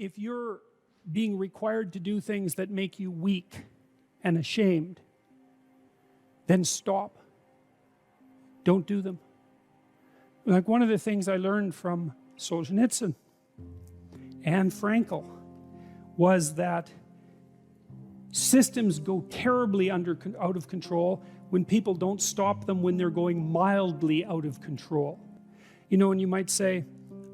if you're being required to do things that make you weak and ashamed, then stop. Don't do them. Like one of the things I learned from Solzhenitsyn and Frankl was that systems go terribly out of control when people don't stop them when they're going mildly out of control. You know, and you might say,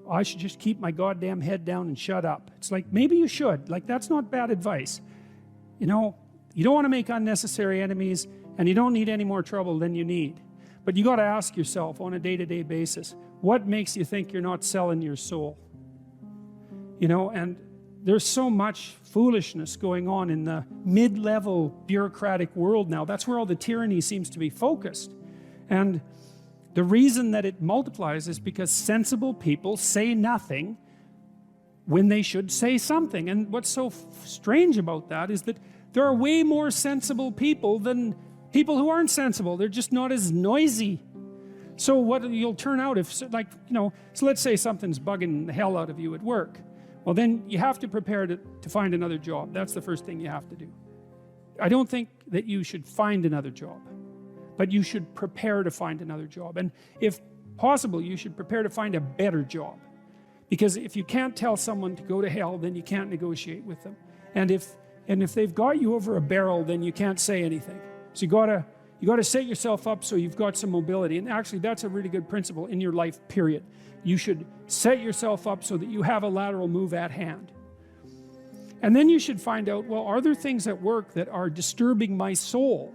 oh, I should just keep my goddamn head down and shut up. It's like, maybe you should. Like, that's not bad advice. You know, you don't want to make unnecessary enemies, and you don't need any more trouble than you need. But you got to ask yourself on a day-to-day basis, what makes you think you're not selling your soul? You know, and there's so much foolishness going on in the mid-level bureaucratic world now. That's where all the tyranny seems to be focused. And the reason that it multiplies is because sensible people say nothing when they should say something. And what's so strange about that is that there are way more sensible people than people who aren't sensible. They're just not as noisy. So what you'll turn out if, like, you know, so let's say something's bugging the hell out of you at work. Well, then you have to prepare to find another job. That's the first thing you have to do. I don't think that you should find another job, but you should prepare to find another job. And if possible, you should prepare to find a better job. Because if you can't tell someone to go to hell, then you can't negotiate with them. And if they've got you over a barrel, then you can't say anything. So you gotta set yourself up so you've got some mobility. And actually, that's a really good principle in your life, period. You should set yourself up so that you have a lateral move at hand. And then you should find out, well, are there things at work that are disturbing my soul?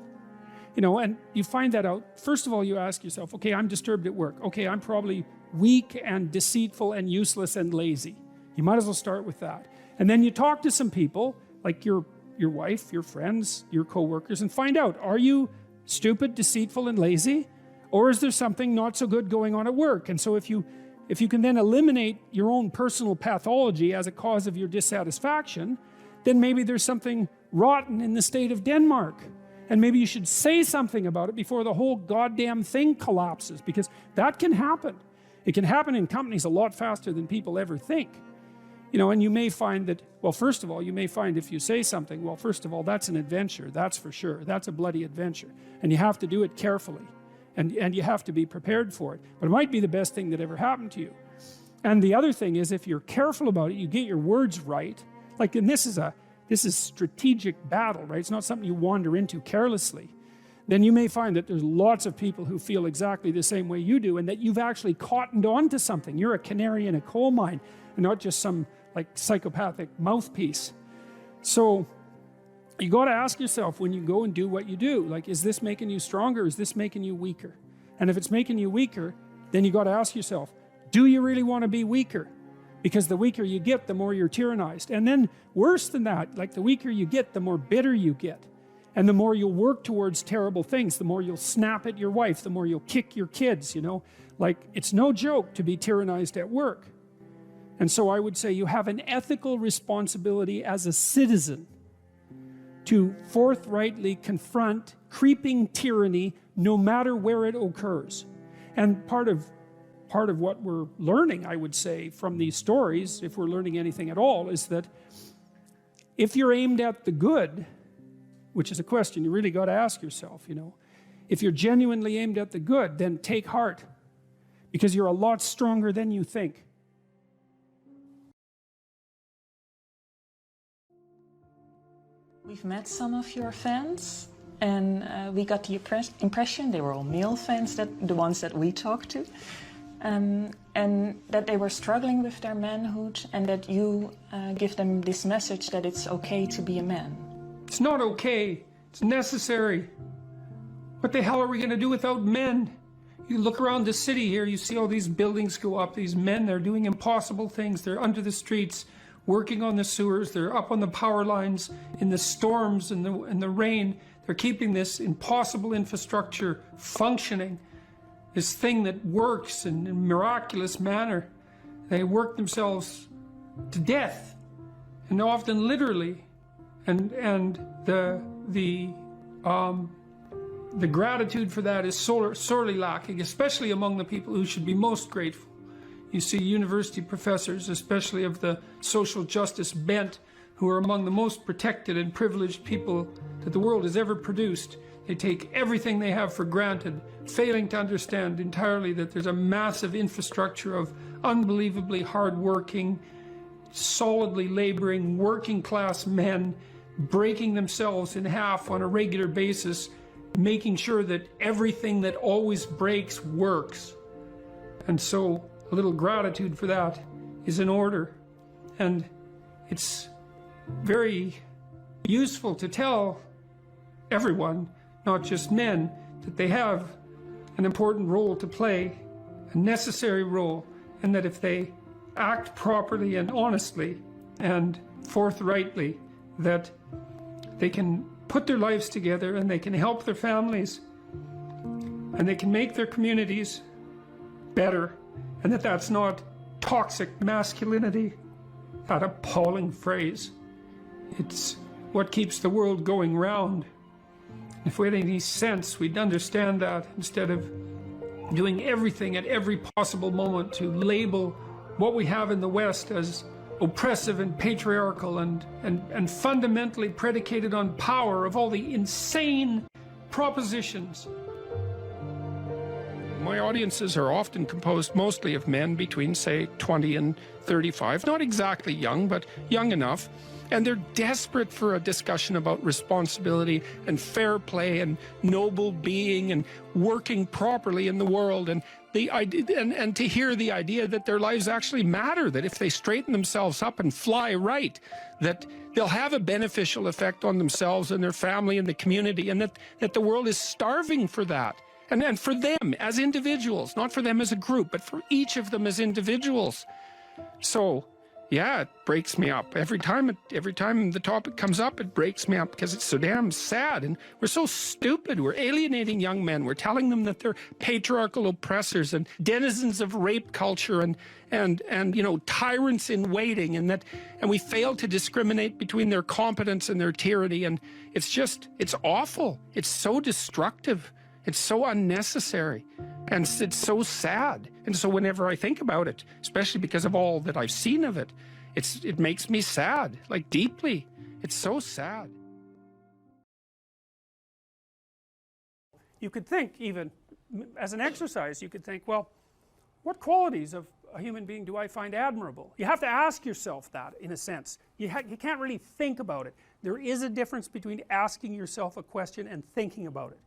You know, and you find that out. First of all, you ask yourself, okay, I'm disturbed at work. Okay, I'm probably weak and deceitful and useless and lazy. You might as well start with that. And then you talk to some people, like your wife, your friends, your co-workers, and find out, are you stupid, deceitful, and lazy? Or is there something not so good going on at work? And so if you can then eliminate your own personal pathology as a cause of your dissatisfaction, then maybe there's something rotten in the state of Denmark. And maybe you should say something about it before the whole goddamn thing collapses, because that can happen. It can happen in companies a lot faster than people ever think. You know, and you may find that, well, first of all, you may find if you say something, well, first of all, that's an adventure, that's for sure. That's a bloody adventure. And you have to do it carefully. And you have to be prepared for it. But it might be the best thing that ever happened to you. And the other thing is, if you're careful about it, you get your words right. Like, and this is strategic battle, right? It's not something you wander into carelessly. Then you may find that there's lots of people who feel exactly the same way you do, and that you've actually cottoned on to something. You're a canary in a coal mine, and not just some like psychopathic mouthpiece. So you got to ask yourself when you go and do what you do, like, is this making you stronger? Is this making you weaker? And if it's making you weaker, then you got to ask yourself, do you really want to be weaker? Because the weaker you get, the more you're tyrannized. And then worse than that, like the weaker you get, the more bitter you get. And the more you'll work towards terrible things, the more you'll snap at your wife, the more you'll kick your kids, you know. Like, it's no joke to be tyrannized at work. And so I would say you have an ethical responsibility as a citizen to forthrightly confront creeping tyranny no matter where it occurs. And part of what we're learning, I would say, from these stories, if we're learning anything at all, is that if you're aimed at the good, which is a question you really got to ask yourself, you know, if you're genuinely aimed at the good, then take heart, because you're a lot stronger than you think. We've met some of your fans, and we got the impression they were all male fans, the ones that we talked to, and that they were struggling with their manhood, and that you give them this message that it's okay to be a man. It's not okay, it's necessary. What the hell are we going to do without men? You look around the city here, you see all these buildings go up, these men, they're doing impossible things, they're under the streets, working on the sewers, they're up on the power lines, in the storms and the rain. They're keeping this impossible infrastructure functioning, this thing that works in a miraculous manner. They work themselves to death, and often literally. And the gratitude for that is sorely lacking, especially among the people who should be most grateful. You see university professors, especially of the social justice bent, who are among the most protected and privileged people that the world has ever produced. They take everything they have for granted, failing to understand entirely that there's a massive infrastructure of unbelievably hardworking, solidly laboring, working class men breaking themselves in half on a regular basis, making sure that everything that always breaks works. And so a little gratitude for that is in order. And it's very useful to tell everyone, not just men, that they have an important role to play, a necessary role, and that if they act properly and honestly and forthrightly, that they can put their lives together and they can help their families and they can make their communities better, and that that's not toxic masculinity, that appalling phrase. It's what keeps the world going round. If we had any sense, we'd understand that, instead of doing everything at every possible moment to label what we have in the West as oppressive and patriarchal and fundamentally predicated on power, of all the insane propositions. My audiences are often composed mostly of men between, say, 20 and 35, not exactly young, but young enough. And they're desperate for a discussion about responsibility and fair play and noble being and working properly in the world, and the idea, and to hear the idea that their lives actually matter, that if they straighten themselves up and fly right, that they'll have a beneficial effect on themselves and their family and the community, and that the world is starving for that. And for them as individuals, not for them as a group, but for each of them as individuals. So, yeah, it breaks me up. Every time the topic comes up, it breaks me up, because it's so damn sad, and we're so stupid. We're alienating young men. We're telling them that they're patriarchal oppressors and denizens of rape culture and you know, tyrants in waiting, and we fail to discriminate between their competence and their tyranny, and it's awful. It's so destructive. It's so unnecessary, and it's so sad. And so whenever I think about it, especially because of all that I've seen of it, it makes me sad, like deeply. It's so sad. You could think, even as an exercise, you could think, well, what qualities of a human being do I find admirable? You have to ask yourself that, in a sense. You can't really think about it. There is a difference between asking yourself a question and thinking about it.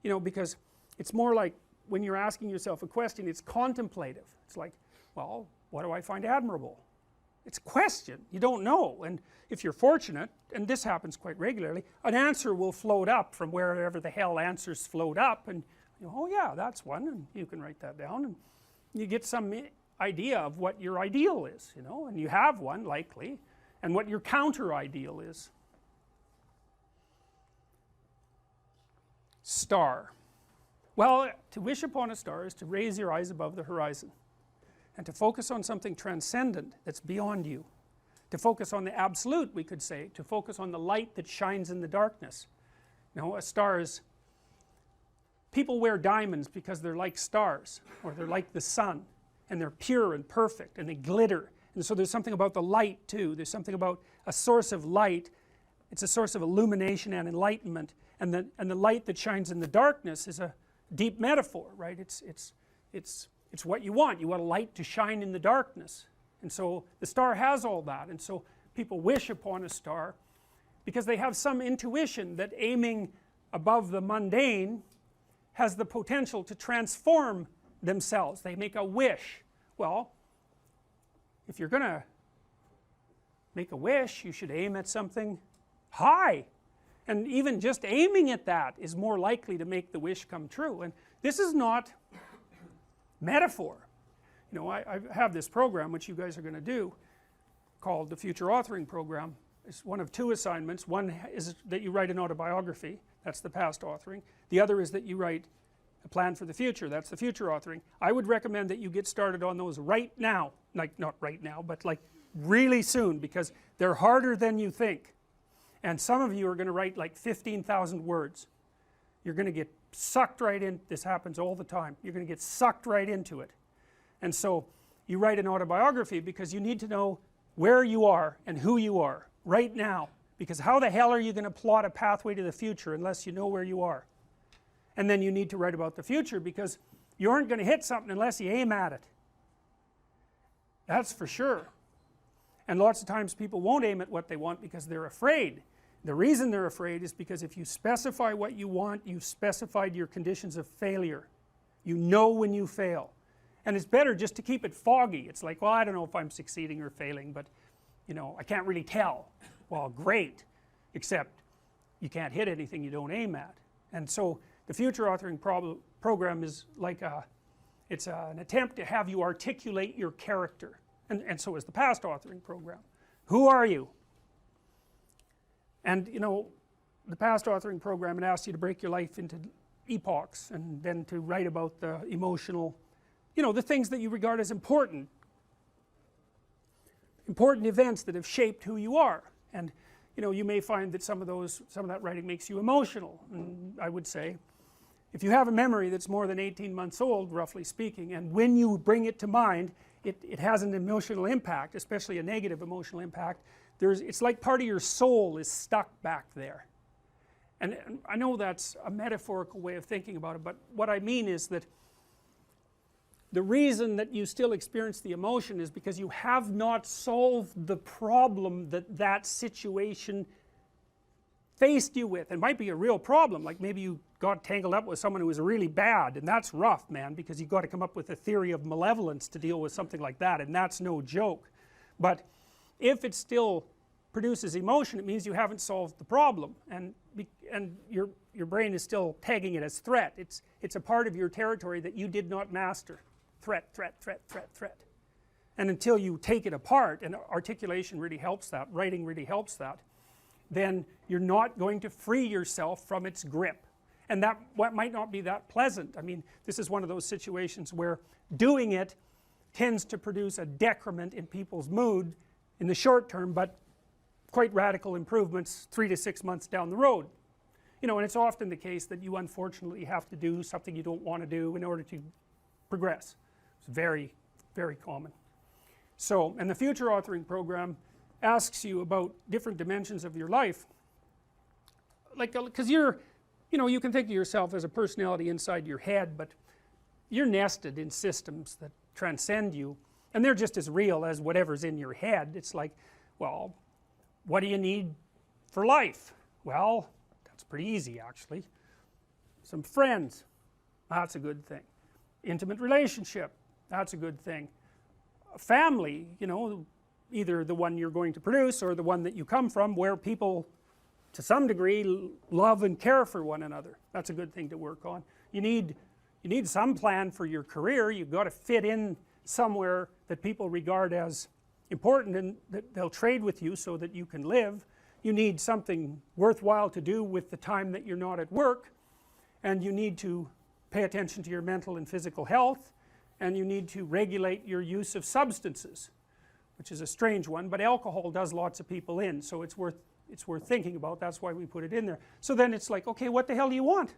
You know, because it's more like, when you're asking yourself a question, it's contemplative. It's like, well, what do I find admirable? It's a question. You don't know. And if you're fortunate, and this happens quite regularly, an answer will float up from wherever the hell answers float up, and you know, oh yeah, that's one, and you can write that down, and you get some idea of what your ideal is, you know, and you have one, likely, and what your counter ideal is. Star. Well, to wish upon a star is to raise your eyes above the horizon, and to focus on something transcendent that's beyond you, to focus on the absolute, we could say, to focus on the light that shines in the darkness. You know, a star is, people wear diamonds because they're like stars, or they're like the sun, and they're pure and perfect, and they glitter. And so there's something about the light too. There's something about a source of light. It's a source of illumination and enlightenment, and the light that shines in the darkness is a deep metaphor, right? It's what you want. You want a light to shine in the darkness, and so the star has all that. And so people wish upon a star because they have some intuition that aiming above the mundane has the potential to transform themselves. They make a wish. Well, if you're going to make a wish, you should aim at something high, and even just aiming at that is more likely to make the wish come true. And this is not metaphor. You know, I have this program which you guys are going to do called the Future Authoring Program. It's one of two assignments. One is that you write an autobiography, that's the past authoring. The other is that you write a plan for the future, that's the future authoring. I would recommend that you get started on those right now, like not right now, but like really soon, because they're harder than you think. And some of you are going to write like 15,000 words. You're going to get sucked right in. This happens all the time. You're going to get sucked right into it. And so you write an autobiography, because you need to know where you are and who you are right now, because how the hell are you going to plot a pathway to the future unless you know where you are? And then you need to write about the future, because you aren't going to hit something unless you aim at it. That's for sure. And lots of times people won't aim at what they want because they're afraid. The reason they're afraid is because if you specify what you want, you've specified your conditions of failure. You know when you fail. And it's better just to keep it foggy. It's like, well, I don't know if I'm succeeding or failing, but you know, I can't really tell. Well, great, except you can't hit anything you don't aim at. And so the future authoring program is like it's an attempt to have you articulate your character, and so is the past authoring program. Who are you? And you know, the past authoring program, it asks you to break your life into epochs, and then to write about the emotional, you know, the things that you regard as important events that have shaped who you are. And you know, you may find that some of that writing makes you emotional, and I would say, if you have a memory that's more than 18 months old, roughly speaking, and when you bring it to mind, it has an emotional impact, especially a negative emotional impact. It's like part of your soul is stuck back there. And I know that's a metaphorical way of thinking about it, but what I mean is that the reason that you still experience the emotion is because you have not solved the problem that that situation faced you with. It might be a real problem, like maybe you got tangled up with someone who was really bad, and that's rough, man, because you've got to come up with a theory of malevolence to deal with something like that, and that's no joke. But if it still produces emotion, it means you haven't solved the problem, and your brain is still tagging it as threat. It's a part of your territory that you did not master. Threat, threat, threat, threat, threat. And until you take it apart, and articulation really helps that, writing really helps that, then you're not going to free yourself from its grip. And that might not be that pleasant. I mean, this is one of those situations where doing it tends to produce a decrement in people's mood in the short term, but quite radical improvements 3 to 6 months down the road. You know, and it's often the case that you unfortunately have to do something you don't want to do in order to progress. It's very, very common. So, and the future authoring program asks you about different dimensions of your life, like, because you know, you can think of yourself as a personality inside your head, but you're nested in systems that transcend you, and they're just as real as whatever's in your head. It's like, well, what do you need for life? Well, that's pretty easy actually. Some friends, that's a good thing. Intimate relationship, that's a good thing. A family, you know, either the one you're going to produce or the one that you come from, where people to some degree love and care for one another. That's a good thing to work on. You need some plan for your career. You've got to fit in somewhere that people regard as important and that they'll trade with you so that you can live. You need something worthwhile to do with the time that you're not at work, and you need to pay attention to your mental and physical health, and you need to regulate your use of substances, which is a strange one, but alcohol does lots of people in, so it's worth thinking about. That's why we put it in there. So then it's like, okay, what the hell do you want?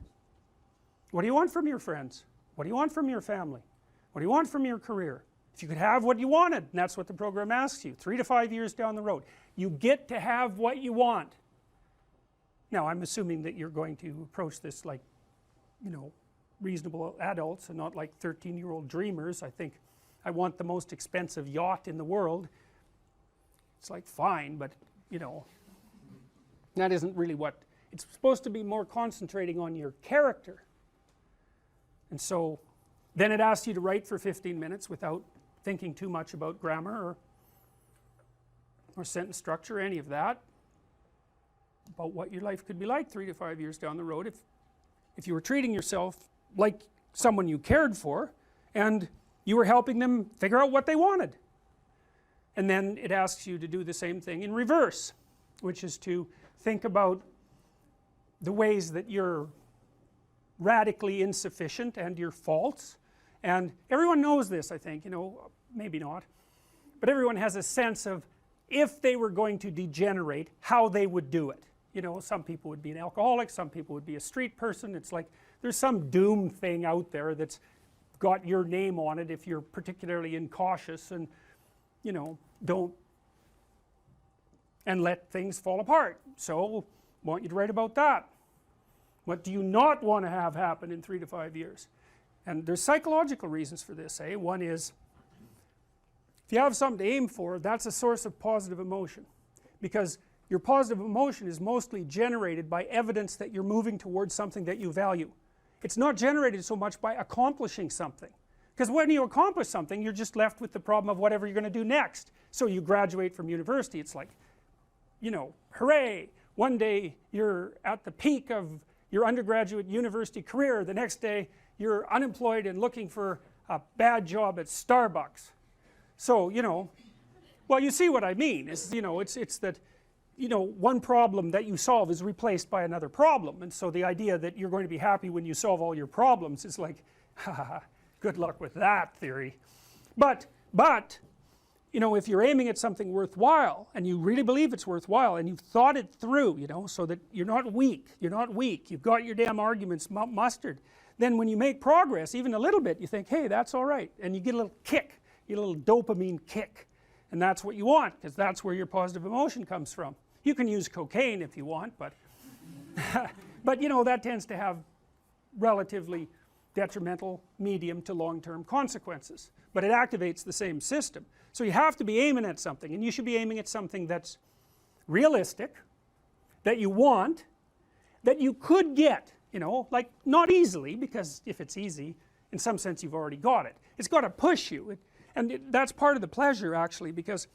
What do you want from your friends? What do you want from your family? What do you want from your career? If you could have what you wanted, and that's what the program asks you, 3 to 5 years down the road, you get to have what you want. Now I'm assuming that you're going to approach this like, you know, reasonable adults and not like 13-year-old dreamers. I think I want the most expensive yacht in the world. It's like, fine, but you know, that isn't really what it's supposed to be. More concentrating on your character. And so then it asks you to write for 15 minutes without thinking too much about grammar or sentence structure or any of that, about what your life could be like 3 to 5 years down the road if you were treating yourself like someone you cared for and you were helping them figure out what they wanted. And then it asks you to do the same thing in reverse, which is to think about the ways that you're radically insufficient and your faults. And everyone knows this, I think, you know, maybe not, but everyone has a sense of if they were going to degenerate, how they would do it. You know, some people would be an alcoholic, some people would be a street person. It's like there's some doom thing out there that's got your name on it if you're particularly incautious and, you know, don't, and let things fall apart. So I want you to write about that. What do you not want to have happen in 3 to 5 years? And there's psychological reasons for this, eh? One is, if you have something to aim for, that's a source of positive emotion, because your positive emotion is mostly generated by evidence that you're moving towards something that you value. It's not generated so much by accomplishing something, because when you accomplish something, you're just left with the problem of whatever you're going to do next. So you graduate from university, it's like, you know, hooray, one day you're at the peak of your undergraduate university career, the next day you're unemployed and looking for a bad job at Starbucks. So, you know, well, you see what I mean, is, you know, it's that, you know, one problem that you solve is replaced by another problem, and so the idea that you're going to be happy when you solve all your problems is like, ha, good luck with that theory. But, you know, if you're aiming at something worthwhile, and you really believe it's worthwhile, and you've thought it through, you know, so that you're not weak, you've got your damn arguments mustered, then when you make progress, even a little bit, you think, hey, that's all right, and you get a little kick, you get a little dopamine kick, and that's what you want, because that's where your positive emotion comes from. You can use cocaine if you want, but but you know, that tends to have relatively detrimental medium to long-term consequences, but it activates the same system. So you have to be aiming at something, and you should be aiming at something that's realistic, that you want, that you could get, you know, like not easily, because if it's easy, in some sense you've already got it. It's got to push you, that's part of the pleasure actually, because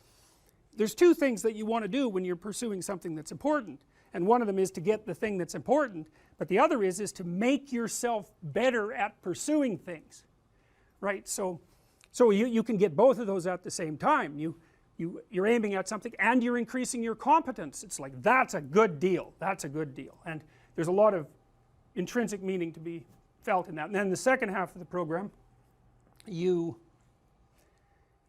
there's two things that you want to do when you're pursuing something that's important, and one of them is to get the thing that's important, but the other is to make yourself better at pursuing things, right? So you can get both of those at the same time. You're aiming at something and you're increasing your competence. It's like, that's a good deal, that's a good deal, and there's a lot of intrinsic meaning to be felt in that. And then the second half of the program, you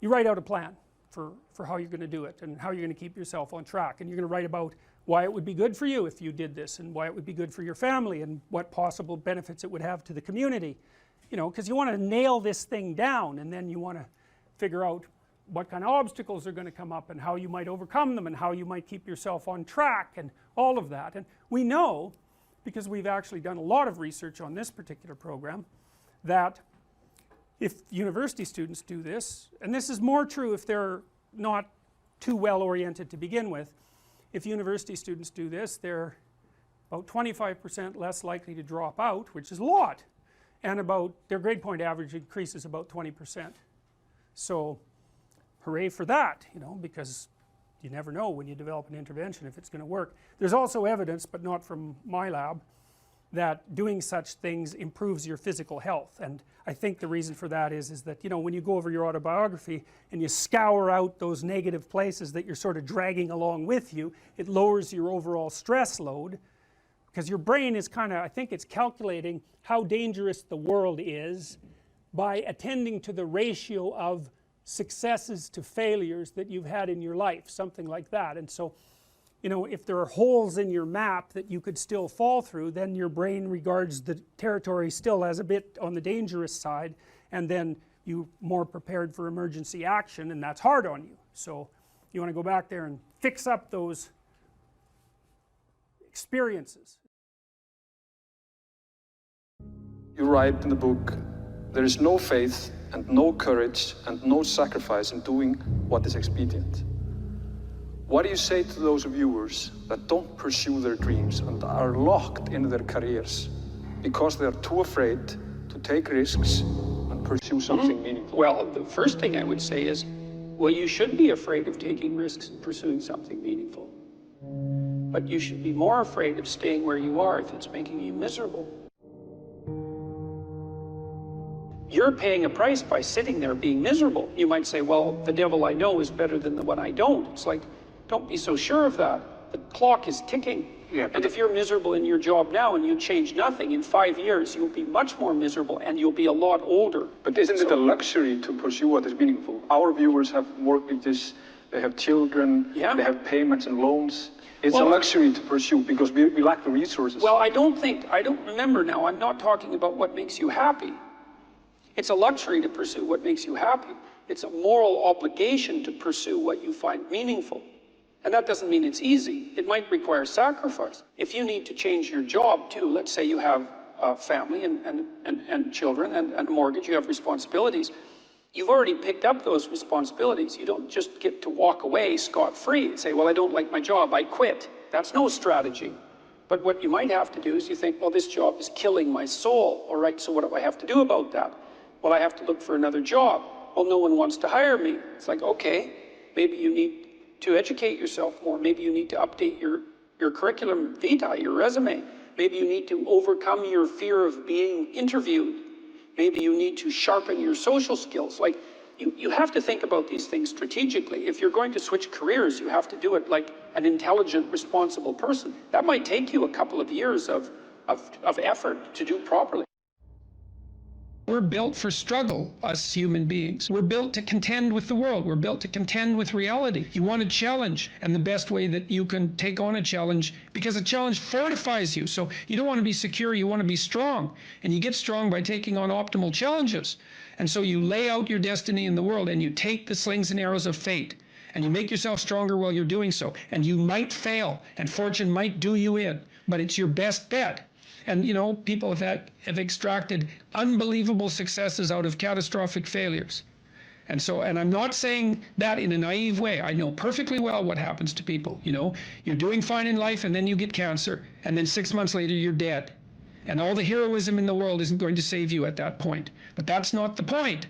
write out a plan for how you're going to do it, and how you're going to keep yourself on track, and you're going to write about why it would be good for you if you did this, and why it would be good for your family, and what possible benefits it would have to the community, you know, because you want to nail this thing down, and then you want to figure out what kind of obstacles are going to come up, and how you might overcome them, and how you might keep yourself on track, and all of that. And we know, because we've actually done a lot of research on this particular program, that if university students do this, and this is more true if they're not too well oriented to begin with, if university students do this, they're about 25% less likely to drop out, which is a lot, and about their grade point average increases about 20%. So hooray for that, you know, because you never know when you develop an intervention if it's going to work. There's also evidence, but not from my lab, that doing such things improves your physical health, and I think the reason for that is that, you know, when you go over your autobiography and you scour out those negative places that you're sort of dragging along with you, it lowers your overall stress load, because your brain is kind of, I think it's calculating how dangerous the world is by attending to the ratio of successes to failures that you've had in your life, something like that. And so, you know, if there are holes in your map that you could still fall through, then your brain regards the territory still as a bit on the dangerous side, and then you're more prepared for emergency action, and that's hard on you. So you want to go back there and fix up those experiences. You write in the book, there is no faith and no courage and no sacrifice in doing what is expedient. What do you say to those viewers that don't pursue their dreams and are locked in their careers because they are too afraid to take risks and pursue something meaningful? Well, the first thing I would say is, well, you should be afraid of taking risks and pursuing something meaningful. But you should be more afraid of staying where you are if it's making you miserable. You're paying a price by sitting there being miserable. You might say, well, the devil I know is better than the one I don't. It's like, don't be so sure of that. The clock is ticking. Yeah, and if you're miserable in your job now and you change nothing, in 5 years you'll be much more miserable and you'll be a lot older. But isn't it a luxury to pursue what is meaningful? Our viewers have mortgages, they have children, they have payments and loans. It's a luxury to pursue because we lack the resources. Well, I don't remember now, I'm not talking about what makes you happy. It's a luxury to pursue what makes you happy. It's a moral obligation to pursue what you find meaningful. And that doesn't mean it's easy. It might require sacrifice. If you need to change your job too, let's say you have a family and children and a mortgage, you have responsibilities. You've already picked up those responsibilities. You don't just get to walk away scot-free and say, well, I don't like my job, I quit. That's no strategy. But what you might have to do is you think, well, this job is killing my soul. All right, so what do I have to do about that? Well, I have to look for another job. Well, no one wants to hire me. It's like, okay, maybe you need to educate yourself more. Maybe you need to update your curriculum vitae, your resume. Maybe you need to overcome your fear of being interviewed. Maybe you need to sharpen your social skills. Like, you have to think about these things strategically. If you're going to switch careers, you have to do it like an intelligent, responsible person. That might take you a couple of years of effort to do properly. We're built for struggle, us human beings. We're built to contend with the world. We're built to contend with reality. You want a challenge, and the best way that you can take on a challenge, because a challenge fortifies you. So you don't want to be secure, you want to be strong. And you get strong by taking on optimal challenges. And so you lay out your destiny in the world, and you take the slings and arrows of fate, and you make yourself stronger while you're doing so. And you might fail, and fortune might do you in, but it's your best bet. And, you know, people have extracted unbelievable successes out of catastrophic failures. And so, and I'm not saying that in a naive way. I know perfectly well what happens to people. You know, you're doing fine in life and then you get cancer, and then 6 months later you're dead. And all the heroism in the world isn't going to save you at that point. But that's not the point.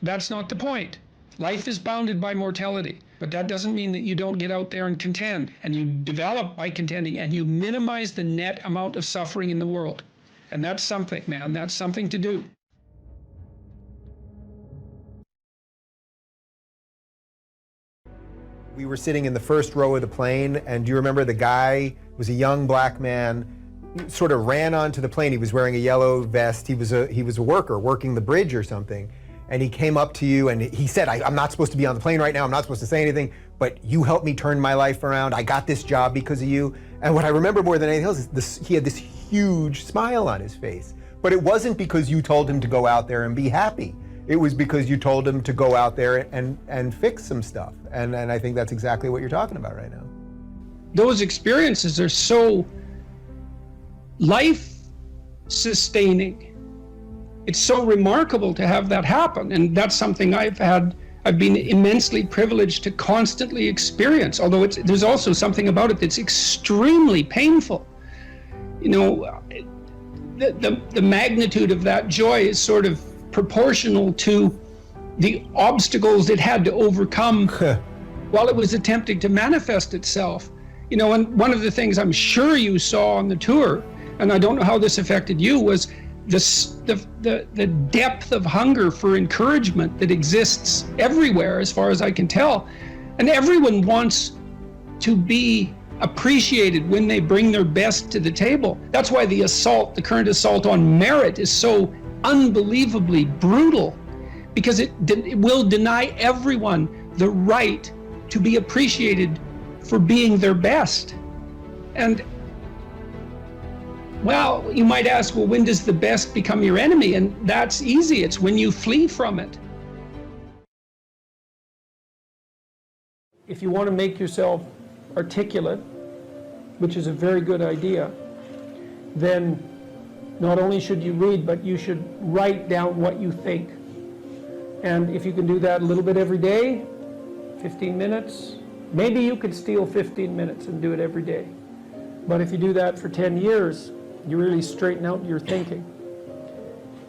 That's not the point. Life is bounded by mortality. But that doesn't mean that you don't get out there and contend. And you develop by contending, and you minimize the net amount of suffering in the world. And that's something, man. That's something to do. We were sitting in the first row of the plane, and do you remember the guy was a young black man, sort of ran onto the plane. He was wearing a yellow vest. He was a worker working the bridge or something. And he came up to you and he said, I'm not supposed to be on the plane right now. I'm not supposed to say anything, but you helped me turn my life around. I got this job because of you. And what I remember more than anything else is this, he had this huge smile on his face. But it wasn't because you told him to go out there and be happy. It was because you told him to go out there and fix some stuff. And I think that's exactly what you're talking about right now. Those experiences are so life-sustaining. It's so remarkable to have that happen, and that's something I've been immensely privileged to constantly experience, although there's also something about it that's extremely painful. You know, the magnitude of that joy is sort of proportional to the obstacles it had to overcome while it was attempting to manifest itself. You know, and one of the things I'm sure you saw on the tour, and I don't know how this affected you, was the depth of hunger for encouragement that exists everywhere, as far as I can tell. And everyone wants to be appreciated when they bring their best to the table. That's why the current assault on merit is so unbelievably brutal, because it will deny everyone the right to be appreciated for being their best. And well, you might ask, well, when does the best become your enemy? And that's easy. It's when you flee from it. If you want to make yourself articulate, which is a very good idea, then not only should you read, but you should write down what you think. And if you can do that a little bit every day, 15 minutes, maybe you could steal 15 minutes and do it every day. But if you do that for 10 years, you really straighten out your thinking.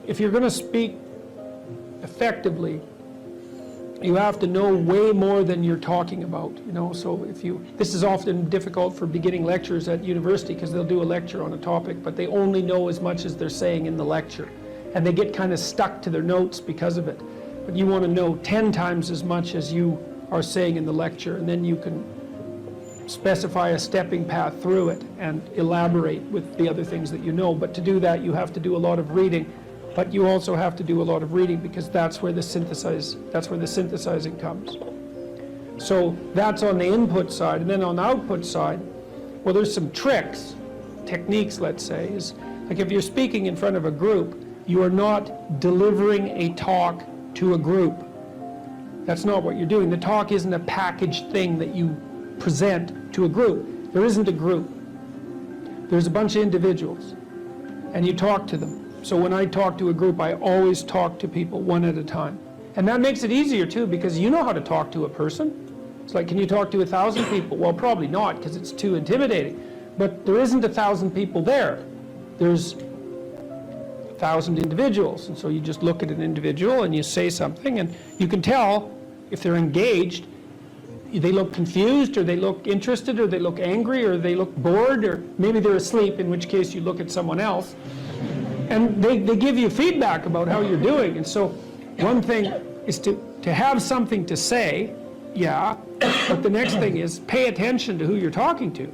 If you're going to speak effectively, you have to know way more than you're talking about, you know. So this is often difficult for beginning lecturers at university, because they'll do a lecture on a topic, but they only know as much as they're saying in the lecture. And they get kind of stuck to their notes because of it. But you want to know 10 times as much as you are saying in the lecture, and then you can specify a stepping path through it and elaborate with the other things that you know. But to do that, you have to do a lot of reading. But you also have to do a lot of reading, because that's where the synthesizing comes. So that's on the input side. And then on the output side, well, there's some techniques, let's say, is like if you're speaking in front of a group, You are not delivering a talk to a group. That's not what you're doing. The talk isn't a packaged thing that you present to a group. There isn't a group. There's a bunch of individuals, and you talk to them. So when I talk to a group, I always talk to people one at a time. And that makes it easier too, because you know how to talk to a person. It's like, can you talk to 1,000 people? Well, probably not, because it's too intimidating. But there isn't 1,000 people there. There's 1,000 individuals. And so you just look at an individual and you say something, and you can tell if they're engaged. They look confused, or they look interested, or they look angry, or they look bored, or maybe they're asleep, in which case you look at someone else. And they give you feedback about how you're doing. And so one thing is to have something to say, yeah, but the next thing is pay attention to who you're talking to.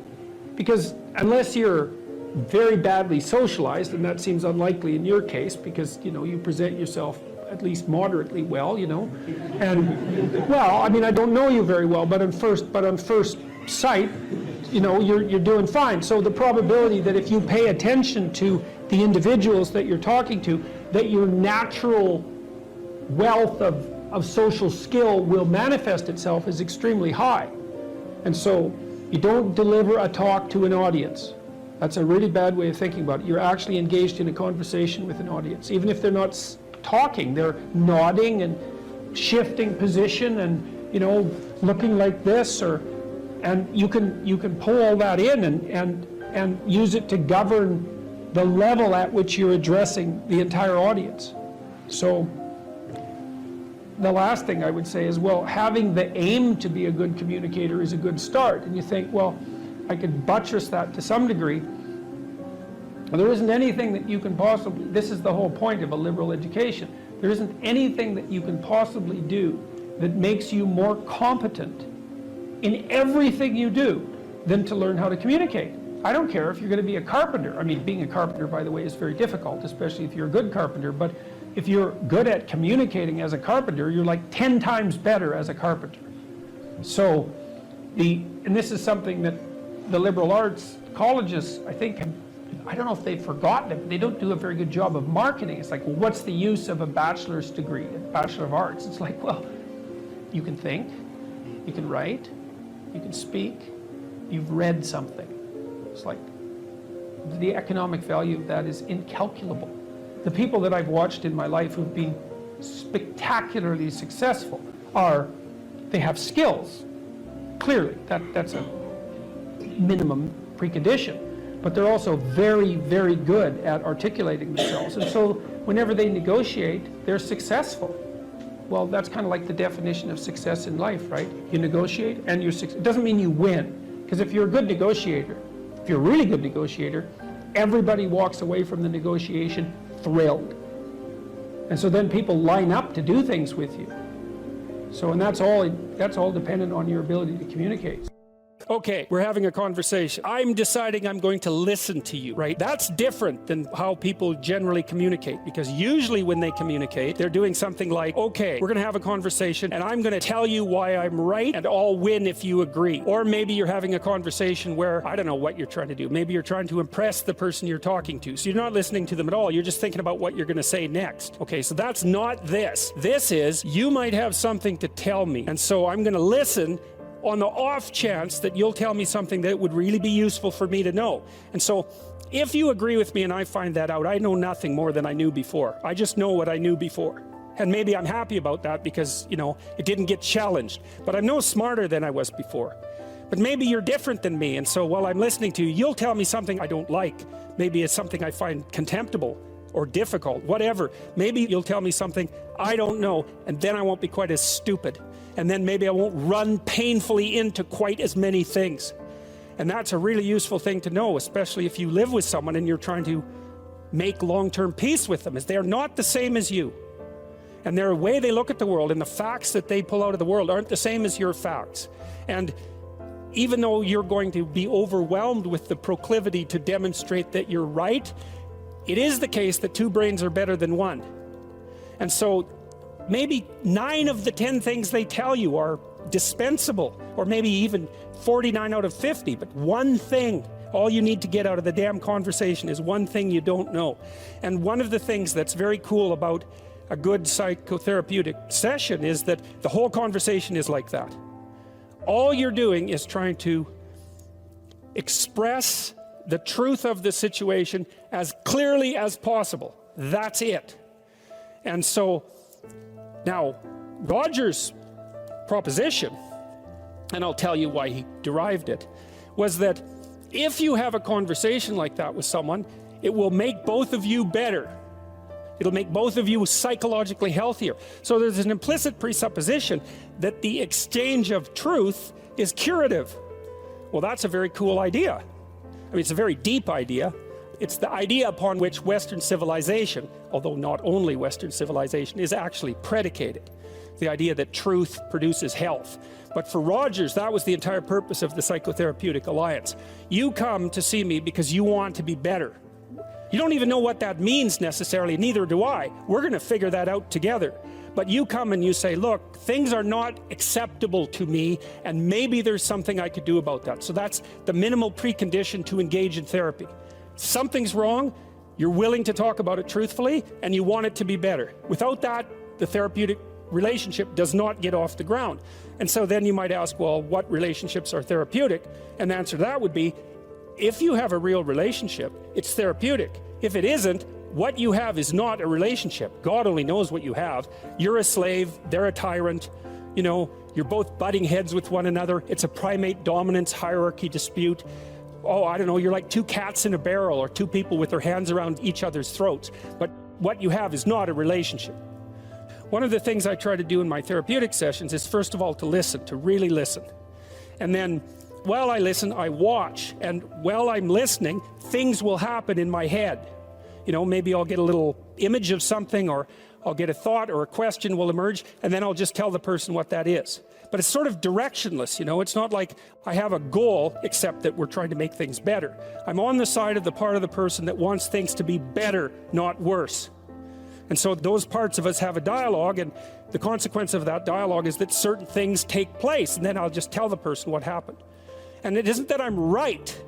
Because unless you're very badly socialized, and that seems unlikely in your case, because you present yourself at least moderately well, and well, I mean, I don't know you very well, but on first sight, you're doing fine. So the probability that if you pay attention to the individuals that you're talking to, that your natural wealth of social skill will manifest itself is extremely high. And so you don't deliver a talk to an audience. That's a really bad way of thinking about it. You're actually engaged in a conversation with an audience. Even if they're not talking, they're nodding and shifting position and looking like this, and you can pull all that in and use it to govern the level at which you're addressing the entire audience. So the last thing I would say is, well, having the aim to be a good communicator is a good start. And you think, well, I could buttress that to some degree. Well, there isn't anything that you can possibly, this is the whole point of a liberal education, there isn't anything that you can possibly do that makes you more competent in everything you do than to learn how to communicate. I don't care if you're going to be a carpenter. I mean, being a carpenter, by the way, is very difficult, especially if you're a good carpenter. But if you're good at communicating as a carpenter, you're like 10 times better as a carpenter. So, and this is something that the liberal arts colleges, I think, I don't know if they've forgotten it, but they don't do a very good job of marketing. It's like, well, what's the use of a bachelor's degree, a Bachelor of Arts? It's like, well, you can think, you can write, you can speak, you've read something. It's like, the economic value of that is incalculable. The people that I've watched in my life who've been spectacularly successful they have skills. Clearly, that's a minimum precondition. But they're also very, very good at articulating themselves. And so whenever they negotiate, they're successful. Well, that's kind of like the definition of success in life, right? You negotiate and you're successful. It doesn't mean you win. Because if you're a good negotiator, if you're a really good negotiator, everybody walks away from the negotiation thrilled. And so then people line up to do things with you. So, and that's all dependent on your ability to communicate. Okay, we're having a conversation. I'm deciding I'm going to listen to you, right? That's different than how people generally communicate, because usually when they communicate, they're doing something like, okay, we're going to have a conversation and I'm going to tell you why I'm right and I'll win if you agree. Or maybe you're having a conversation where, I don't know what you're trying to do. Maybe you're trying to impress the person you're talking to. So you're not listening to them at all. You're just thinking about what you're going to say next. Okay, so that's not this. This is, you might have something to tell me. And so I'm going to listen on the off chance that you'll tell me something that would really be useful for me to know. And so if you agree with me and I find that out, I know nothing more than I knew before. I just know what I knew before. And maybe I'm happy about that because, it didn't get challenged. But I'm no smarter than I was before. But maybe you're different than me, and so while I'm listening to you, you'll tell me something I don't like. Maybe it's something I find contemptible or difficult, whatever. Maybe you'll tell me something I don't know, and then I won't be quite as stupid. And then maybe I won't run painfully into quite as many things. And that's a really useful thing to know, especially if you live with someone and you're trying to make long-term peace with them, is they're not the same as you. And their way they look at the world and the facts that they pull out of the world aren't the same as your facts. And even though you're going to be overwhelmed with the proclivity to demonstrate that you're right, it is the case that two brains are better than one. And so maybe 9 of the 10 things they tell you are dispensable, or maybe even 49 out of 50, but one thing All you need to get out of the damn conversation is one thing you don't know. And one of the things that's very cool about a good psychotherapeutic session is that the whole conversation is like that. All you're doing is trying to express the truth of the situation as clearly as possible. That's it. And so now Roger's proposition, and I'll tell you why he derived it, was that if you have a conversation like that with someone, it will make both of you better. It'll make both of you psychologically healthier. So there's an implicit presupposition that the exchange of truth is curative. Well, that's a very cool idea. I mean, it's a very deep idea. It's the idea upon which Western civilization, although not only Western civilization, is actually predicated. The idea that truth produces health. But for Rogers, that was the entire purpose of the Psychotherapeutic Alliance. You come to see me because you want to be better. You don't even know what that means necessarily, neither do I. We're going to figure that out together. But you come and you say, look, things are not acceptable to me, and maybe there's something I could do about that. So that's the minimal precondition to engage in therapy. Something's wrong, you're willing to talk about it truthfully, and you want it to be better. Without that, the therapeutic relationship does not get off the ground. And so then you might ask, well, what relationships are therapeutic? And the answer to that would be, if you have a real relationship, it's therapeutic. If it isn't, what you have is not a relationship. God only knows what you have. You're a slave, they're a tyrant, you know, you're both butting heads with one another. It's a primate dominance hierarchy dispute. Oh, I don't know, you're like two cats in a barrel or two people with their hands around each other's throats. But what you have is not a relationship. One of the things I try to do in my therapeutic sessions is, first of all, to listen, to really listen. And then, while I listen, I watch. And while I'm listening, things will happen in my head. You know, maybe I'll get a little image of something, or I'll get a thought or a question will emerge, and then I'll just tell the person what that is. But it's sort of directionless, you know, it's not like I have a goal, except that we're trying to make things better. I'm on the side of the part of the person that wants things to be better, not worse. And so those parts of us have a dialogue, and the consequence of that dialogue is that certain things take place, and then I'll just tell the person what happened. And it isn't that I'm right.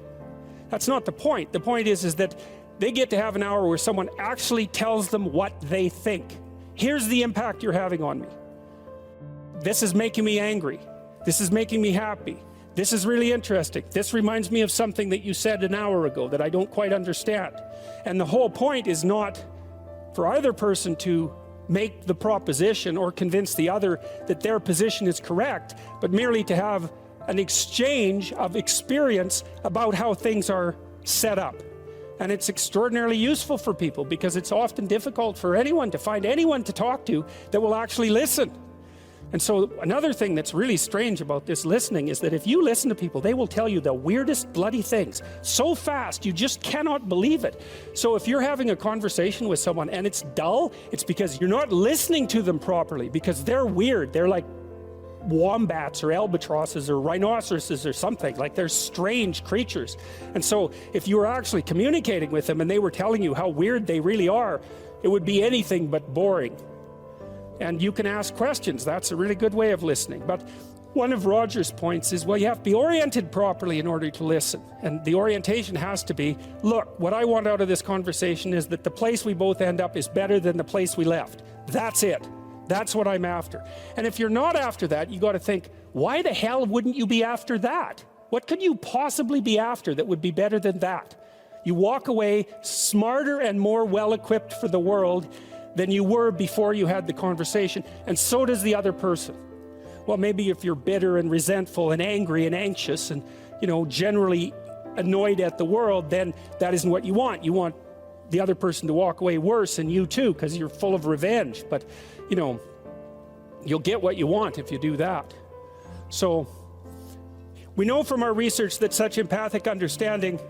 That's not the point. The point is that they get to have an hour where someone actually tells them what they think. Here's the impact you're having on me. This is making me angry. This is making me happy. This is really interesting. This reminds me of something that you said an hour ago that I don't quite understand. And the whole point is not for either person to make the proposition or convince the other that their position is correct, but merely to have an exchange of experience about how things are set up. And it's extraordinarily useful for people, because it's often difficult for anyone to find anyone to talk to that will actually listen. And so another thing that's really strange about this listening is that if you listen to people, they will tell you the weirdest bloody things so fast you just cannot believe it. So if you're having a conversation with someone and it's dull, it's because you're not listening to them properly, because they're weird. They're like wombats or albatrosses or rhinoceroses or something. Like, they're strange creatures. And so if you were actually communicating with them and they were telling you how weird they really are, it would be anything but boring. And you can ask questions. That's a really good way of listening. But one of Roger's points is, well, you have to be oriented properly in order to listen. And the orientation has to be, look, what I want out of this conversation is that the place we both end up is better than the place we left. That's it. That's what I'm after. And if you're not after that, you got to think, why the hell wouldn't you be after that? What could you possibly be after that would be better than that? You walk away smarter and more well-equipped for the world than you were before you had the conversation, and so does the other person. Well, maybe if you're bitter and resentful and angry and anxious and, you know, generally annoyed at the world, then that isn't what you want. You want the other person to walk away worse, and you too, because you're full of revenge. But, you know, you'll get what you want if you do that. So we know from our research that such empathic understanding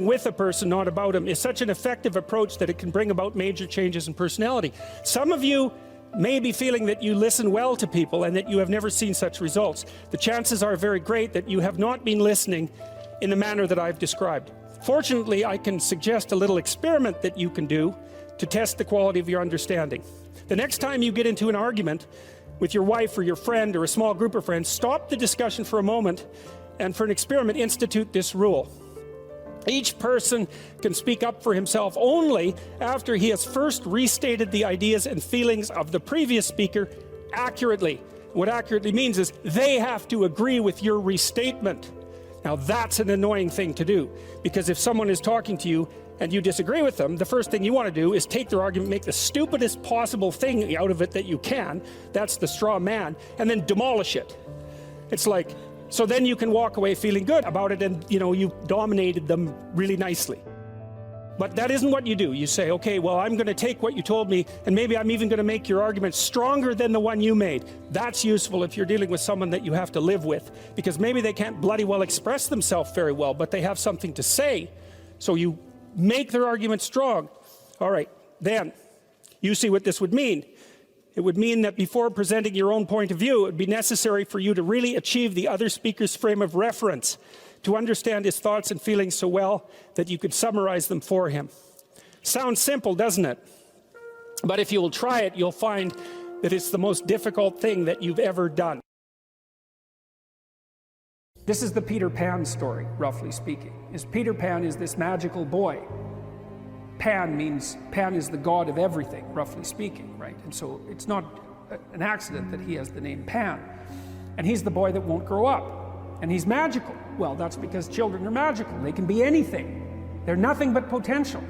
with a person, not about him, is such an effective approach that it can bring about major changes in personality. Some of you may be feeling that you listen well to people and that you have never seen such results. The chances are very great that you have not been listening in the manner that I've described. Fortunately, I can suggest a little experiment that you can do to test the quality of your understanding. The next time you get into an argument with your wife or your friend or a small group of friends, stop the discussion for a moment and, for an experiment, institute this rule. Each person can speak up for himself only after he has first restated the ideas and feelings of the previous speaker accurately. What accurately means is they have to agree with your restatement. Now that's an annoying thing to do, because if someone is talking to you and you disagree with them, the first thing you want to do is take their argument, make the stupidest possible thing out of it that you can, that's the straw man, and then demolish it. It's like, so then you can walk away feeling good about it, and you know, you dominated them really nicely. But that isn't what you do. You say, okay, well, I'm going to take what you told me, and maybe I'm even going to make your argument stronger than the one you made. That's useful if you're dealing with someone that you have to live with, because maybe they can't bloody well express themselves very well, but they have something to say. So you make their argument strong. All right, then you see what this would mean. It would mean that before presenting your own point of view, it would be necessary for you to really achieve the other speaker's frame of reference, to understand his thoughts and feelings so well that you could summarize them for him. Sounds simple, doesn't it? But if you will try it, you'll find that it's the most difficult thing that you've ever done. This is the Peter Pan story, roughly speaking. Peter Pan is this magical boy. Pan is the god of everything, roughly speaking, right? And so it's not an accident that he has the name Pan. And he's the boy that won't grow up. And he's magical. Well, that's because children are magical. They can be anything. They're nothing but potential.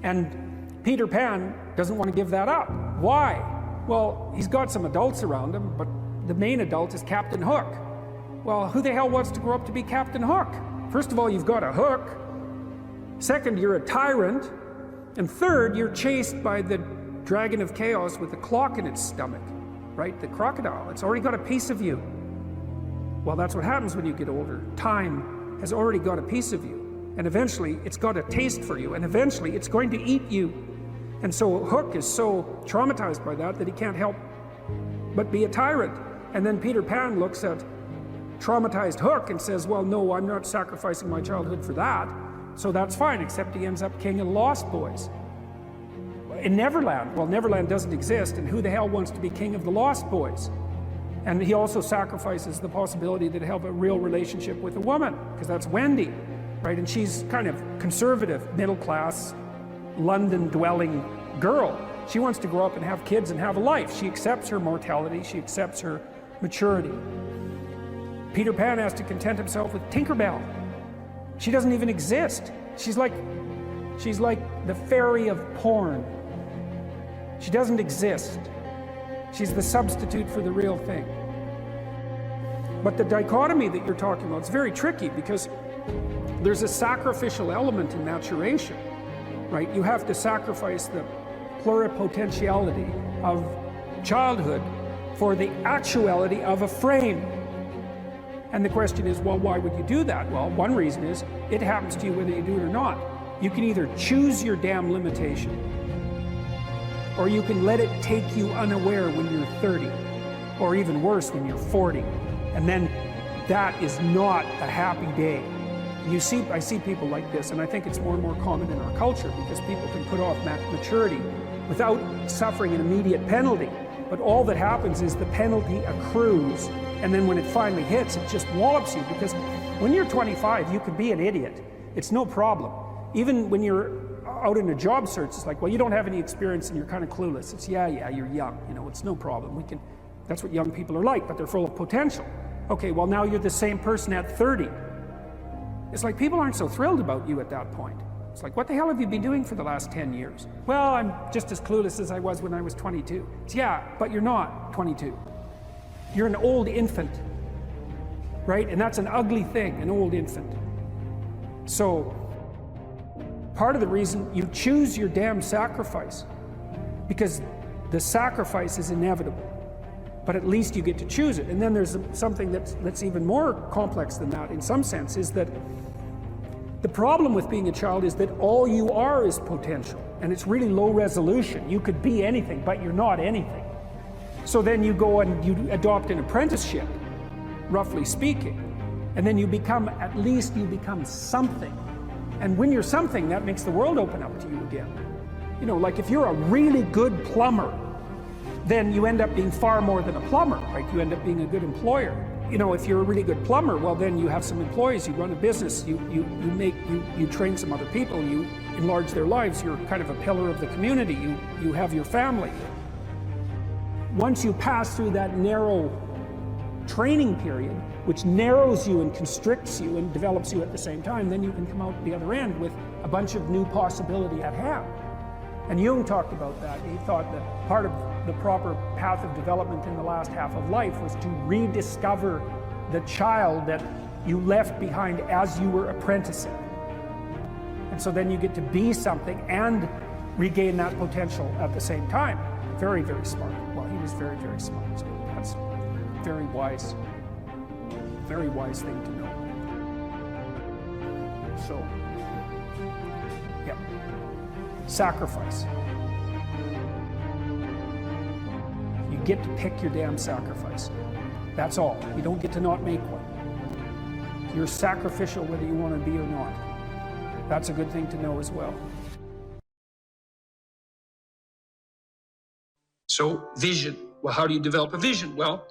And Peter Pan doesn't want to give that up. Why? Well, he's got some adults around him, but the main adult is Captain Hook. Well, who the hell wants to grow up to be Captain Hook? First of all, you've got a hook. Second, you're a tyrant. And third, you're chased by the dragon of chaos with a clock in its stomach, right? The crocodile. It's already got a piece of you. Well, that's what happens when you get older. Time has already got a piece of you. And eventually, it's got a taste for you. And eventually, it's going to eat you. And so Hook is so traumatized by that he can't help but be a tyrant. And then Peter Pan looks at traumatized Hook and says, well, no, I'm not sacrificing my childhood for that. So that's fine, except he ends up king of the Lost Boys. In Neverland, well, Neverland doesn't exist, and who the hell wants to be king of the Lost Boys? And he also sacrifices the possibility that he'll have a real relationship with a woman, because that's Wendy, right? And she's kind of conservative, middle-class, London-dwelling girl. She wants to grow up and have kids and have a life. She accepts her mortality, she accepts her maturity. Peter Pan has to content himself with Tinkerbell. She doesn't even exist. She's like the fairy of porn. She doesn't exist. She's the substitute for the real thing. But the dichotomy that you're talking about is very tricky, because there's a sacrificial element in maturation, right? You have to sacrifice the pluripotentiality of childhood for the actuality of a frame. And the question is, well, why would you do that? Well, one reason is it happens to you whether you do it or not. You can either choose your damn limitation, or you can let it take you unaware when you're 30, or even worse, when you're 40. And then that is not a happy day. I see people like this, and I think it's more and more common in our culture, because people can put off maturity without suffering an immediate penalty. But all that happens is the penalty accrues, and then when it finally hits, it just wallops you. Because when you're 25, you could be an idiot. It's no problem. Even when you're out in a job search, it's like, well, you don't have any experience and you're kind of clueless. It's, yeah, you're young. You know, it's no problem. That's what young people are like, but they're full of potential. Okay, well, now you're the same person at 30. It's like people aren't so thrilled about you at that point. It's like, what the hell have you been doing for the last 10 years? Well, I'm just as clueless as I was when I was 22. It's, yeah, but you're not 22. You're an old infant, right? And that's an ugly thing, an old infant. So, part of the reason you choose your damn sacrifice, because the sacrifice is inevitable, but at least you get to choose it. And then there's something that's even more complex than that in some sense, is that the problem with being a child is that all you are is potential, and it's really low resolution. You could be anything, but you're not anything. So then you go and you adopt an apprenticeship, roughly speaking, and then you become something. And when you're something, that makes the world open up to you again. You know, like if you're a really good plumber, then you end up being far more than a plumber, right? You end up being a good employer. you know, if you're a really good plumber, well, then you have some employees, you run a business, you train some other people, you enlarge their lives, you're kind of a pillar of the community, you have your family. Once you pass through that narrow training period, which narrows you and constricts you and develops you at the same time, then you can come out the other end with a bunch of new possibility at hand. And Jung talked about that. He thought that part of the proper path of development in the last half of life was to rediscover the child that you left behind as you were apprenticing. And so then you get to be something and regain that potential at the same time. Very, very smart. Well, he was very, very smart. So that's a very wise thing to know. So, yeah. Sacrifice. You get to pick your damn sacrifice. That's all. You don't get to not make one. You're sacrificial whether you want to be or not. That's a good thing to know as well. So, vision. Well, how do you develop a vision? Well,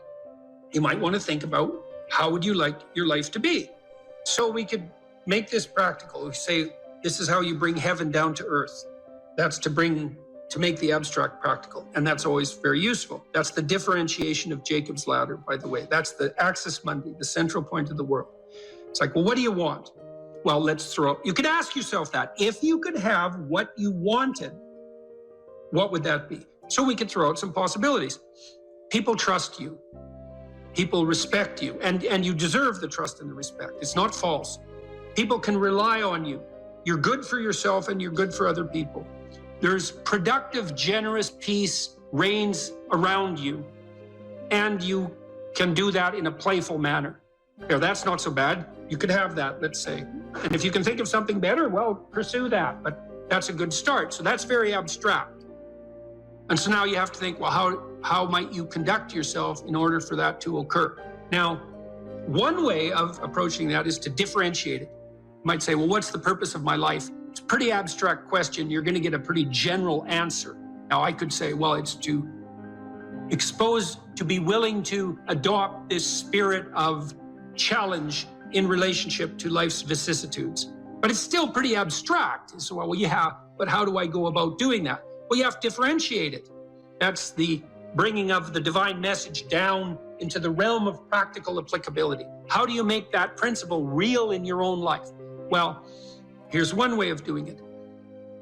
you might want to think about how would you like your life to be? So we could make this practical. We say, this is how you bring heaven down to earth. That's to make the abstract practical. And that's always very useful. That's the differentiation of Jacob's ladder, by the way. That's the axis mundi, the central point of the world. It's like, well, what do you want? Well, you could ask yourself that. If you could have what you wanted, what would that be? So we could throw out some possibilities. People trust you. People respect you. And you deserve the trust and the respect. It's not false. People can rely on you. You're good for yourself and you're good for other people. There's productive, generous peace reigns around you. And you can do that in a playful manner. Now, that's not so bad. You could have that, let's say. And if you can think of something better, well, pursue that. But that's a good start. So that's very abstract. And so now you have to think, well, how might you conduct yourself in order for that to occur? Now, one way of approaching that is to differentiate it. You might say, well, what's the purpose of my life? It's a pretty abstract question. You're going to get a pretty general answer. Now, I could say, well, it's to be willing to adopt this spirit of challenge in relationship to life's vicissitudes. But it's still pretty abstract. So, well, yeah, but how do I go about doing that? Well, you have to differentiate it. That's the bringing of the divine message down into the realm of practical applicability. How do you make that principle real in your own life? Well, here's one way of doing it.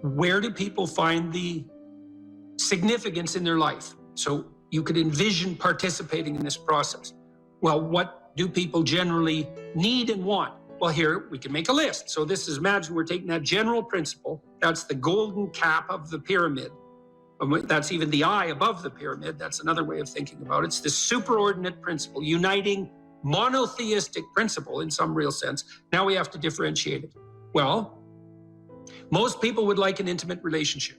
Where do people find the significance in their life? So you could envision participating in this process. Well, what do people generally need and want? Well, here we can make a list. So this is, imagine we're taking that general principle. That's the golden cap of the pyramid. That's even the eye above the pyramid. That's another way of thinking about it. It's this superordinate principle, uniting monotheistic principle in some real sense. Now we have to differentiate it. Well, most people would like an intimate relationship.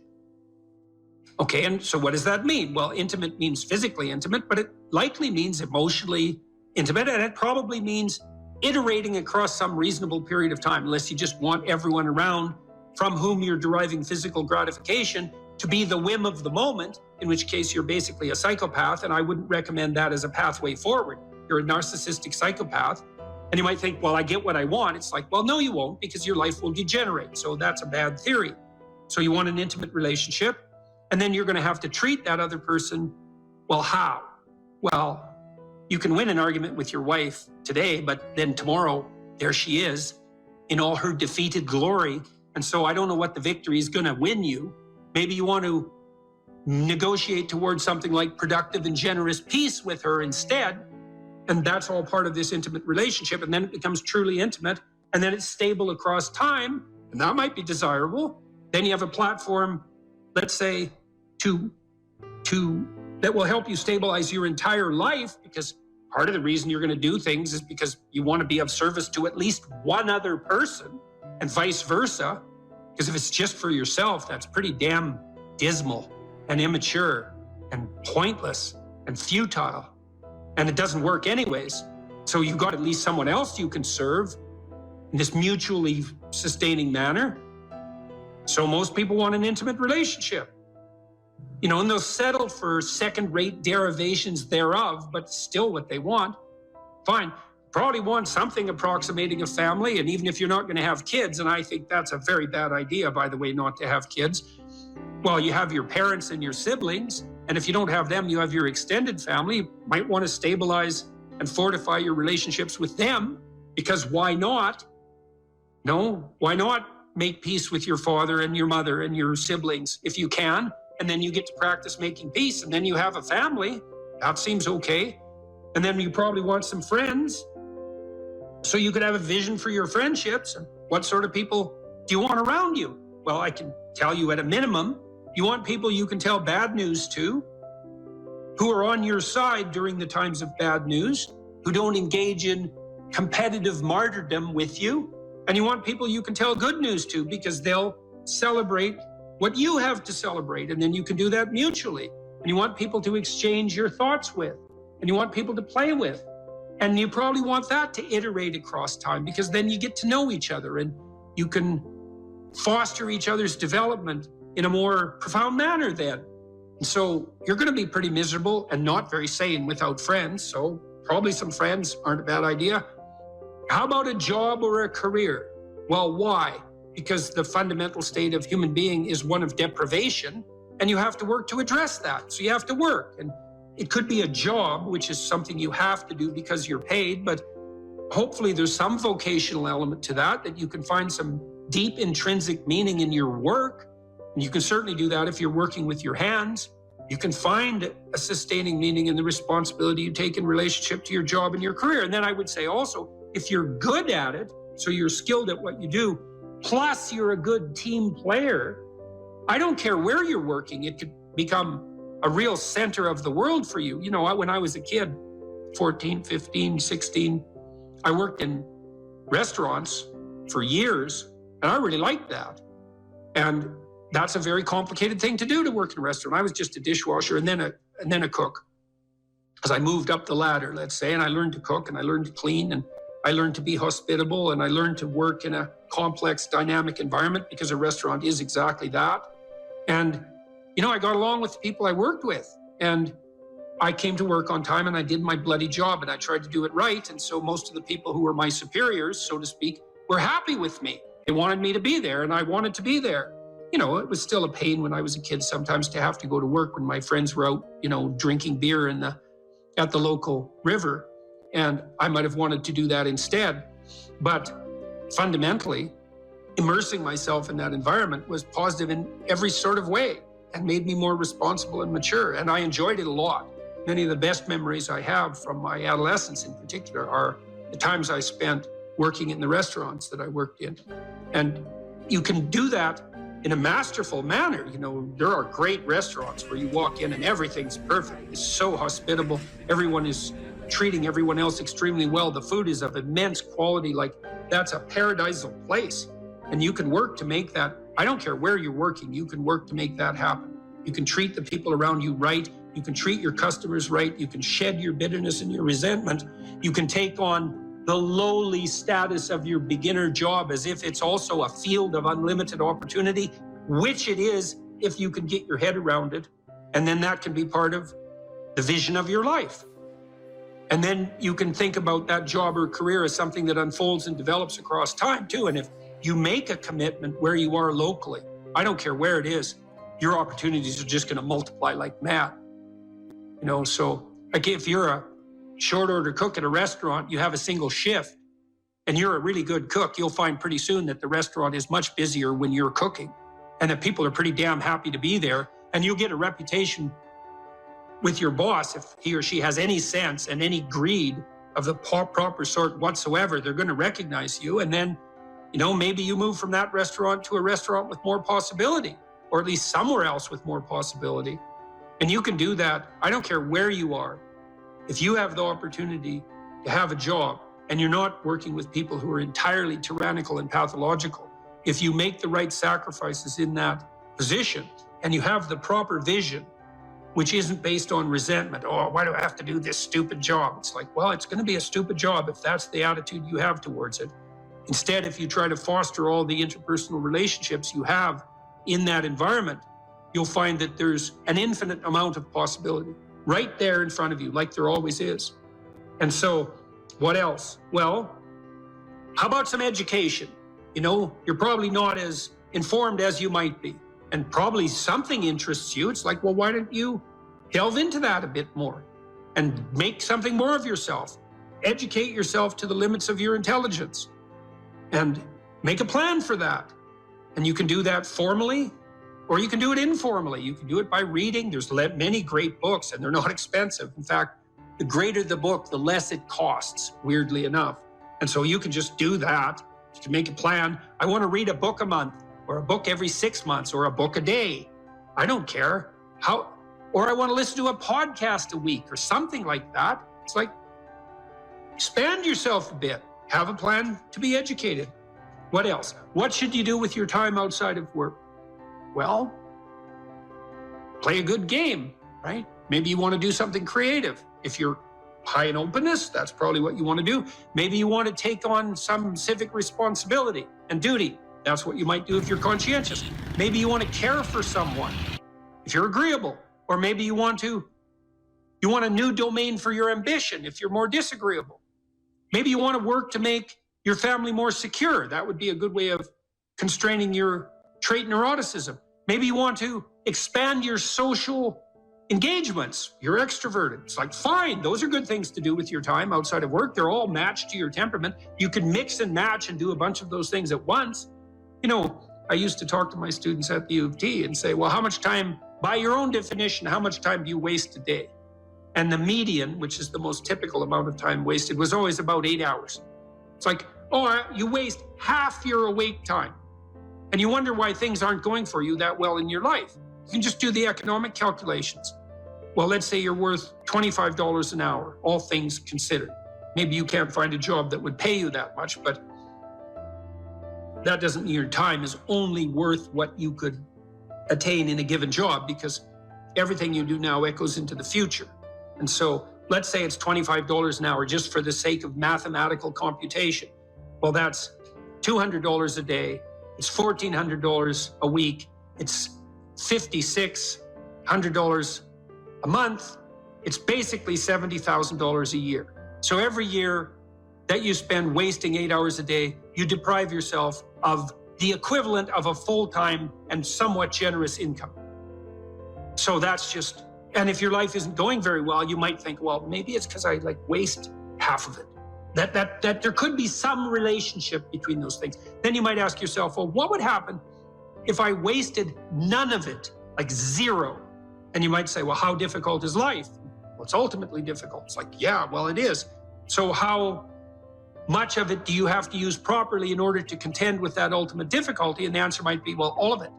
Okay, and so what does that mean? Well, intimate means physically intimate, but it likely means emotionally intimate, and it probably means iterating across some reasonable period of time, unless you just want everyone around from whom you're deriving physical gratification to be the whim of the moment, in which case you're basically a psychopath, and I wouldn't recommend that as a pathway forward. You're a narcissistic psychopath, and you might think, well, I get what I want. It's like, well, no, you won't, because your life will degenerate, so that's a bad theory. So you want an intimate relationship, and then you're going to have to treat that other person, well, how? Well, you can win an argument with your wife today, but then tomorrow, there she is in all her defeated glory. And so I don't know what the victory is going to win you. Maybe you want to negotiate towards something like productive and generous peace with her instead. And that's all part of this intimate relationship. And then it becomes truly intimate. And then it's stable across time. And that might be desirable. Then you have a platform, let's say, that will help you stabilize your entire life, because part of the reason you're going to do things is because you want to be of service to at least one other person, and vice versa. Because if it's just for yourself, that's pretty damn dismal and immature and pointless and futile. And it doesn't work anyways. So you've got at least someone else you can serve in this mutually sustaining manner. So most people want an intimate relationship. You know, and they'll settle for second-rate derivations thereof, but still what they want. fine. Probably want something approximating a family, and even if you're not going to have kids, and I think that's a very bad idea, by the way, not to have kids. Well, you have your parents and your siblings, and if you don't have them, you have your extended family. You might want to stabilize and fortify your relationships with them, because why not? No, why not make peace with your father and your mother and your siblings if you can, and then you get to practice making peace, and then you have a family. That seems okay. And then you probably want some friends, so you could have a vision for your friendships. And what sort of people do you want around you? Well, I can tell you at a minimum, you want people you can tell bad news to, who are on your side during the times of bad news, who don't engage in competitive martyrdom with you. And you want people you can tell good news to, because they'll celebrate what you have to celebrate. And then you can do that mutually. And you want people to exchange your thoughts with, and you want people to play with. And you probably want that to iterate across time, because then you get to know each other and you can foster each other's development in a more profound manner then. And so you're going to be pretty miserable and not very sane without friends. So probably some friends aren't a bad idea. How about a job or a career? Well, why? Because the fundamental state of human being is one of deprivation, and you have to work to address that. So you have to work. And it could be a job, which is something you have to do because you're paid, but hopefully there's some vocational element to that, that you can find some deep intrinsic meaning in your work. And you can certainly do that if you're working with your hands. You can find a sustaining meaning in the responsibility you take in relationship to your job and your career. And then I would say also, if you're good at it, so you're skilled at what you do, plus you're a good team player, I don't care where you're working, it could become a real center of the world for you. You know, when I was a kid, 14, 15, 16, I worked in restaurants for years, and I really liked that. And that's a very complicated thing to do, to work in a restaurant. I was just a dishwasher and then a cook. As I moved up the ladder, let's say, and I learned to cook and I learned to clean and I learned to be hospitable and I learned to work in a complex, dynamic environment, because a restaurant is exactly that. And, you know, I got along with the people I worked with, and I came to work on time and I did my bloody job and I tried to do it right. And so most of the people who were my superiors, so to speak, were happy with me. They wanted me to be there and I wanted to be there. You know, it was still a pain when I was a kid sometimes to have to go to work when my friends were out, you know, drinking beer at the local river. And I might have wanted to do that instead. But fundamentally, immersing myself in that environment was positive in every sort of way and made me more responsible and mature. And I enjoyed it a lot. Many of the best memories I have from my adolescence in particular are the times I spent working in the restaurants that I worked in. And you can do that in a masterful manner. You know, there are great restaurants where you walk in and everything's perfect. It's so hospitable. Everyone is treating everyone else extremely well. The food is of immense quality. Like, that's a paradisal place. And you can work to make that. I don't care where you're working, you can work to make that happen. You can treat the people around you right. You can treat your customers right. You can shed your bitterness and your resentment. You can take on the lowly status of your beginner job as if it's also a field of unlimited opportunity, which it is if you can get your head around it. And then that can be part of the vision of your life. And then you can think about that job or career as something that unfolds and develops across time too. And if you make a commitment where you are locally, I don't care where it is, your opportunities are just going to multiply like mad. You know, so like if you're a short order cook at a restaurant, you have a single shift and you're a really good cook, you'll find pretty soon that the restaurant is much busier when you're cooking and that people are pretty damn happy to be there. And you'll get a reputation with your boss. If he or she has any sense and any greed of the proper sort whatsoever, they're going to recognize you. And then, you know, maybe you move from that restaurant to a restaurant with more possibility, or at least somewhere else with more possibility. And you can do that. I don't care where you are. If you have the opportunity to have a job and you're not working with people who are entirely tyrannical and pathological, if you make the right sacrifices in that position and you have the proper vision, which isn't based on resentment. Oh, why do I have to do this stupid job? It's like, well, it's going to be a stupid job if that's the attitude you have towards it. Instead, if you try to foster all the interpersonal relationships you have in that environment, you'll find that there's an infinite amount of possibility right there in front of you, like there always is. And so What else? Well, how about some education? You know, you're probably not as informed as you might be, and probably something interests you. It's like, well, why don't you delve into that a bit more and make something more of yourself? Educate yourself to the limits of your intelligence and make a plan for that. And you can do that formally, or you can do it informally. You can do it by reading. There's many great books, and they're not expensive. In fact, the greater the book, the less it costs, weirdly enough. And so you can just do that. You can make a plan. I want to read a book a month, or a book every 6 months, or a book a day. I don't care. Or I want to listen to a podcast a week, or something like that. It's like, expand yourself a bit. Have a plan to be educated. What else? What should you do with your time outside of work? Well, play a good game, right? Maybe you want to do something creative. If you're high in openness, that's probably what you want to do. Maybe you want to take on some civic responsibility and duty. That's what you might do if you're conscientious. Maybe you want to care for someone if you're agreeable. Or maybe you want a new domain for your ambition if you're more disagreeable. Maybe you want to work to make your family more secure. That would be a good way of constraining your trait neuroticism. Maybe you want to expand your social engagements. You're extroverted. It's like, fine, those are good things to do with your time outside of work. They're all matched to your temperament. You can mix and match and do a bunch of those things at once. You know, I used to talk to my students at the U of T and say, well, how much time, by your own definition, how much time do you waste a day? And the median, which is the most typical amount of time wasted, was always about 8 hours. It's like, oh, you waste half your awake time. And you wonder why things aren't going for you that well in your life. You can just do the economic calculations. Well, let's say you're worth $25 an hour, all things considered. Maybe you can't find a job that would pay you that much, but that doesn't mean your time is only worth what you could attain in a given job, because everything you do now echoes into the future. And so let's say it's $25 an hour just for the sake of mathematical computation. Well, that's $200 a day. It's $1,400 a week. It's $5,600 a month. It's basically $70,000 a year. So every year that you spend wasting 8 hours a day, you deprive yourself of the equivalent of a full-time and somewhat generous income. So that's just, and if your life isn't going very well, you might think, well, maybe it's because I waste half of it. That there could be some relationship between those things. Then you might ask yourself, well, what would happen if I wasted none of it, like zero? And you might say, well, how difficult is life? Well, it's ultimately difficult. It's like, yeah, well, it is. So how much of it do you have to use properly in order to contend with that ultimate difficulty? And the answer might be, well, all of it.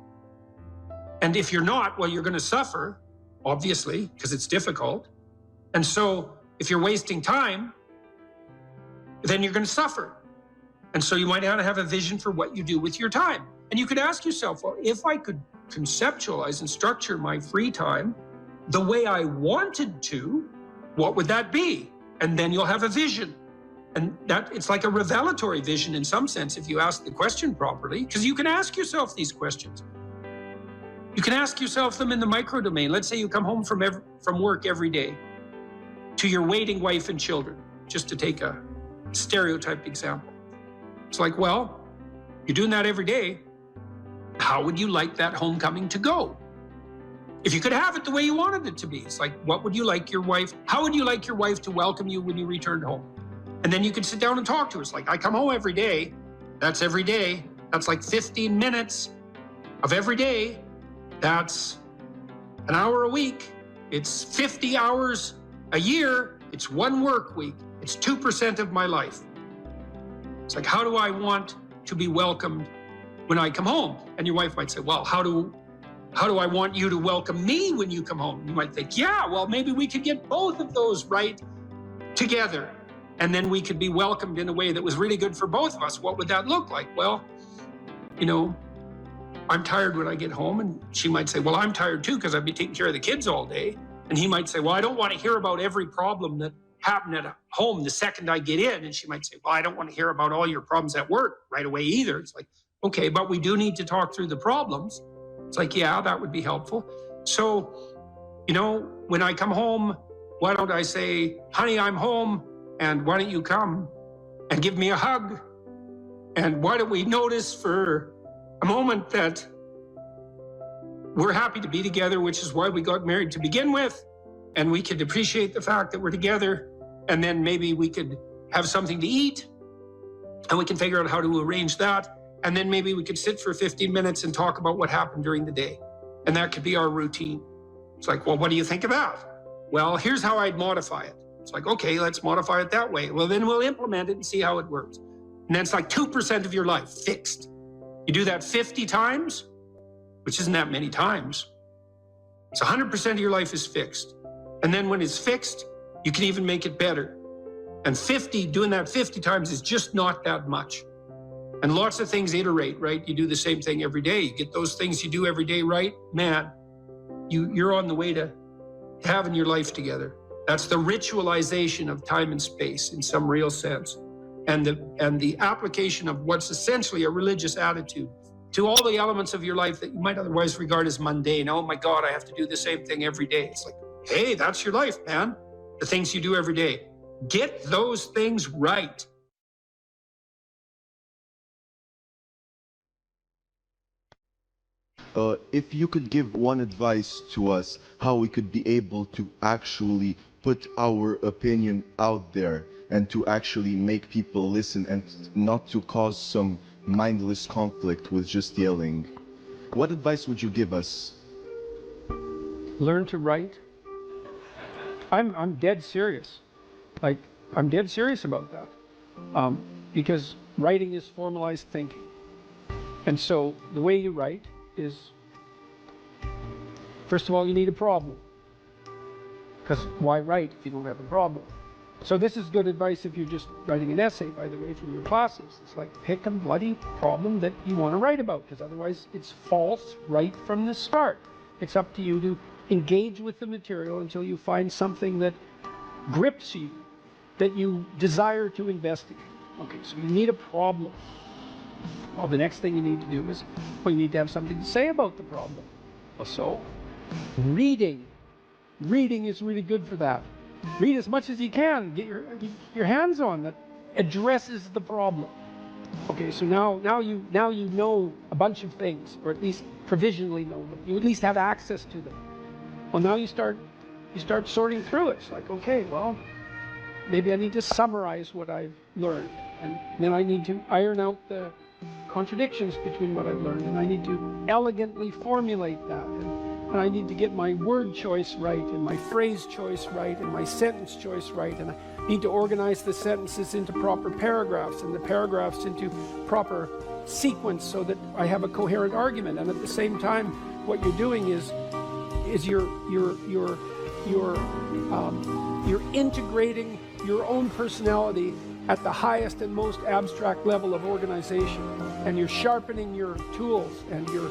And if you're not, well, you're going to suffer, obviously, because it's difficult. And so if you're wasting time, then you're going to suffer. And so you might want to have a vision for what you do with your time. And you could ask yourself, well, if I could conceptualize and structure my free time the way I wanted to, what would that be? And then you'll have a vision. And that it's like a revelatory vision in some sense if you ask the question properly, because you can ask yourself these questions. You can ask yourself them in the micro domain. Let's say you come home from work every day to your waiting wife and children, just to take a stereotyped example. It's like, well, you're doing that every day. How would you like that homecoming to go? If you could have it the way you wanted it to be, it's like, what would you like your wife, how would you like your wife to welcome you when you returned home? And then you could sit down and talk to her. It's like, I come home every day. That's every day. That's like 15 minutes of every day. That's an hour a week. It's 50 hours a year. It's 1 work week. It's 2% of my life. It's like, how do I want to be welcomed when I come home? And your wife might say, well, how do I want you to welcome me when you come home? You might think, yeah, well, maybe we could get both of those right together. And then we could be welcomed in a way that was really good for both of us. What would that look like? Well, you know, I'm tired when I get home. And she might say, well, I'm tired too, because I've been taking care of the kids all day. And he might say, well, I don't want to hear about every problem that happened at home the second I get in. And she might say, well, I don't want to hear about all your problems at work right away either. It's like, okay, but we do need to talk through the problems. It's like, yeah, that would be helpful. So, you know, when I come home, why don't I say, honey, I'm home. And why don't you come and give me a hug? And why don't we notice for a moment that we're happy to be together, which is why we got married to begin with. And we could appreciate the fact that we're together. And then maybe we could have something to eat. And we can figure out how to arrange that. And then maybe we could sit for 15 minutes and talk about what happened during the day. And that could be our routine. It's like, well, what do you think of that? Well, here's how I'd modify it. It's like, okay, let's modify it that way. Well, then we'll implement it and see how it works. And then it's like 2% of your life fixed. You do that 50 times, which isn't that many times. It's 100% of your life is fixed. And then when it's fixed, you can even make it better. And doing that 50 times is just not that much. And lots of things iterate, right? You do the same thing every day. You get those things you do every day right, man, you're on the way to having your life together. That's the ritualization of time and space in some real sense. And the application of what's essentially a religious attitude to all the elements of your life that you might otherwise regard as mundane. Oh my God, I have to do the same thing every day. It's like, hey, that's your life, man. The things you do every day. Get those things right. If you could give one advice to us, how we could be able to actually put our opinion out there and to actually make people listen and not to cause some mindless conflict with just yelling. What advice would you give us? Learn to write. I'm dead serious. Like, I'm dead serious about that. Because writing is formalized thinking. And so the way you write is, first of all, you need a problem. Because why write if you don't have a problem? So this is good advice if you're just writing an essay, by the way, from your classes. It's like, pick a bloody problem that you want to write about, because otherwise it's false right from the start. It's up to you to engage with the material until you find something that grips you, that you desire to investigate. Okay, so you need a problem. Well, the next thing you need to do is, well, you need to have something to say about the problem. So, reading. Reading is really good for that. Read as much as you can. Get your hands on that addresses the problem. Okay, so now you know a bunch of things, or at least provisionally know them. You at least have access to them. Well, now you start sorting through it. It's like, okay, well, maybe I need to summarize what I've learned, and then I need to iron out the contradictions between what I've learned, and I need to elegantly formulate that, and I need to get my word choice right, and my phrase choice right, and my sentence choice right, and I need to organize the sentences into proper paragraphs, and the paragraphs into proper sequence so that I have a coherent argument. And at the same time, what you're doing is you're integrating your own personality at the highest and most abstract level of organization, and you're sharpening your tools, and you're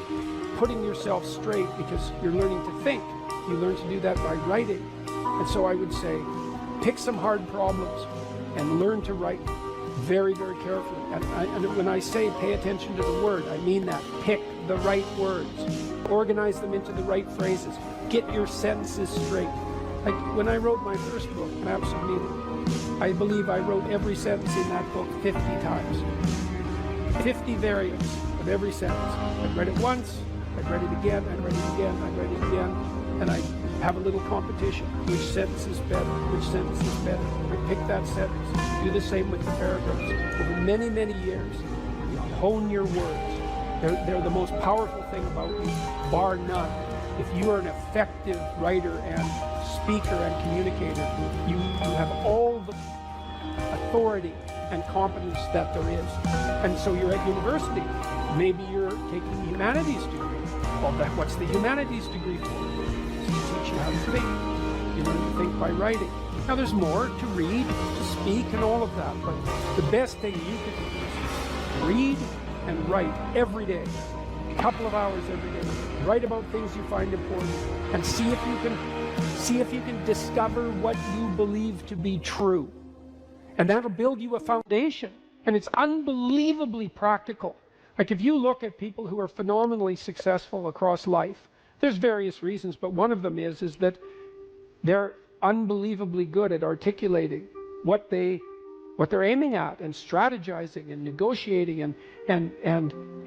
putting yourself straight because you're learning to think. You learn to do that by writing. And so I would say, pick some hard problems and learn to write very, very carefully. And when I say pay attention to the word, I mean that. Pick the right words. Organize them into the right phrases. Get your sentences straight. Like when I wrote my first book, Maps of Meaning, I believe I wrote every sentence in that book 50 times. 50 variants of every sentence. I read it once, I read it again, I read it again, I read it again, and I have a little competition. Which sentence is better? Which sentence is better? I pick that sentence. Do the same with the paragraphs. Over many, many years, you hone your words. They're the most powerful thing about you, bar none. If you are an effective writer and speaker and communicator, you have all the authority and competence that there is. And so you're at university. Maybe you're taking a humanities degree. Well, what's the humanities degree for? To teach you how to think. You learn to think by writing. Now there's more to read, to speak, and all of that. But the best thing you can do is read and write every day. A couple of hours every day. Write about things you find important, and see if you can discover what you believe to be true. And that'll build you a foundation. And it's unbelievably practical. Like if you look at people who are phenomenally successful across life, there's various reasons, but one of them is that they're unbelievably good at articulating what they're aiming at, and strategizing and negotiating and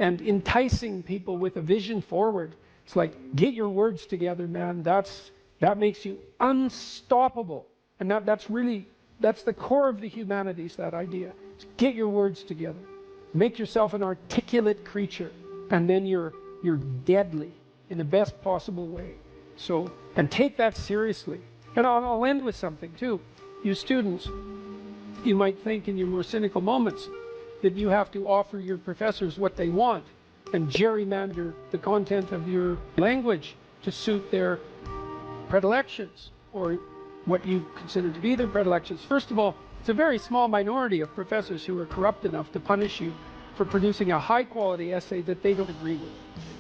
enticing people with a vision forward. It's like, get your words together, man. That makes you unstoppable. And that's the core of the humanities, that idea. Get your words together. Make yourself an articulate creature, and then you're deadly in the best possible way. So, and take that seriously. And I'll end with something too. You students, you might think in your more cynical moments that you have to offer your professors what they want and gerrymander the content of your language to suit their predilections, or what you consider to be their predilections. First of all, it's a very small minority of professors who are corrupt enough to punish you for producing a high-quality essay that they don't agree with.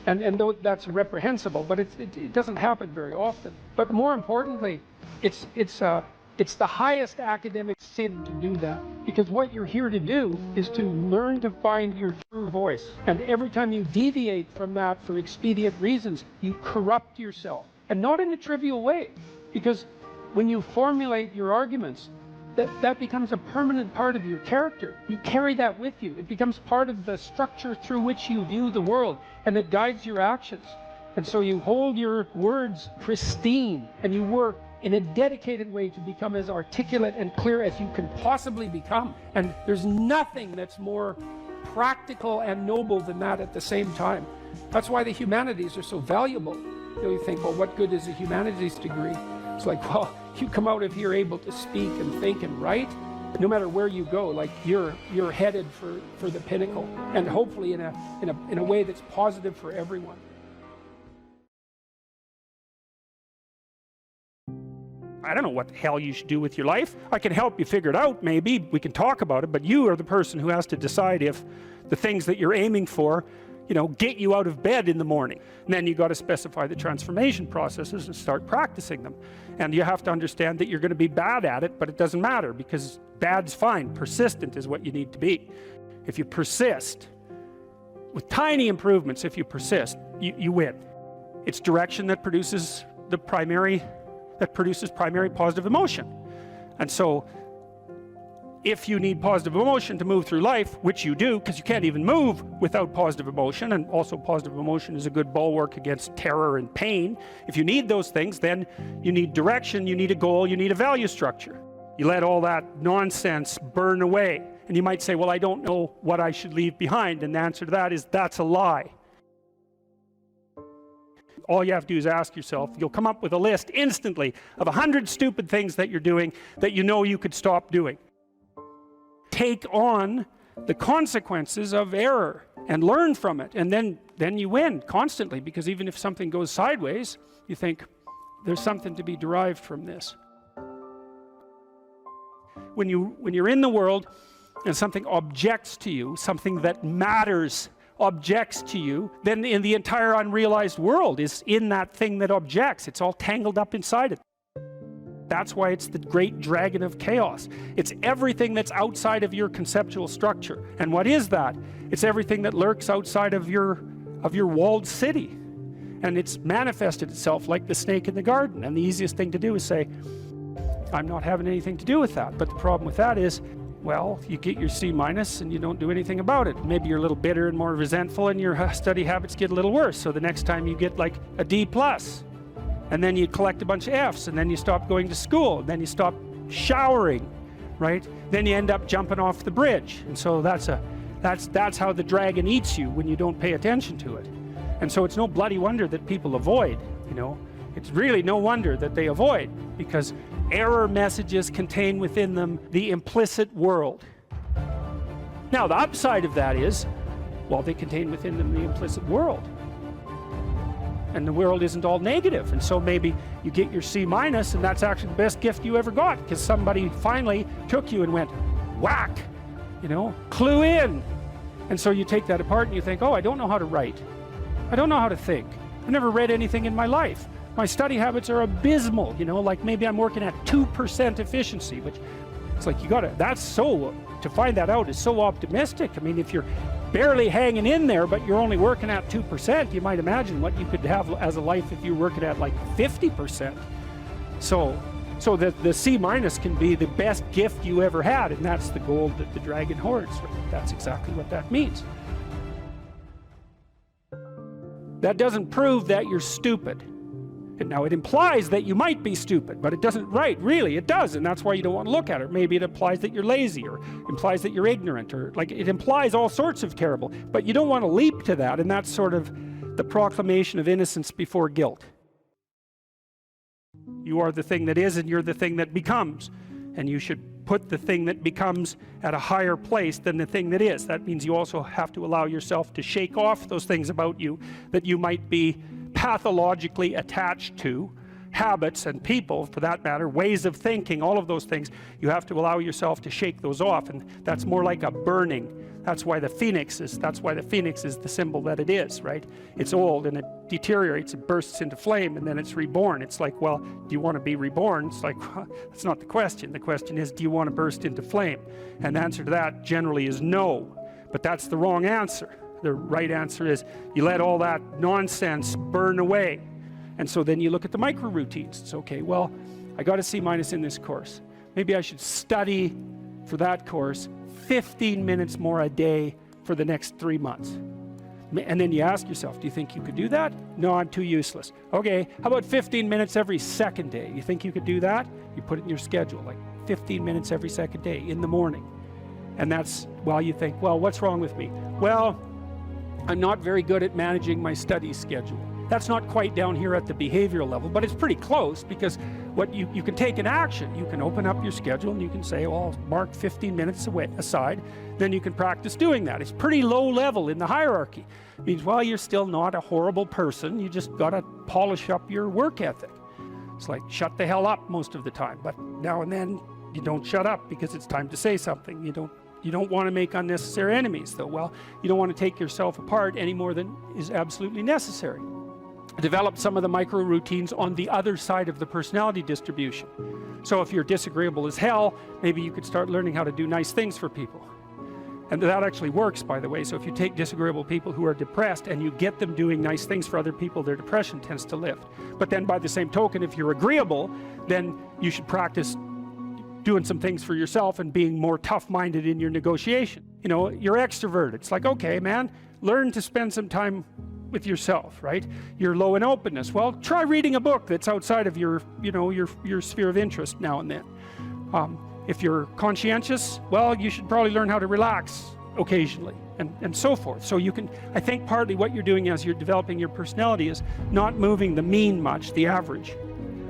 And though that's reprehensible, but it doesn't happen very often. But more importantly, it's the highest academic sin to do that, because what you're here to do is to learn to find your true voice. And every time you deviate from that for expedient reasons, you corrupt yourself. And not in a trivial way, because when you formulate your arguments, that becomes a permanent part of your character. You carry that with you. It becomes part of the structure through which you view the world, and it guides your actions. And so you hold your words pristine, and you work in a dedicated way to become as articulate and clear as you can possibly become. And there's nothing that's more practical and noble than that at the same time. That's why the humanities are so valuable. You think, well, what good is a humanities degree? It's like, well, you come out of here able to speak and think and write, no matter where you go, like you're headed for the pinnacle, and hopefully in a way that's positive for everyone. I don't know what the hell you should do with your life. I can help you figure it out, maybe. We can talk about it, but you are the person who has to decide if the things that you're aiming for, get you out of bed in the morning. And then you got to specify the transformation processes and start practicing them. And you have to understand that you're going to be bad at it, but it doesn't matter, because bad's fine. Persistent is what you need to be. If you persist, with tiny improvements, if you persist, you win. It's direction that produces primary positive emotion. And so if you need positive emotion to move through life, which you do, because you can't even move without positive emotion, and also positive emotion is a good bulwark against terror and pain. If you need those things, then you need direction, you need a goal, you need a value structure. You let all that nonsense burn away. And you might say, well, I don't know what I should leave behind. And the answer to that is, that's a lie. All you have to do is ask yourself. You'll come up with a list instantly of 100 stupid things that you're doing that you know you could stop doing. Take on the consequences of error and learn from it, and then you win constantly, because even if something goes sideways, you think there's something to be derived from this. When you're in the world and something objects to you, something that matters objects to you, then in the entire unrealized world is in that thing that objects. It's all tangled up inside it. That's why it's the great dragon of chaos. It's everything that's outside of your conceptual structure. And what is that? It's everything that lurks outside of your walled city. And it's manifested itself like the snake in the garden. And the easiest thing to do is say, I'm not having anything to do with that. But the problem with that is, well, you get your C- and you don't do anything about it. Maybe you're a little bitter and more resentful, and your study habits get a little worse. So the next time you get like a D+. And then you collect a bunch of Fs, and then you stop going to school, and then you stop showering, right? Then you end up jumping off the bridge. And so that's how the dragon eats you when you don't pay attention to it. And so it's no bloody wonder that people avoid, It's really no wonder that they avoid, because error messages contain within them the implicit world. Now, the upside of that is, well, they contain within them the implicit world. And the world isn't all negative. And so maybe you get your C-, and that's actually the best gift you ever got, because somebody finally took you and went, whack, clue in. And so you take that apart and you think, oh, I don't know how to write. I don't know how to think. I've never read anything in my life. My study habits are abysmal, like maybe I'm working at 2% efficiency, which it's like to find that out is so optimistic. I mean, if you're barely hanging in there, but you're only working at 2%, you might imagine what you could have as a life if you're working at like 50%. So So that the C- can be the best gift you ever had, and that's the gold that the dragon hoards. That's exactly what that means. That doesn't prove that you're stupid. And now it implies that you might be stupid, but it doesn't, right, really, it does, and that's why you don't want to look at it. Maybe it implies that you're lazy, or implies that you're ignorant, or like it implies all sorts of terrible, but you don't want to leap to that, and that's sort of the proclamation of innocence before guilt. You are the thing that is, and you're the thing that becomes, and you should put the thing that becomes at a higher place than the thing that is. That means you also have to allow yourself to shake off those things about you that you might be pathologically attached to, habits and people for that matter, ways of thinking, all of those things. You have to allow yourself to shake those off, and that's more like a burning. That's why the phoenix is the symbol that it is, right? It's old and it deteriorates, it bursts into flame, and then it's reborn. It's like, well, do you want to be reborn? It's like, well, that's not the question. The question is, do you want to burst into flame? And the answer to that generally is no, but that's the wrong answer. The right answer is you let all that nonsense burn away. And so then you look at the micro routines. It's okay, well, I got a C- in this course. Maybe I should study for that course 15 minutes more a day for the next 3 months. And then you ask yourself, do you think you could do that? No, I'm too useless. Okay, how about 15 minutes every second day? You think you could do that? You put it in your schedule, like 15 minutes every second day in the morning. And that's, well, you think, well, what's wrong with me? Well, I'm not very good at managing my study schedule. That's not quite down here at the behavioral level, but it's pretty close, because what you can take an action. You can open up your schedule and you can say, well, I'll mark 15 minutes aside. Then you can practice doing that. It's pretty low level in the hierarchy. It means, well, you're still not a horrible person. You just got to polish up your work ethic. It's like, shut the hell up most of the time. But now and then you don't shut up because it's time to say something. You don't want to make unnecessary enemies, though. Well, you don't want to take yourself apart any more than is absolutely necessary. Develop some of the micro routines on the other side of the personality distribution. So if you're disagreeable as hell, maybe you could start learning how to do nice things for people. And that actually works, by the way. So if you take disagreeable people who are depressed and you get them doing nice things for other people, their depression tends to lift. But then by the same token, if you're agreeable, then you should practice doing some things for yourself and being more tough-minded in your negotiation. You know, you're extroverted. It's like, okay, man, learn to spend some time with yourself, right? You're low in openness. Well, try reading a book that's outside of your, your sphere of interest now and then. If you're conscientious, well, you should probably learn how to relax occasionally, and so forth. So you can, I think partly what you're doing as you're developing your personality is not moving the mean much, the average,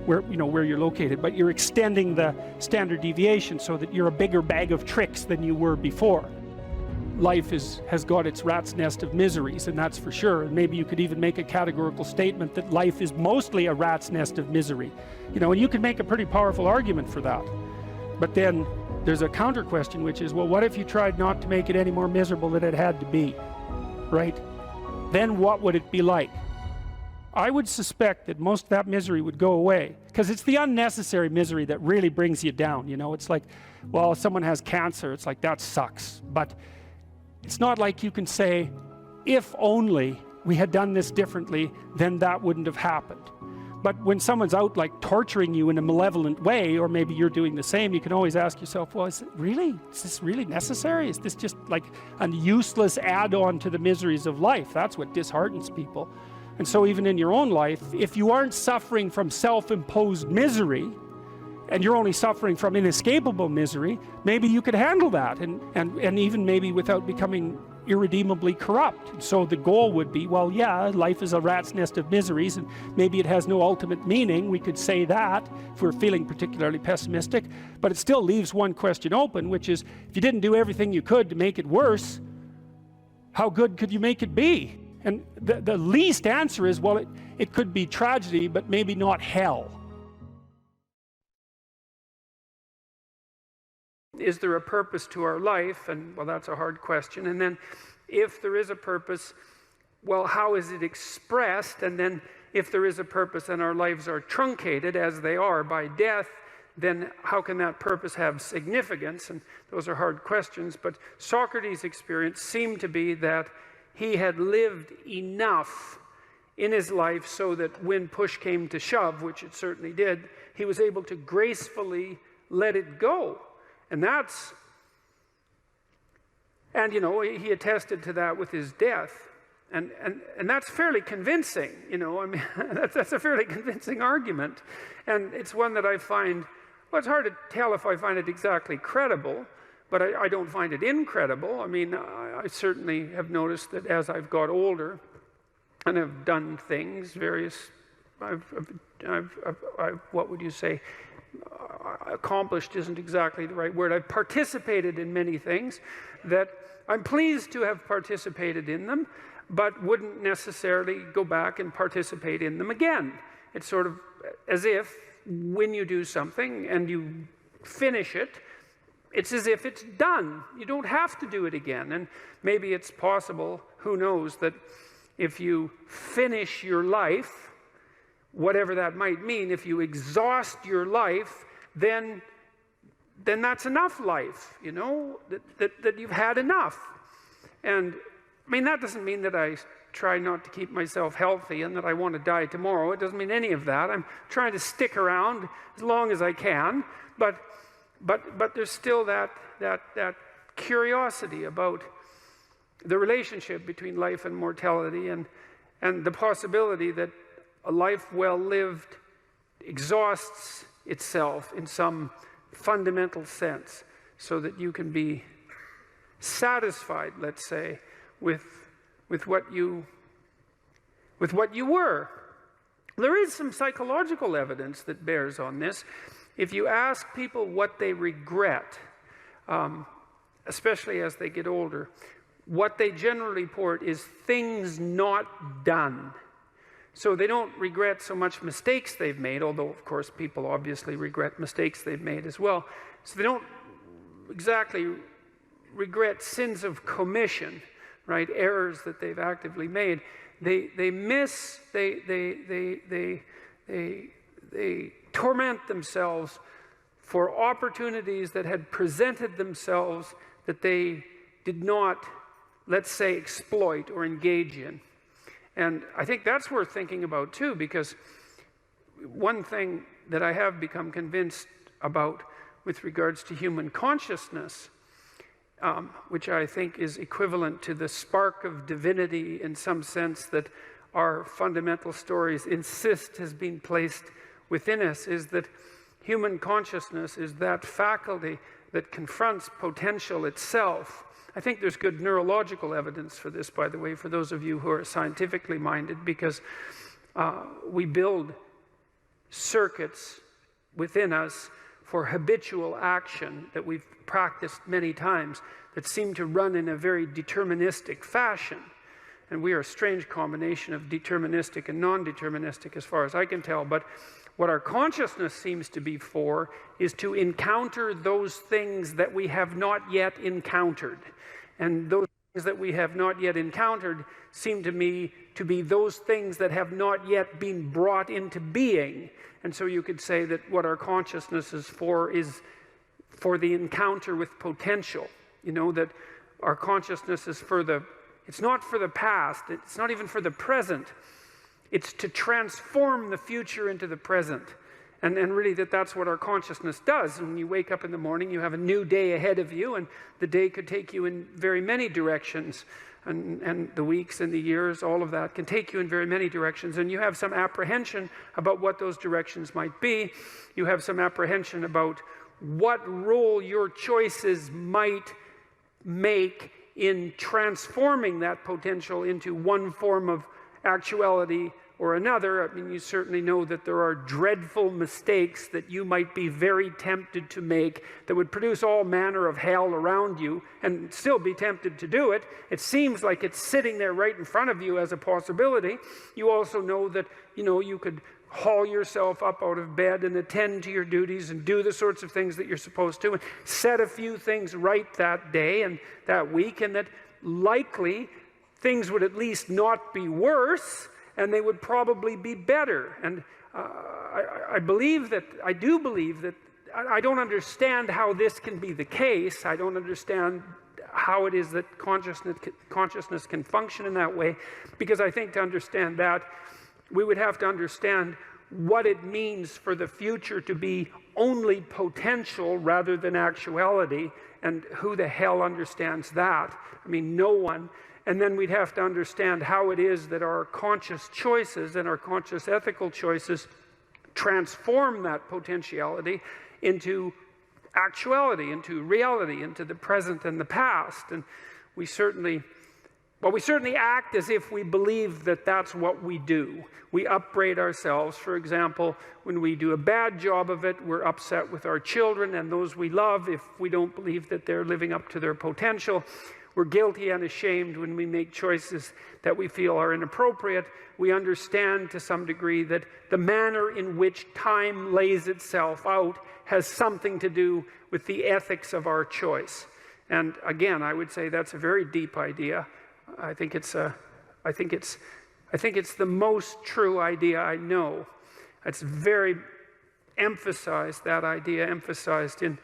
where you're located, but you're extending the standard deviation so that you're a bigger bag of tricks than you were before. Life has got its rat's nest of miseries, and that's for sure. And maybe you could even make a categorical statement that life is mostly a rat's nest of misery. And you could make a pretty powerful argument for that. But then there's a counter question, which is, well, what if you tried not to make it any more miserable than it had to be, right? Then what would it be like? I would suspect that most of that misery would go away, because it's the unnecessary misery that really brings you down. It's like, well, if someone has cancer, it's like, that sucks. But it's not like you can say, if only we had done this differently, then that wouldn't have happened. But when someone's out like torturing you in a malevolent way, or maybe you're doing the same, you can always ask yourself, well, is this really necessary? Is this just like a useless add-on to the miseries of life? That's what disheartens people. And so even in your own life, if you aren't suffering from self-imposed misery, and you're only suffering from inescapable misery, maybe you could handle that, and even maybe without becoming irredeemably corrupt. So the goal would be, well, yeah, life is a rat's nest of miseries, and maybe it has no ultimate meaning. We could say that if we're feeling particularly pessimistic, but it still leaves one question open, which is, if you didn't do everything you could to make it worse, how good could you make it be? And the least answer is, well, it could be tragedy, but maybe not hell. Is there a purpose to our life? And well, that's a hard question. And then if there is a purpose, well, how is it expressed? And then if there is a purpose and our lives are truncated as they are by death, then how can that purpose have significance? And those are hard questions. But Socrates' experience seemed to be that he had lived enough in his life so that when push came to shove, which it certainly did, he was able to gracefully let it go. And that's, and you know, he attested to that with his death. And that's fairly convincing, you know, I mean, that's a fairly convincing argument. And it's one that I find, well, it's hard to tell if I find it exactly credible, but I don't find it incredible. I mean, I certainly have noticed that as I've got older and have done things, what would you say, accomplished isn't exactly the right word. I've participated in many things that I'm pleased to have participated in them, but wouldn't necessarily go back and participate in them again. It's sort of as if when you do something and you finish it, it's as if it's done. You don't have to do it again. And maybe it's possible, who knows, that if you finish your life, whatever that might mean, if you exhaust your life, then that's enough life, you know, that you've had enough. And I mean, that doesn't mean that I try not to keep myself healthy and that I want to die tomorrow. It doesn't mean any of that. I'm trying to stick around as long as I can, but there's still that curiosity about the relationship between life and mortality, and the possibility that a life well lived exhausts itself in some fundamental sense, so that you can be satisfied, let's say, with what you were. There is some psychological evidence that bears on this. If you ask people what they regret, especially as they get older, what they generally report is things not done. So they don't regret so much mistakes they've made, although of course people obviously regret mistakes they've made as well. So they don't exactly regret sins of commission, right? Errors that they've actively made. They torment themselves for opportunities that had presented themselves that they did not, let's say, exploit or engage in. And I think that's worth thinking about too, because one thing that I have become convinced about with regards to human consciousness, which I think is equivalent to the spark of divinity in some sense that our fundamental stories insist has been placed within us, is that human consciousness is that faculty that confronts potential itself. I think there's good neurological evidence for this, by the way, for those of you who are scientifically minded, because we build circuits within us for habitual action that we've practiced many times that seem to run in a very deterministic fashion. And we are a strange combination of deterministic and non-deterministic as far as I can tell. But what our consciousness seems to be for is to encounter those things that we have not yet encountered. And those things that we have not yet encountered seem to me to be those things that have not yet been brought into being. And so you could say that what our consciousness is for the encounter with potential. You know, that our consciousness is it's not for the past, it's not even for the present. It's to transform the future into the present. And really that's what our consciousness does. When you wake up in the morning, you have a new day ahead of you, and the day could take you in very many directions. And the weeks and the years, all of that can take you in very many directions. And you have some apprehension about what those directions might be. You have some apprehension about what role your choices might make in transforming that potential into one form of actuality or another. I mean, you certainly know that there are dreadful mistakes that you might be very tempted to make that would produce all manner of hell around you and still be tempted to do it. It seems like it's sitting there right in front of you as a possibility. You also know that, you know, you could haul yourself up out of bed and attend to your duties and do the sorts of things that you're supposed to and set a few things right that day and that week, and that likely things would at least not be worse, and they would probably be better. And I do believe that I don't understand how this can be the case. I don't understand how it is that consciousness can function in that way, because I think to understand that, we would have to understand what it means for the future to be only potential rather than actuality, and who the hell understands that? I mean, no one. And then we'd have to understand how it is that our conscious choices and our conscious ethical choices transform that potentiality into actuality, into reality, into the present and the past. And we certainly act as if we believe that that's what we do. We upbraid ourselves. For example, when we do a bad job of it, we're upset with our children and those we love if we don't believe that they're living up to their potential. We're guilty and ashamed when we make choices that we feel are inappropriate. We understand to some degree that the manner in which time lays itself out has something to do with the ethics of our choice. And again, I would say that's a very deep idea. I think it's the most true idea I know. It's very emphasized, that idea emphasized in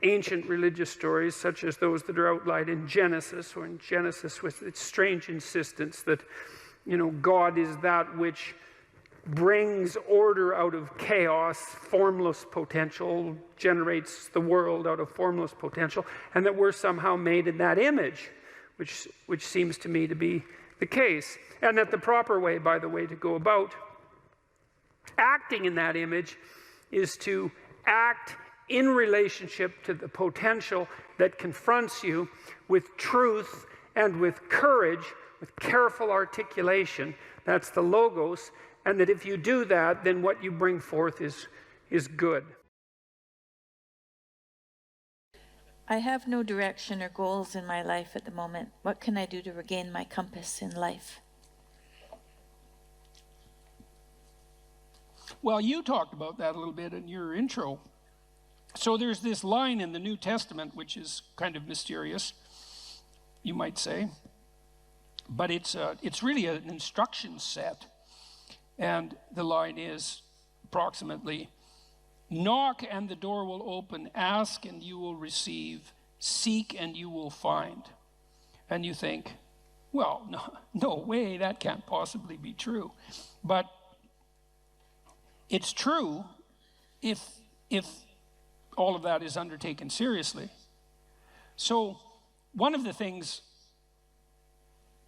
ancient religious stories such as those that are outlined in Genesis, or in Genesis with its strange insistence that, you know, God is that which brings order out of chaos, formless potential, generates the world out of formless potential, and that we're somehow made in that image, which seems to me to be the case. And that the proper way, by the way, to go about acting in that image is to act in relationship to the potential that confronts you with truth and with courage, with careful articulation. That's the logos. And that if you do that, then what you bring forth is good. I have no direction or goals in my life at the moment. What can I do to regain my compass in life? Well, you talked about that a little bit in your intro. So there's this line in the New Testament, which is kind of mysterious, you might say. But it's really an instruction set. And the line is approximately, knock and the door will open, ask and you will receive, seek and you will find. And you think, well, no way, that can't possibly be true. But it's true if all of that is undertaken seriously. So one of the things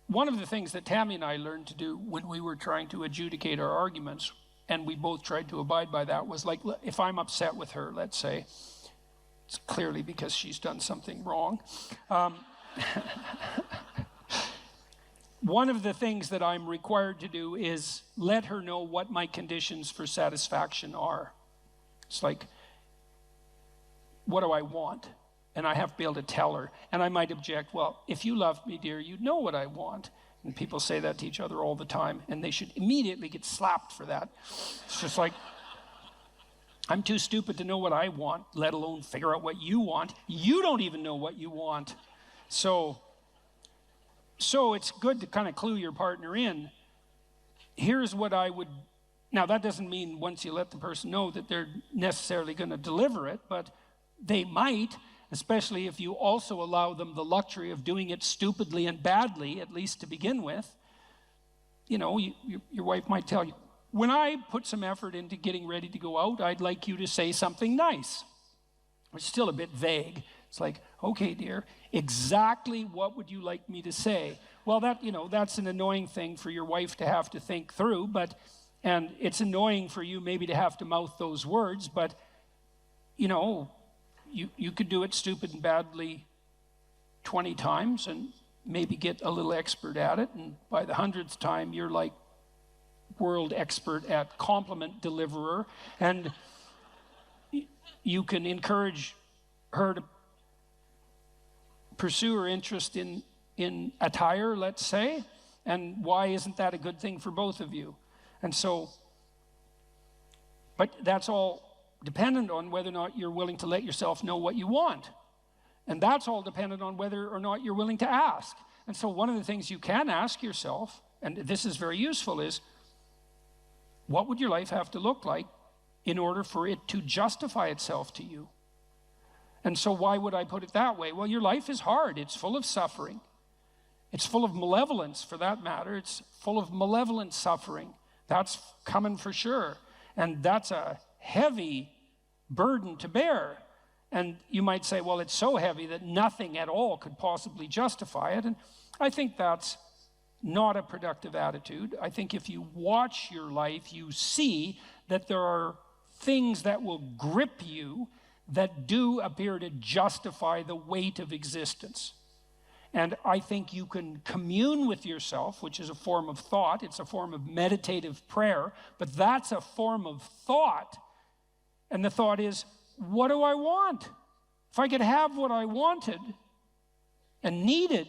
that Tammy and I learned to do when we were trying to adjudicate our arguments, and we both tried to abide by that, was like, if I'm upset with her, let's say, it's clearly because she's done something wrong. One of the things that I'm required to do is let her know what my conditions for satisfaction are. It's like, what do I want? And I have to be able to tell her. And I might object, well, if you loved me, dear, you'd know what I want. And people say that to each other all the time, and they should immediately get slapped for that. It's just like, I'm too stupid to know what I want, let alone figure out what you want. You don't even know what you want. So it's good to kind of clue your partner in. Here's what I would, now that doesn't mean once you let the person know that they're necessarily going to deliver it, but they might, especially if you also allow them the luxury of doing it stupidly and badly, at least to begin with. You know, your wife might tell you, when I put some effort into getting ready to go out, I'd like you to say something nice. It's still a bit vague. It's like, okay, dear, exactly what would you like me to say? Well, that's an annoying thing for your wife to have to think through, and it's annoying for you maybe to have to mouth those words, but, you know, you could do it stupid and badly 20 times and maybe get a little expert at it, and by the 100th time, you're like world expert at compliment deliverer, and you can encourage her to pursue her interest in attire, let's say, and why isn't that a good thing for both of you? And so, but that's all dependent on whether or not you're willing to let yourself know what you want. And that's all dependent on whether or not you're willing to ask. And so one of the things you can ask yourself, and this is very useful, is what would your life have to look like in order for it to justify itself to you? And so why would I put it that way? Well, your life is hard. It's full of suffering. It's full of malevolence, for that matter. It's full of malevolent suffering. That's coming for sure. And that's a heavy burden to bear. And you might say, well, it's so heavy that nothing at all could possibly justify it. And I think that's not a productive attitude. I think if you watch your life, you see that there are things that will grip you that do appear to justify the weight of existence. And I think you can commune with yourself, which is a form of thought. It's a form of meditative prayer, but that's a form of thought. And the thought is, what do I want? If I could have what I wanted and needed,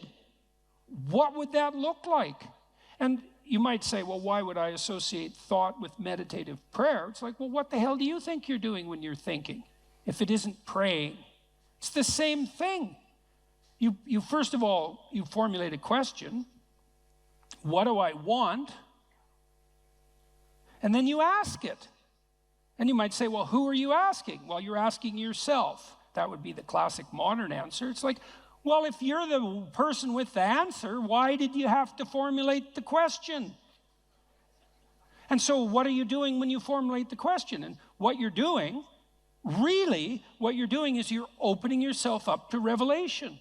what would that look like? And you might say, well, why would I associate thought with meditative prayer? It's like, well, what the hell do you think you're doing when you're thinking, if it isn't praying? It's the same thing. You first of all, you formulate a question, what do I want? And then you ask it. And you might say, well, who are you asking? Well, you're asking yourself. That would be the classic modern answer. It's like, well, if you're the person with the answer, why did you have to formulate the question? And so what are you doing when you formulate the question? And what you're doing, really, what you're doing is you're opening yourself up to revelation.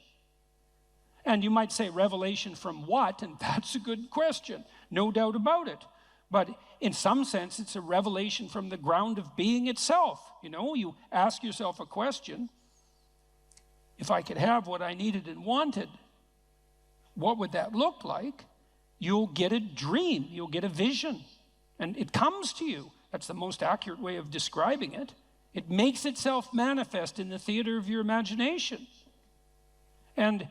And you might say, revelation from what? And that's a good question, no doubt about it. But in some sense, it's a revelation from the ground of being itself. You know, you ask yourself a question, if I could have what I needed and wanted, what would that look like? You'll get a dream, you'll get a vision, and it comes to you. That's the most accurate way of describing it. It makes itself manifest in the theater of your imagination. And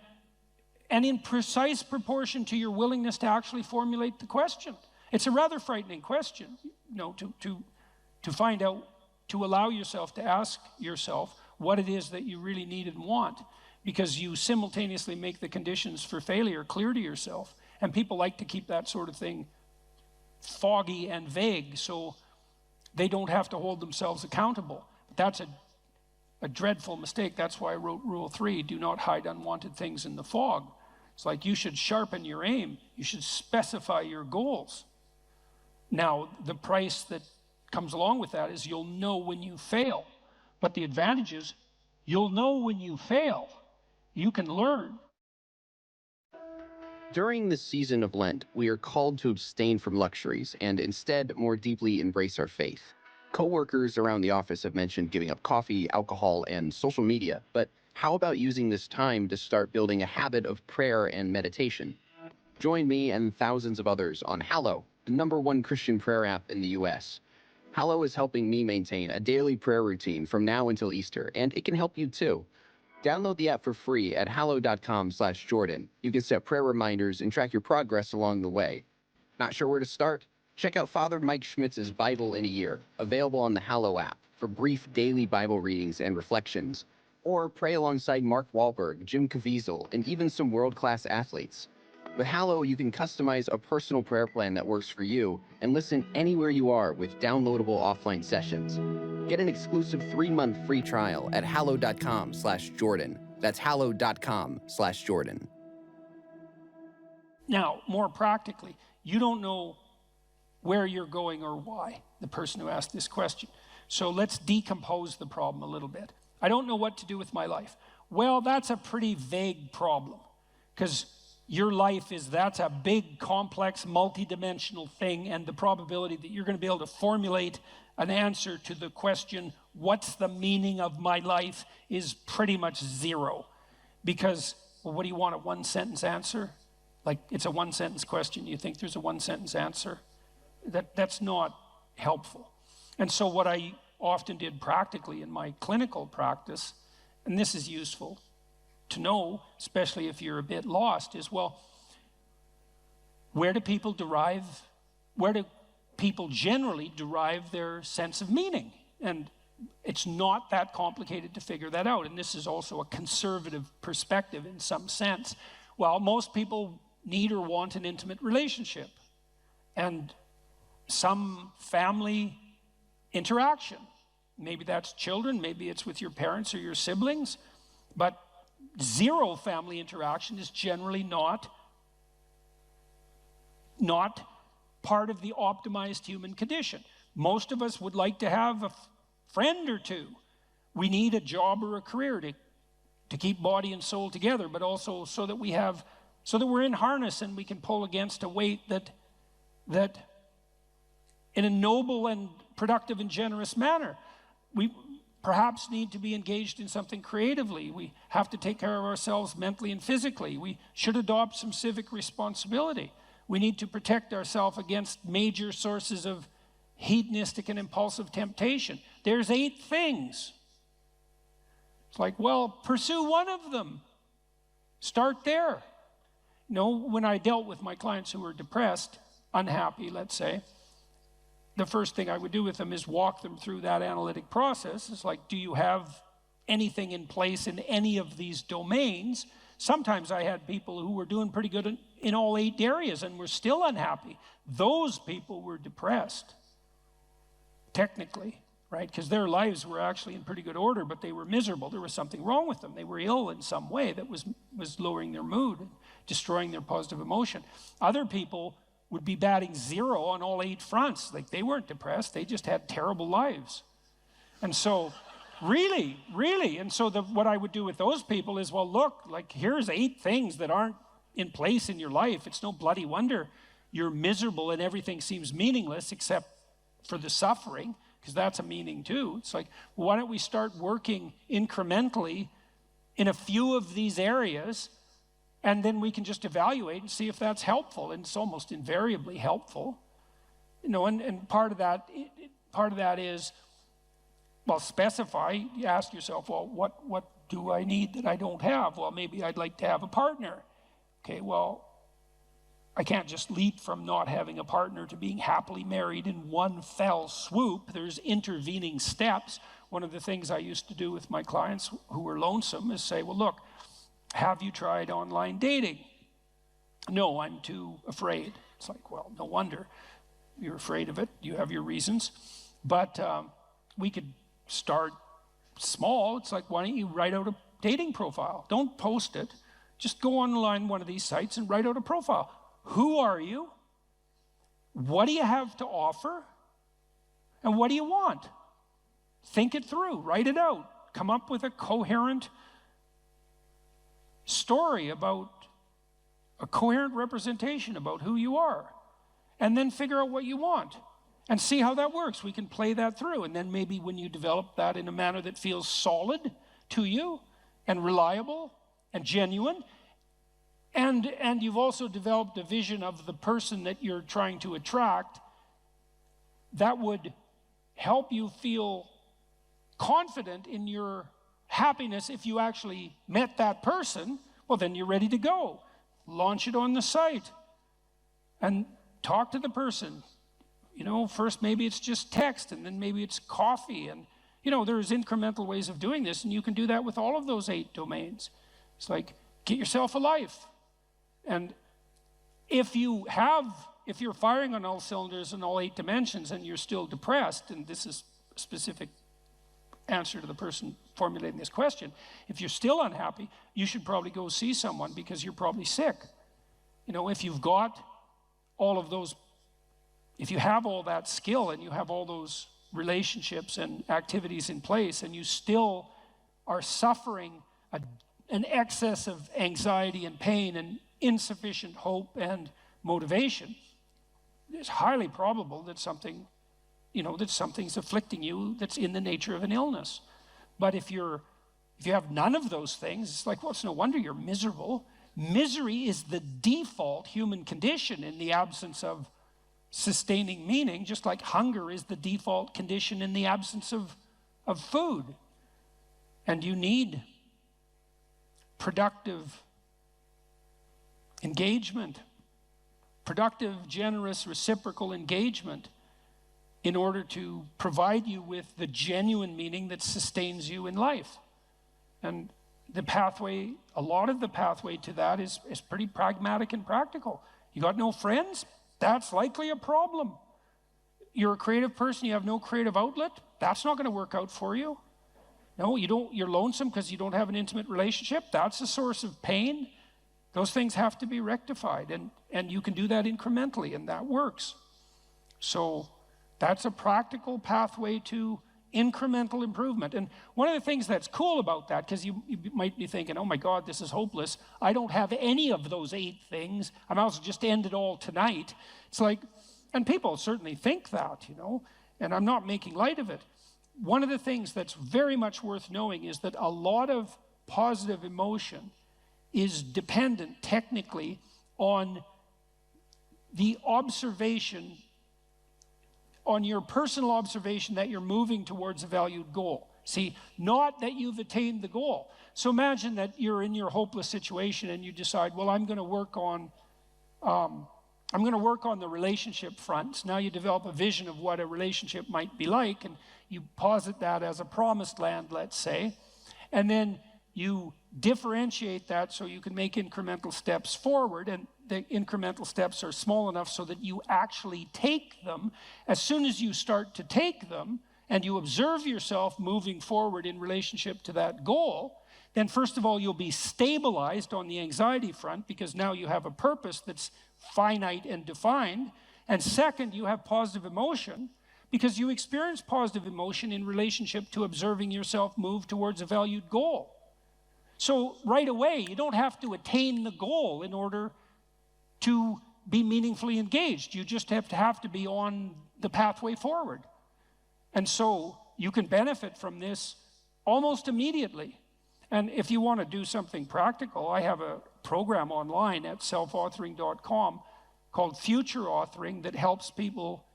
in precise proportion to your willingness to actually formulate the question. It's a rather frightening question, you know, to find out, to allow yourself to ask yourself what it is that you really need and want, because you simultaneously make the conditions for failure clear to yourself. And people like to keep that sort of thing foggy and vague so they don't have to hold themselves accountable. But that's a dreadful mistake. That's why I wrote Rule 3, do not hide unwanted things in the fog. It's like you should sharpen your aim. You should specify your goals. Now, the price that comes along with that is you'll know when you fail. But the advantage is you'll know when you fail. You can learn. During the season of Lent, we are called to abstain from luxuries and instead more deeply embrace our faith. Coworkers around the office have mentioned giving up coffee, alcohol, and social media, but how about using this time to start building a habit of prayer and meditation? Join me and thousands of others on Hallow, the #1 Christian prayer app in the US. Hallow is helping me maintain a daily prayer routine from now until Easter, and it can help you too. Download the app for free at hallow.com/Jordan. You can set prayer reminders and track your progress along the way. Not sure where to start? Check out Father Mike Schmitz's Bible in a Year, available on the Hallow app for brief daily Bible readings and reflections. Or pray alongside Mark Wahlberg, Jim Caviezel, and even some world-class athletes. With Hallow, you can customize a personal prayer plan that works for you and listen anywhere you are with downloadable offline sessions. Get an exclusive 3-month free trial at hallow.com/Jordan. That's hallow.com/Jordan. Now, more practically, you don't know where you're going or why, the person who asked this question. So let's decompose the problem a little bit. I don't know what to do with my life. Well, that's a pretty vague problem, because your life that's a big, complex, multidimensional thing, and the probability that you're going to be able to formulate an answer to the question, what's the meaning of my life, is pretty much zero. Because, well, what do you want, a one-sentence answer? Like, it's a one-sentence question, you think there's a one-sentence answer? That's not helpful. And so what I often did practically in my clinical practice, and this is useful to know, especially if you're a bit lost, is, well, where do people generally derive their sense of meaning? And it's not that complicated to figure that out. And this is also a conservative perspective in some sense. Well, most people need or want an intimate relationship and some family interaction. Maybe that's children, maybe it's with your parents or your siblings, but zero family interaction is generally not part of the optimized human condition. Most of us would like to have a friend or two. We need a job or a career to keep body and soul together, but also so that we're in harness and we can pull against a weight that in a noble and productive and generous manner. We perhaps need to be engaged in something creatively. We have to take care of ourselves mentally and physically. We should adopt some civic responsibility. We need to protect ourselves against major sources of hedonistic and impulsive temptation. There's 8 things. It's like, well, pursue one of them. Start there. You know, when I dealt with my clients who were depressed, unhappy, let's say, the first thing I would do with them is walk them through that analytic process. It's like, do you have anything in place in any of these domains? Sometimes I had people who were doing pretty good in all 8 areas and were still unhappy. Those people were depressed, technically, right? Because their lives were actually in pretty good order, but they were miserable. There was something wrong with them. They were ill in some way that was lowering their mood and destroying their positive emotion. Other people would be batting 0 on all 8 fronts. Like, they weren't depressed, they just had terrible lives. And so, really, and so what I would do with those people is, well, look, like, here's 8 things that aren't in place in your life. It's no bloody wonder you're miserable and everything seems meaningless except for the suffering, because that's a meaning too. It's like, well, why don't we start working incrementally in a few of these areas, and then we can just evaluate and see if that's helpful. And it's almost invariably helpful. You know, and part of that is, well, specify. You ask yourself, well, what do I need that I don't have? Well, maybe I'd like to have a partner. Okay, well, I can't just leap from not having a partner to being happily married in one fell swoop. There's intervening steps. One of the things I used to do with my clients who were lonesome is say, well, look, have you tried online dating? No, I'm too afraid. It's like, well, no wonder you're afraid of it. You have your reasons. But we could start small. It's like, why don't you write out a dating profile? Don't post it. Just go online one of these sites and write out a profile. Who are you? What do you have to offer? And what do you want? Think it through. Write it out. Come up with a coherent story about a coherent representation about who you are, and then figure out what you want and see how that works. We can play that through, and then maybe when you develop that in a manner that feels solid to you and reliable and genuine, and you've also developed a vision of the person that you're trying to attract, that would help you feel confident in your happiness. If you actually met that person, well, then you're ready to go. Launch it on the site and talk to the person. You know, first maybe it's just text, and then maybe it's coffee, and you know, there's incremental ways of doing this, and you can do that with all of those 8 domains. It's like, get yourself a life. And if you're firing on all cylinders in all 8 dimensions and you're still depressed, and this is a specific answer to the person formulating this question, if you're still unhappy, you should probably go see someone, because you're probably sick. You know, if you've got all of those, if you have all that skill and you have all those relationships and activities in place, and you still are suffering an excess of anxiety and pain and insufficient hope and motivation, it's highly probable that something's afflicting you that's in the nature of an illness. But if you have none of those things, it's like, well, it's no wonder you're miserable. Misery is the default human condition in the absence of sustaining meaning, just like hunger is the default condition in the absence of food. And you need productive engagement, productive, generous, reciprocal engagement, in order to provide you with the genuine meaning that sustains you in life. And the pathway, a lot of the pathway to that is pretty pragmatic and practical. You got no friends? That's likely a problem. You're a creative person, you have no creative outlet? That's not going to work out for you. No, you're lonesome because you don't have an intimate relationship? That's a source of pain. Those things have to be rectified, and you can do that incrementally, and that works. So That's a practical pathway to incremental improvement. And one of the things that's cool about that, because you might be thinking, oh my God, this is hopeless. I don't have any of those 8 things. I might as well just end it all tonight. It's like, and people certainly think that, you know, and I'm not making light of it. One of the things that's very much worth knowing is that a lot of positive emotion is dependent technically on the observation, on your personal observation that you're moving towards a valued goal. See, not that you've attained the goal. So imagine that you're in your hopeless situation and you decide, well, I'm going to work on the relationship front. Now you develop a vision of what a relationship might be like, and you posit that as a promised land, let's say, and then you differentiate that so you can make incremental steps forward, and the incremental steps are small enough so that you actually take them. As soon as you start to take them and you observe yourself moving forward in relationship to that goal, then first of all, you'll be stabilized on the anxiety front because now you have a purpose that's finite and defined. And second, you have positive emotion because you experience positive emotion in relationship to observing yourself move towards a valued goal. So right away, you don't have to attain the goal in order to be meaningfully engaged. You just have to be on the pathway forward. And so you can benefit from this almost immediately. And if you want to do something practical, I have a program online at selfauthoring.com called Future Authoring that helps people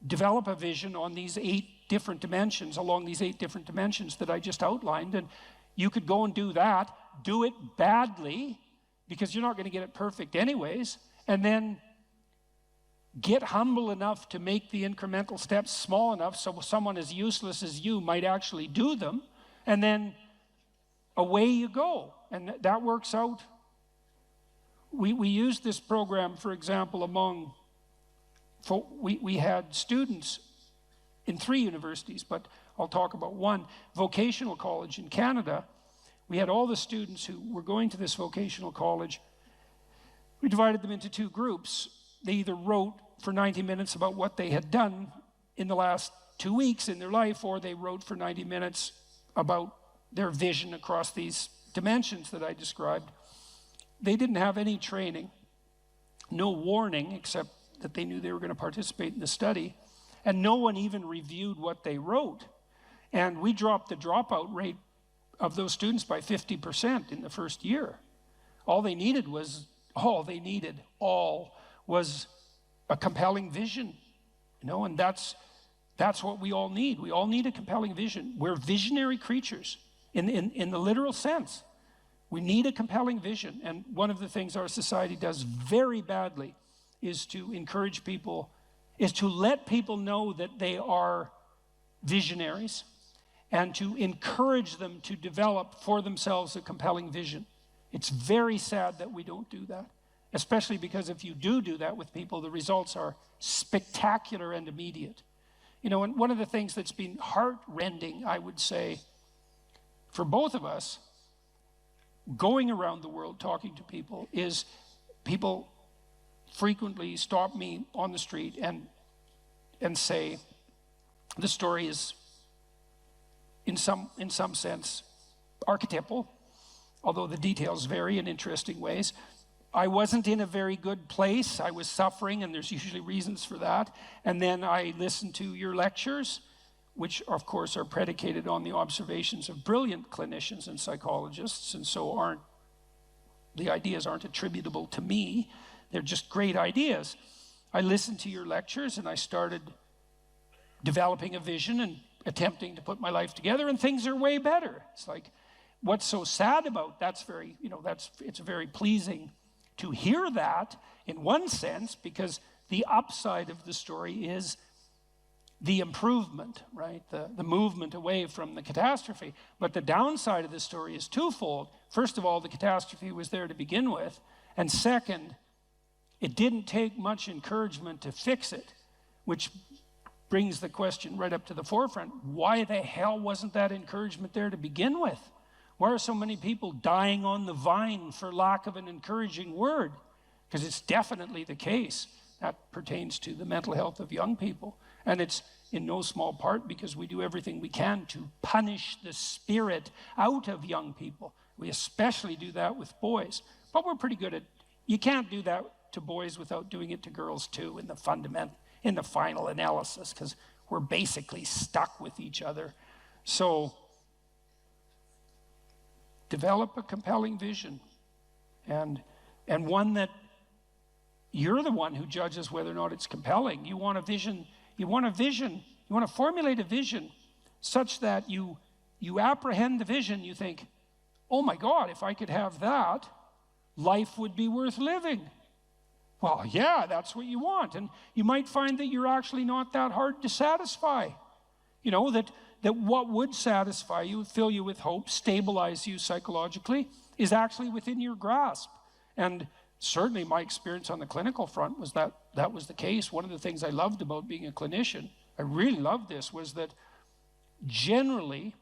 develop a vision on these 8 different dimensions, along these 8 different dimensions that I just outlined. And you could go and do that, do it badly, because you're not going to get it perfect anyways, and then get humble enough to make the incremental steps small enough so someone as useless as you might actually do them, and then away you go. And that works out. We used this program, for example, we had students in 3 universities, but I'll talk about one, vocational college in Canada. We had all the students who were going to this vocational college. We divided them into 2 groups. They either wrote for 90 minutes about what they had done in the last 2 weeks in their life, or they wrote for 90 minutes about their vision across these dimensions that I described. They didn't have any training, no warning, except that they knew they were going to participate in the study, and no one even reviewed what they wrote. And we dropped the dropout rate of those students by 50% in the first year. All they needed was a compelling vision, you know, and that's what we all need. We all need a compelling vision. We're visionary creatures in the literal sense. We need a compelling vision, and one of the things our society does very badly is to encourage people, is to let people know that they are visionaries and to encourage them to develop for themselves a compelling vision. It's very sad that we don't do that, especially because if you do that with people, the results are spectacular and immediate. You know, and one of the things that's been heart-rending, I would say, for both of us, going around the world talking to people, is people frequently stop me on the street and say, the story is in some sense archetypal, although the details vary in interesting ways. I wasn't in a very good place. I was suffering, and there's usually reasons for that. And then I listened to your lectures, which of course are predicated on the observations of brilliant clinicians and psychologists, and so the ideas aren't attributable to me. They're just great ideas. I listened to your lectures and I started developing a vision and attempting to put my life together, and things are way better. It's like, what's so sad about it's very pleasing to hear that in one sense, because the upside of the story is the improvement, right? The movement away from the catastrophe. But the downside of the story is twofold. First of all, the catastrophe was there to begin with. And second, it didn't take much encouragement to fix it, which brings the question right up to the forefront. Why the hell wasn't that encouragement there to begin with? Why are so many people dying on the vine for lack of an encouraging word? Because it's definitely the case That pertains to the mental health of young people. And it's in no small part because we do everything we can to punish the spirit out of young people. We especially do that with boys. But we're pretty good at, you can't do that to boys without doing it to girls too in the final analysis, because we're basically stuck with each other. So develop a compelling vision, and one that you're the one who judges whether or not it's compelling. You want to formulate a vision such that you apprehend the vision, you think, oh my God, if I could have that, life would be worth living. Well, yeah, that's what you want. And you might find that you're actually not that hard to satisfy. You know, that what would satisfy you, fill you with hope, stabilize you psychologically, is actually within your grasp. And certainly my experience on the clinical front was that was the case. One of the things I loved about being a clinician, I really loved this, was that generally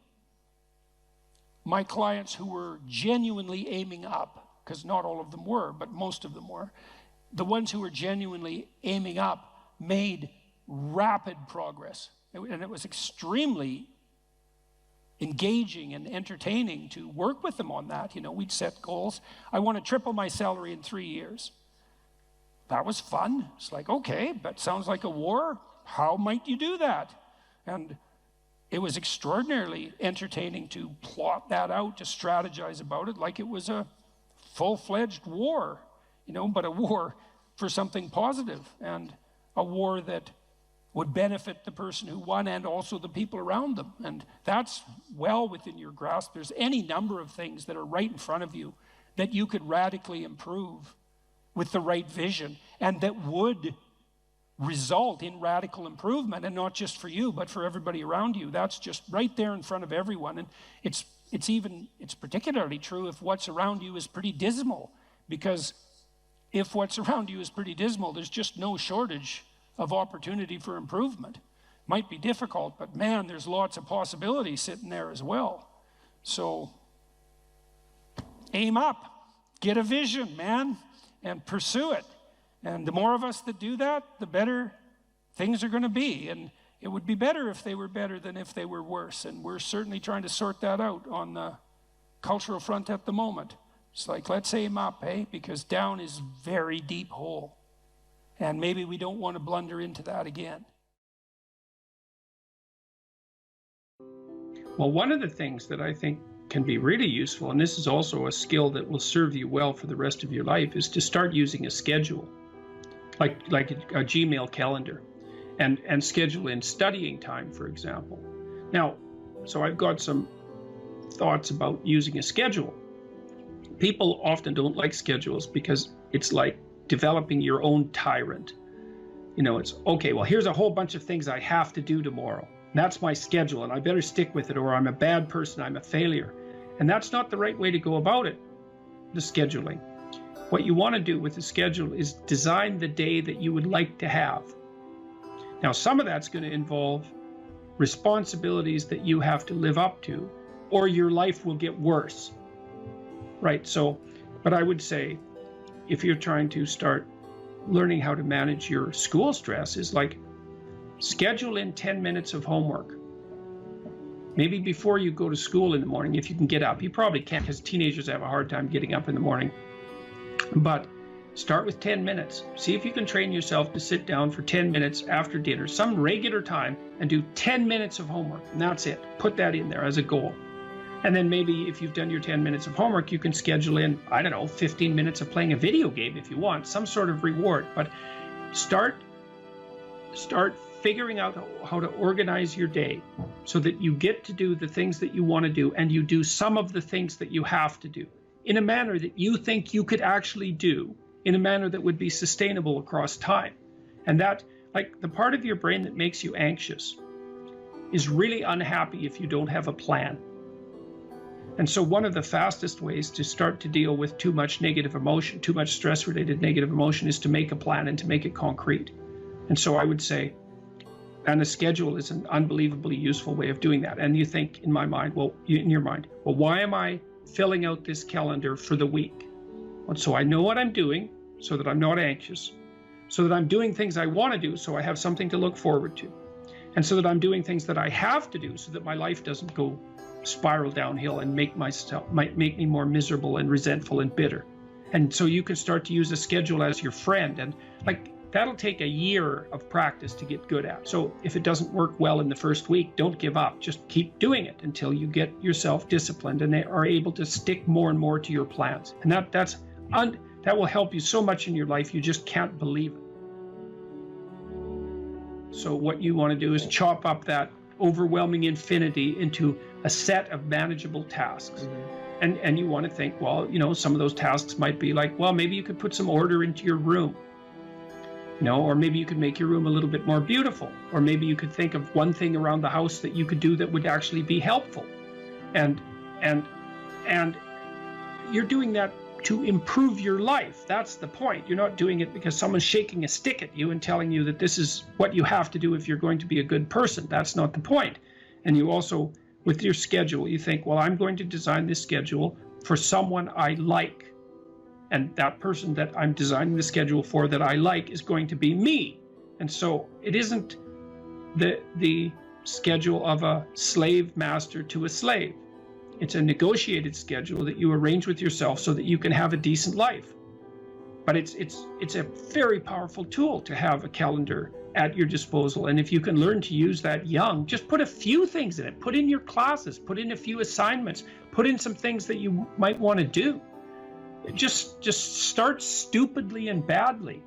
my clients who were genuinely aiming up, because not all of them were, but most of them were, the ones who were genuinely aiming up made rapid progress. And it was extremely engaging and entertaining to work with them on that. You know, we'd set goals. I want to triple my salary in 3 years. That was fun. It's like, okay, that sounds like a war. How might you do that? And it was extraordinarily entertaining to plot that out, to strategize about it like it was a full-fledged war, you know, but a war for something positive, and a war that would benefit the person who won and also the people around them. And that's well within your grasp. There's any number of things that are right in front of you that you could radically improve with the right vision, and that would result in radical improvement, and not just for you, but for everybody around you. That's just right there in front of everyone. And it's particularly true if what's around you is pretty dismal, because if what's around you is pretty dismal, there's just no shortage of opportunity for improvement. Might be difficult, but man, there's lots of possibilities sitting there as well. So aim up, get a vision, man, and pursue it. And the more of us that do that, the better things are going to be. And it would be better if they were better than if they were worse. And we're certainly trying to sort that out on the cultural front at the moment. It's like, let's aim up, eh? Because down is very deep hole. And maybe we don't want to blunder into that again. Well, one of the things that I think can be really useful, and this is also a skill that will serve you well for the rest of your life, is to start using a schedule, like a Gmail calendar, and schedule in studying time, for example. Now, so I've got some thoughts about using a schedule. People often don't like schedules because it's like developing your own tyrant. You know, it's, okay, well, here's a whole bunch of things I have to do tomorrow. That's my schedule, and I better stick with it, or I'm a bad person, I'm a failure. And that's not the right way to go about it, the scheduling. What you want to do with the schedule is design the day that you would like to have. Now, some of that's going to involve responsibilities that you have to live up to, or your life will get worse. Right, so, but I would say, if you're trying to start learning how to manage your school stress, is like, schedule in 10 minutes of homework. Maybe before you go to school in the morning, if you can get up. You probably can't, because teenagers have a hard time getting up in the morning. But start with 10 minutes. See if you can train yourself to sit down for 10 minutes after dinner, some regular time, and do 10 minutes of homework. And that's it. Put that in there as a goal. And then maybe if you've done your 10 minutes of homework, you can schedule in, I don't know, 15 minutes of playing a video game if you want, some sort of reward. But start figuring out how to organize your day so that you get to do the things that you want to do, and you do some of the things that you have to do in a manner that you think you could actually do, in a manner that would be sustainable across time. And that, like, the part of your brain that makes you anxious is really unhappy if you don't have a plan. And so one of the fastest ways to start to deal with too much negative emotion, too much stress-related negative emotion, is to make a plan and to make it concrete. And so I would say, and a schedule is an unbelievably useful way of doing that. And you think, in my mind, in your mind, why am I filling out this calendar for the week? Well, so I know what I'm doing so that I'm not anxious. so that I'm doing things I want to do, so I have something to look forward to, and so that I'm doing things that I have to do, so that my life doesn't go spiral downhill and make me more miserable and resentful and bitter. And so you can start to use a schedule as your friend, and like that'll take a year of practice to get good at. So if it doesn't work well in the first week, don't give up. Just keep doing it until you get yourself disciplined and are able to stick more and more to your plans. And that will help you so much in your life, you just can't believe it. So what you want to do is chop up that overwhelming infinity into a set of manageable tasks. And you want to think, well, you know, some of those tasks might be like, well, maybe you could put some order into your room, you know, or maybe you could make your room a little bit more beautiful, or maybe you could think of one thing around the house that you could do that would actually be helpful. And you're doing that to improve your life. That's the point. You're not doing it because someone's shaking a stick at you and telling you that this is what you have to do if you're going to be a good person. That's not the point. And you also, with your schedule, you think, well, I'm going to design this schedule for someone I like. And that person that I'm designing the schedule for that I like is going to be me. And so it isn't the schedule of a slave master to a slave. It's a negotiated schedule that you arrange with yourself so that you can have a decent life. But it's a very powerful tool to have a calendar at your disposal. And if you can learn to use that young, just put a few things in it. Put in your classes, put in a few assignments, put in some things that you might want to do. Just start stupidly and badly,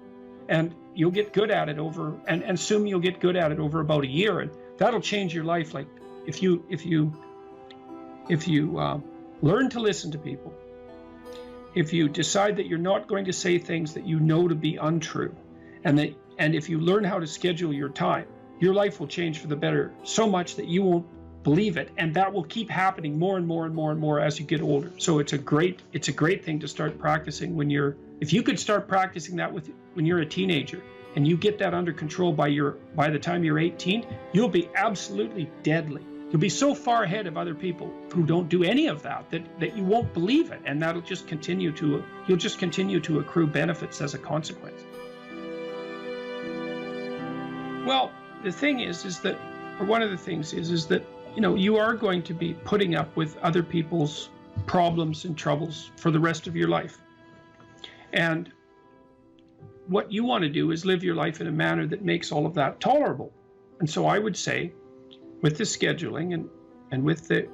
and you'll get good at it and assume you'll get good at it over about a year, and that'll change your life. Like if you learn to listen to people, if you decide that you're not going to say things that you know to be untrue, and if you learn how to schedule your time, your life will change for the better so much that you won't believe it, and that will keep happening more and more and more and more as you get older. So it's a great thing to start practicing if you could start practicing that when you're a teenager, and you get that under control by the time you're 18, you'll be absolutely deadly. You'll be so far ahead of other people who don't do any of that you won't believe it, and that'll just continue to accrue benefits as a consequence. Well, the thing is that, or one of the things is that, you know, you are going to be putting up with other people's problems and troubles for the rest of your life. And what you want to do is live your life in a manner that makes all of that tolerable. And so I would say, with the scheduling and with the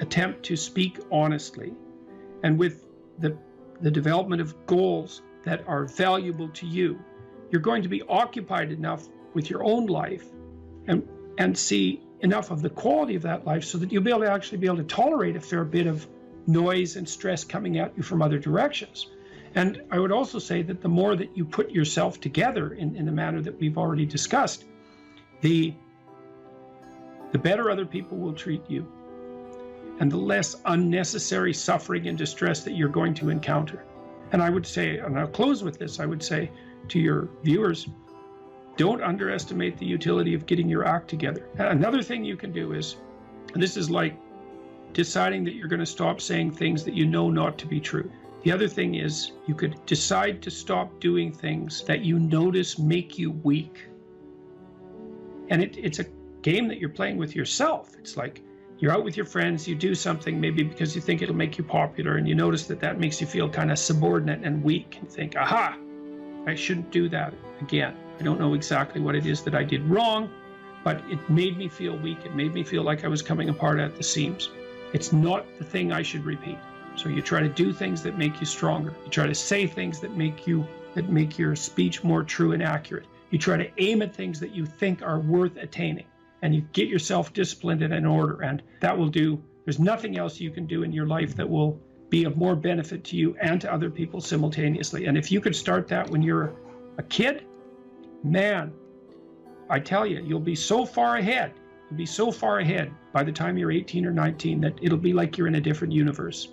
attempt to speak honestly, and with the development of goals that are valuable to you, you're going to be occupied enough with your own life and see enough of the quality of that life so that you'll be able to tolerate a fair bit of noise and stress coming at you from other directions. And I would also say that the more that you put yourself together in the manner that we've already discussed, the better other people will treat you, and the less unnecessary suffering and distress that you're going to encounter. And I would say, and I'll close with this, I would say to your viewers, don't underestimate the utility of getting your act together. Another thing you can do is, and this is like deciding that you're going to stop saying things that you know not to be true. The other thing is, you could decide to stop doing things that you notice make you weak. And it's a game that you're playing with yourself. It's like you're out with your friends, you do something maybe because you think it'll make you popular, and you notice that makes you feel kind of subordinate and weak, and think, aha, I shouldn't do that again. I don't know exactly what it is that I did wrong, but it made me feel weak. It made me feel like I was coming apart at the seams. It's not the thing I should repeat. So you try to do things that make you stronger. You try to say things that make your speech more true and accurate. You try to aim at things that you think are worth attaining, and you get yourself disciplined and in order, and that will do. There's nothing else you can do in your life that will be of more benefit to you and to other people simultaneously. And if you could start that when you're a kid, man, I tell you, you'll be so far ahead. You'll be so far ahead by the time you're 18 or 19 that it'll be like you're in a different universe.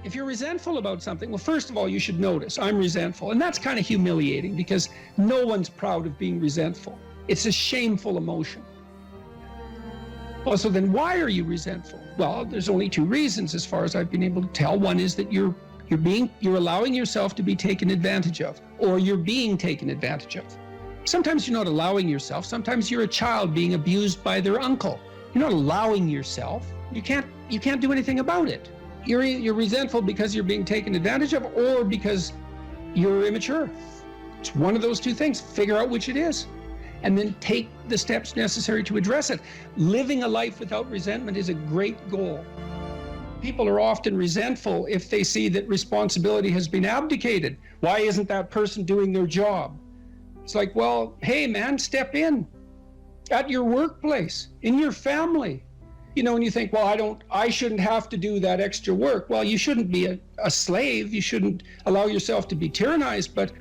If you're resentful about something, well, first of all, you should notice, I'm resentful. And that's kind of humiliating because no one's proud of being resentful. It's a shameful emotion. Well, so then why are you resentful? Well, there's only two reasons as far as I've been able to tell. One is that you're allowing yourself to be taken advantage of, or you're being taken advantage of. Sometimes you're not allowing yourself. Sometimes you're a child being abused by their uncle. You're not allowing yourself. You can't do anything about it. You're resentful because you're being taken advantage of, or because you're immature. It's one of those two things. Figure out which it is, and then take the steps necessary to address it. Living a life without resentment is a great goal. People are often resentful if they see that responsibility has been abdicated. Why isn't that person doing their job? It's like, well, hey man, step in at your workplace, in your family. You know, and you think, well, I shouldn't have to do that extra work. Well, you shouldn't be a slave. You shouldn't allow yourself to be tyrannized. But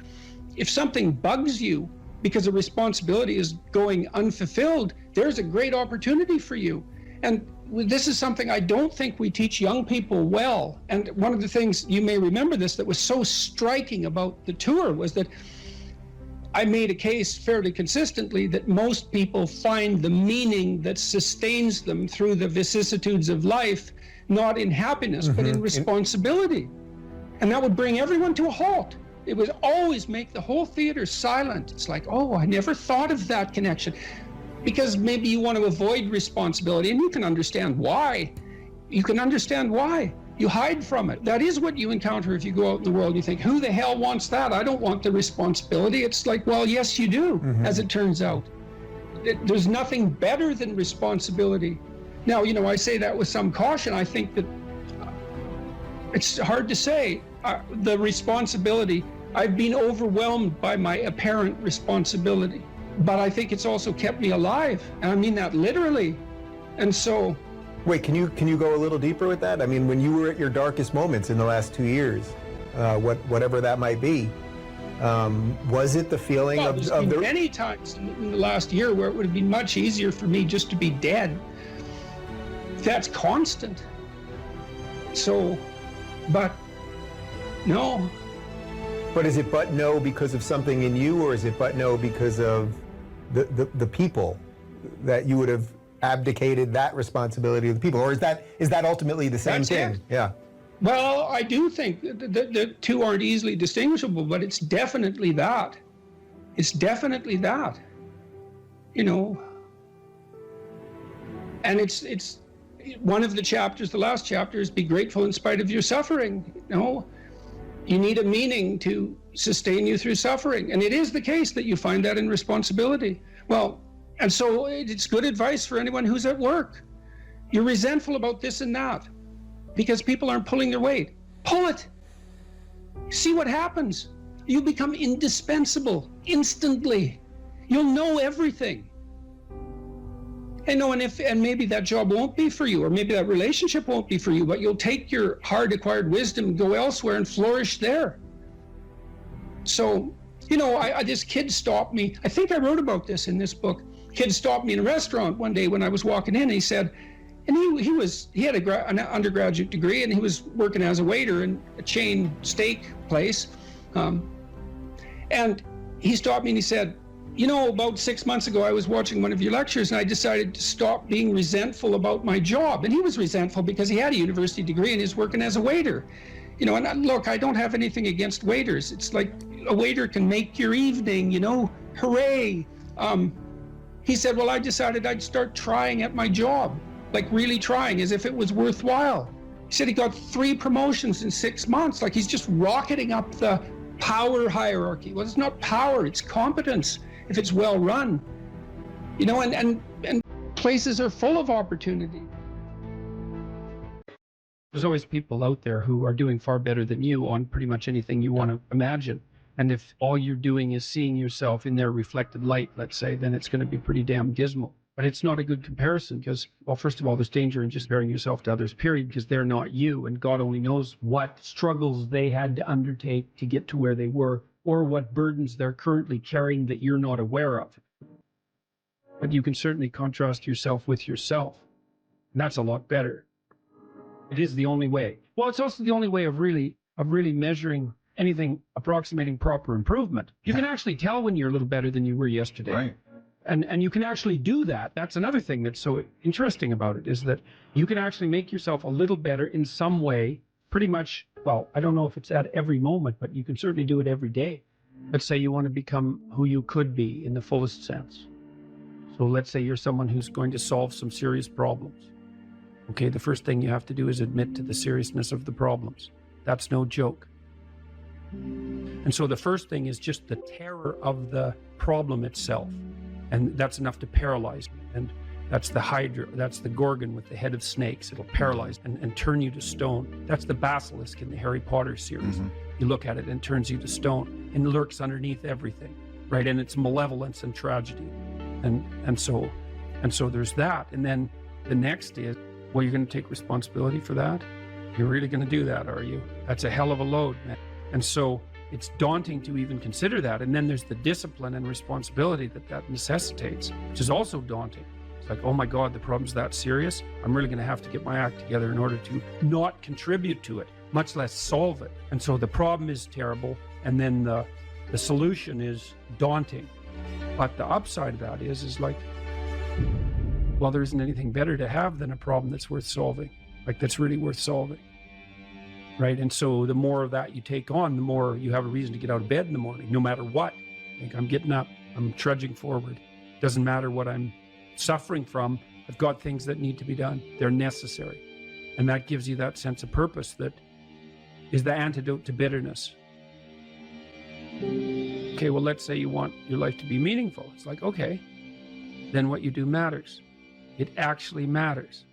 if something bugs you because a responsibility is going unfulfilled, there's a great opportunity for you. And this is something I don't think we teach young people well. And one of the things, you may remember this, that was so striking about the tour was that I made a case fairly consistently that most people find the meaning that sustains them through the vicissitudes of life, not in happiness, but in responsibility. And that would bring everyone to a halt. It would always make the whole theater silent. It's like, oh, I never thought of that connection. Because maybe you want to avoid responsibility, and you can understand why. You can understand why. You hide from it. That is what you encounter if you go out in the world and you think, who the hell wants that? I don't want the responsibility. It's like, well, yes, you do, as it turns out. There's nothing better than responsibility. Now, you know, I say that with some caution. I think that it's hard to say. The responsibility, I've been overwhelmed by my apparent responsibility, but I think it's also kept me alive. And I mean that literally. And so, wait, can you go a little deeper with that? I mean, when you were at your darkest moments in the last 2 years, whatever that might be, was it the feeling there's been many times in the last year where it would have been much easier for me just to be dead. That's constant. So, but no. But is it but no because of something in you, or is it but no because of the people that you would have abdicated that responsibility of the people, or is that ultimately the same thing? Yeah. Well, I do think the two aren't easily distinguishable, but it's definitely that. It's definitely that. You know. And it's one of the chapters, the last chapter, is be grateful in spite of your suffering. You know, you need a meaning to sustain you through suffering, and it is the case that you find that in responsibility. Well. And so it's good advice for anyone who's at work. You're resentful about this and that because people aren't pulling their weight. Pull it. See what happens. You become indispensable instantly. You'll know everything. And maybe that job won't be for you, or maybe that relationship won't be for you, but you'll take your hard acquired wisdom and go elsewhere and flourish there. So, you know, this kid stopped me. I think I wrote about this in this book. Kid stopped me in a restaurant one day when I was walking in, and he said, and he had an undergraduate degree, and he was working as a waiter in a chain steak place. And he stopped me and he said, you know, about 6 months ago, I was watching one of your lectures and I decided to stop being resentful about my job. And he was resentful because he had a university degree and he's working as a waiter. You know, and look, I don't have anything against waiters. It's like a waiter can make your evening, you know, hooray. He said, well, I decided I'd start trying at my job, like really trying as if it was worthwhile. He said he got 3 promotions in 6 months, like he's just rocketing up the power hierarchy. Well, it's not power, it's competence if it's well run. You know, and places are full of opportunity. There's always people out there who are doing far better than you on pretty much anything you want to imagine. And if all you're doing is seeing yourself in their reflected light, let's say, then it's going to be pretty damn dismal. But it's not a good comparison because, well, first of all, there's danger in just comparing yourself to others, period, because they're not you. And God only knows what struggles they had to undertake to get to where they were, or what burdens they're currently carrying that you're not aware of. But you can certainly contrast yourself with yourself. And that's a lot better. It is the only way. Well, it's also the only way of really measuring anything approximating proper improvement. You can actually tell when you're a little better than you were yesterday. Right. And you can actually do that. That's another thing that's so interesting about it, is that you can actually make yourself a little better in some way, pretty much. Well, I don't know if it's at every moment, but you can certainly do it every day. Let's say you want to become who you could be in the fullest sense. So let's say you're someone who's going to solve some serious problems. Okay, the first thing you have to do is admit to the seriousness of the problems. That's no joke. And so the first thing is just the terror of the problem itself. And that's enough to paralyze me. And that's the Hydra, that's the Gorgon with the head of snakes. It'll paralyze and turn you to stone. That's the basilisk in the Harry Potter series. You look at it and it turns you to stone and lurks underneath everything, right? And it's malevolence and tragedy. And so there's that. And then the next is, well, you're going to take responsibility for that? You're really going to do that, are you? That's a hell of a load, man. And so it's daunting to even consider that. And then there's the discipline and responsibility that necessitates, which is also daunting. It's like, oh my God, the problem's that serious. I'm really going to have to get my act together in order to not contribute to it, much less solve it. And so the problem is terrible. And then the solution is daunting. But the upside of that is like, well, there isn't anything better to have than a problem that's worth solving, like that's really worth solving. Right. And so the more of that you take on, the more you have a reason to get out of bed in the morning, no matter what. Like, I'm getting up, I'm trudging forward. Doesn't matter what I'm suffering from. I've got things that need to be done. They're necessary. And that gives you that sense of purpose that is the antidote to bitterness. Okay, well, let's say you want your life to be meaningful. It's like, okay, then what you do matters. It actually matters.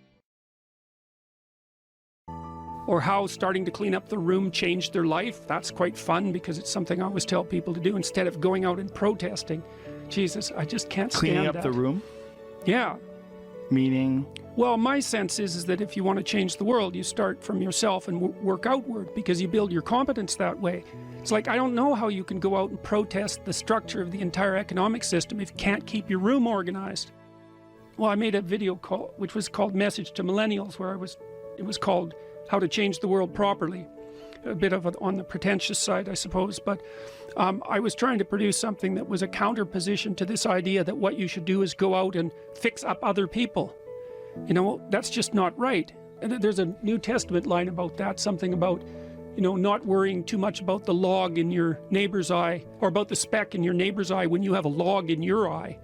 Or how starting to clean up the room changed their life. That's quite fun because it's something I always tell people to do instead of going out and protesting. Jesus, I just can't stand Cleaning up that. the room? Yeah. Meaning? Well, my sense is that if you want to change the world, you start from yourself and work outward, because you build your competence that way. It's like, I don't know how you can go out and protest the structure of the entire economic system if you can't keep your room organized. Well, I made a video call, which was called Message to Millennials, where it was called How to Change the World Properly. A bit of it on the pretentious side, I suppose, but I was trying to produce something that was a counterposition to this idea that what you should do is go out and fix up other people. You know, that's just not right. And there's a New Testament line about that, something about, you know, not worrying too much about the log in your neighbor's eye, or about the speck in your neighbor's eye when you have a log in your eye.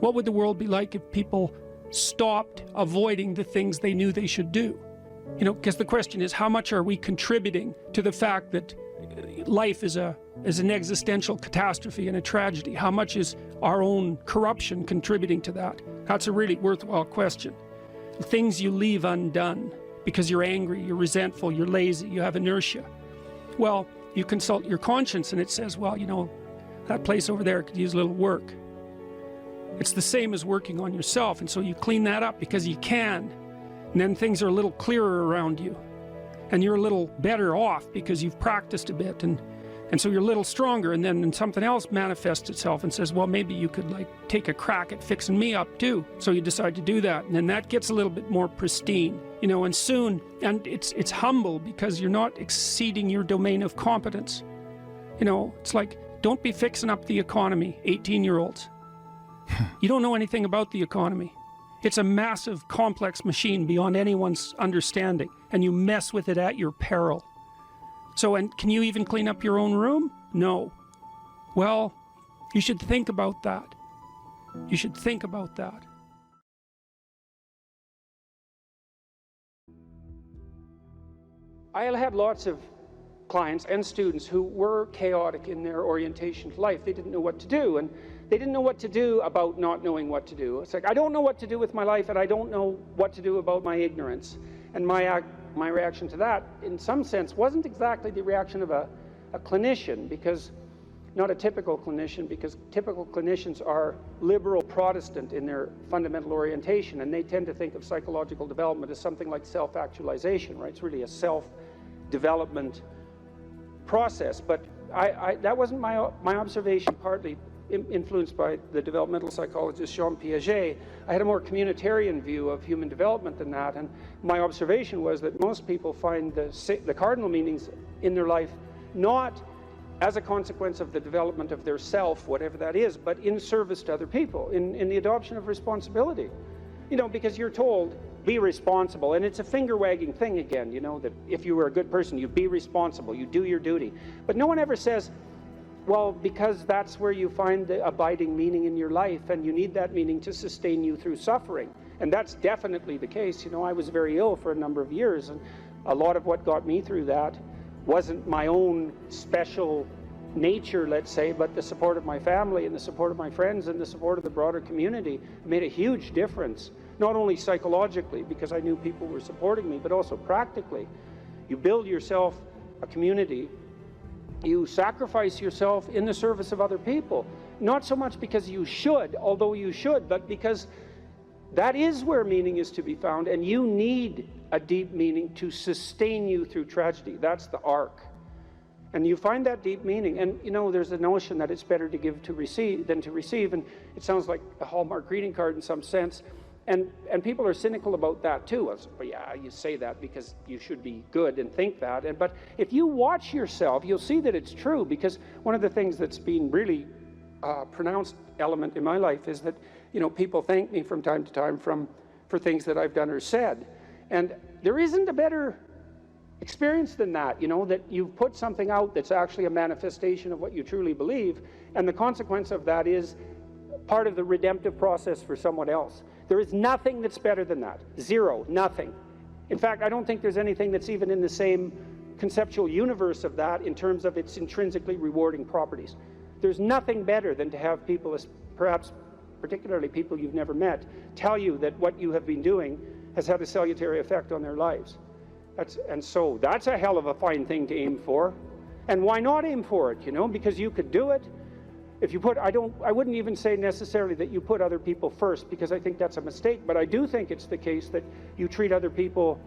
What would the world be like if people stopped avoiding the things they knew they should do? You know, because the question is, how much are we contributing to the fact that life is an existential catastrophe and a tragedy? How much is our own corruption contributing to that? That's a really worthwhile question. The things you leave undone because you're angry, you're resentful, you're lazy, you have inertia. Well, you consult your conscience and it says, well, you know, that place over there could use a little work. It's the same as working on yourself, and so you clean that up because you can. And then things are a little clearer around you. And you're a little better off because you've practiced a bit, and so you're a little stronger, and then something else manifests itself and says, well, maybe you could like take a crack at fixing me up too. So you decide to do that, and then that gets a little bit more pristine, you know, and soon, and it's humble because you're not exceeding your domain of competence. You know, it's like, don't be fixing up the economy, 18-year-olds. You don't know anything about the economy. It's a massive, complex machine beyond anyone's understanding, and you mess with it at your peril. So, and can you even clean up your own room? No. Well, you should think about that. You should think about that. I had lots of clients and students who were chaotic in their orientation to life. They didn't know what to do, and they didn't know what to do about not knowing what to do. It's like, I don't know what to do with my life, and I don't know what to do about my ignorance. And my reaction to that, in some sense, wasn't exactly the reaction of a clinician, because not a typical clinician, because typical clinicians are liberal Protestant in their fundamental orientation, and they tend to think of psychological development as something like self-actualization, right? It's really a self-development process. But that wasn't my observation, partly influenced by the developmental psychologist Jean Piaget. I had a more communitarian view of human development than that, and my observation was that most people find the cardinal meanings in their life not as a consequence of the development of their self, whatever that is, but in service to other people, in the adoption of responsibility. You know, because you're told, be responsible, and it's a finger-wagging thing again, you know, that if you were a good person, you be responsible, you do your duty. But no one ever says, well, because that's where you find the abiding meaning in your life, and you need that meaning to sustain you through suffering. And that's definitely the case. You know, I was very ill for a number of years, and a lot of what got me through that wasn't my own special nature, let's say, but the support of my family and the support of my friends and the support of the broader community made a huge difference, not only psychologically, because I knew people were supporting me, but also practically. You build yourself a community, you sacrifice yourself in the service of other people, not so much because you should, although you should, but because that is where meaning is to be found, and you need a deep meaning to sustain you through tragedy. That's the arc. And you find that deep meaning, and you know, there's the notion that it's better to give to receive than to receive, and it sounds like a Hallmark greeting card in some sense, and people are cynical about that too. Well, yeah, you say that because you should be good and think that, but if you watch yourself, you'll see that it's true, because one of the things that's been really pronounced element in my life is that, you know, people thank me from time to time for things that I've done or said, and there isn't a better experience than that, you know, that you've put something out that's actually a manifestation of what you truly believe, and the consequence of that is part of the redemptive process for someone else. There is nothing that's better than that. Zero, nothing. In fact, I don't think there's anything that's even in the same conceptual universe of that in terms of its intrinsically rewarding properties. There's nothing better than to have people, perhaps particularly people you've never met, tell you that what you have been doing has had a salutary effect on their lives. And so that's a hell of a fine thing to aim for. And why not aim for it, you know? Because you could do it. If you put, I wouldn't even say necessarily that you put other people first, because I think that's a mistake, but I do think it's the case that you treat other people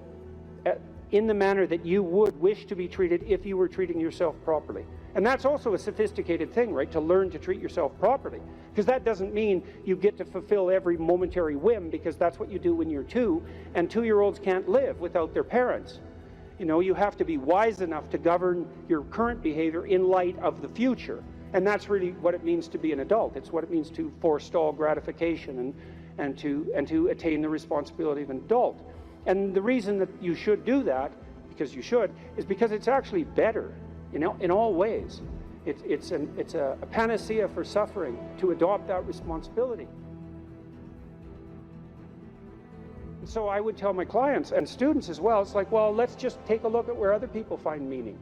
in the manner that you would wish to be treated if you were treating yourself properly. And that's also a sophisticated thing, right? To learn to treat yourself properly. Because that doesn't mean you get to fulfill every momentary whim, because that's what you do when you're 2, and 2-year-olds can't live without their parents. You know, you have to be wise enough to govern your current behavior in light of the future. And that's really what it means to be an adult. It's what it means to forestall gratification and to attain the responsibility of an adult. And the reason that you should do that, because you should, is because it's actually better, you know, in all ways. It's a panacea for suffering to adopt that responsibility. And so I would tell my clients and students as well, it's like, well, let's just take a look at where other people find meaning,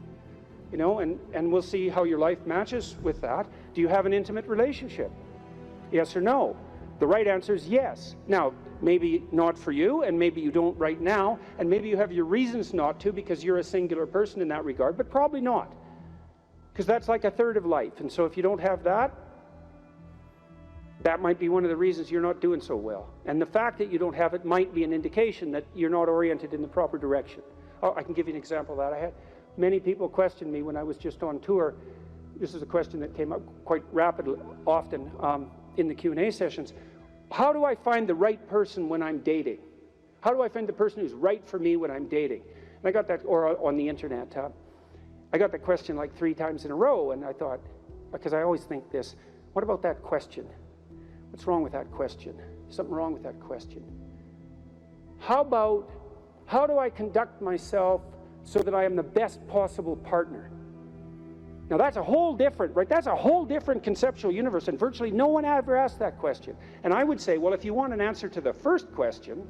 you know, and we'll see how your life matches with that. Do you have an intimate relationship? Yes or no? The right answer is yes. Now, maybe not for you, and maybe you don't right now, and maybe you have your reasons not to because you're a singular person in that regard, but probably not. Because that's like a third of life. And so if you don't have that, that might be one of the reasons you're not doing so well. And the fact that you don't have it might be an indication that you're not oriented in the proper direction. Oh, I can give you an example of that. I had many people question me when I was just on tour. This is a question that came up quite rapidly, often in the Q&A sessions. How do I find the right person when I'm dating? How do I find the person who's right for me when I'm dating? And I got that, or on the internet. I got that question like 3 times in a row, and I thought, because I always think this, what about that question? What's wrong with that question? Something wrong with that question. How about, how do I conduct myself so that I am the best possible partner? Now that's a whole different, right? That's a whole different conceptual universe, and virtually no one ever asked that question. And I would say, well, if you want an answer to the first question,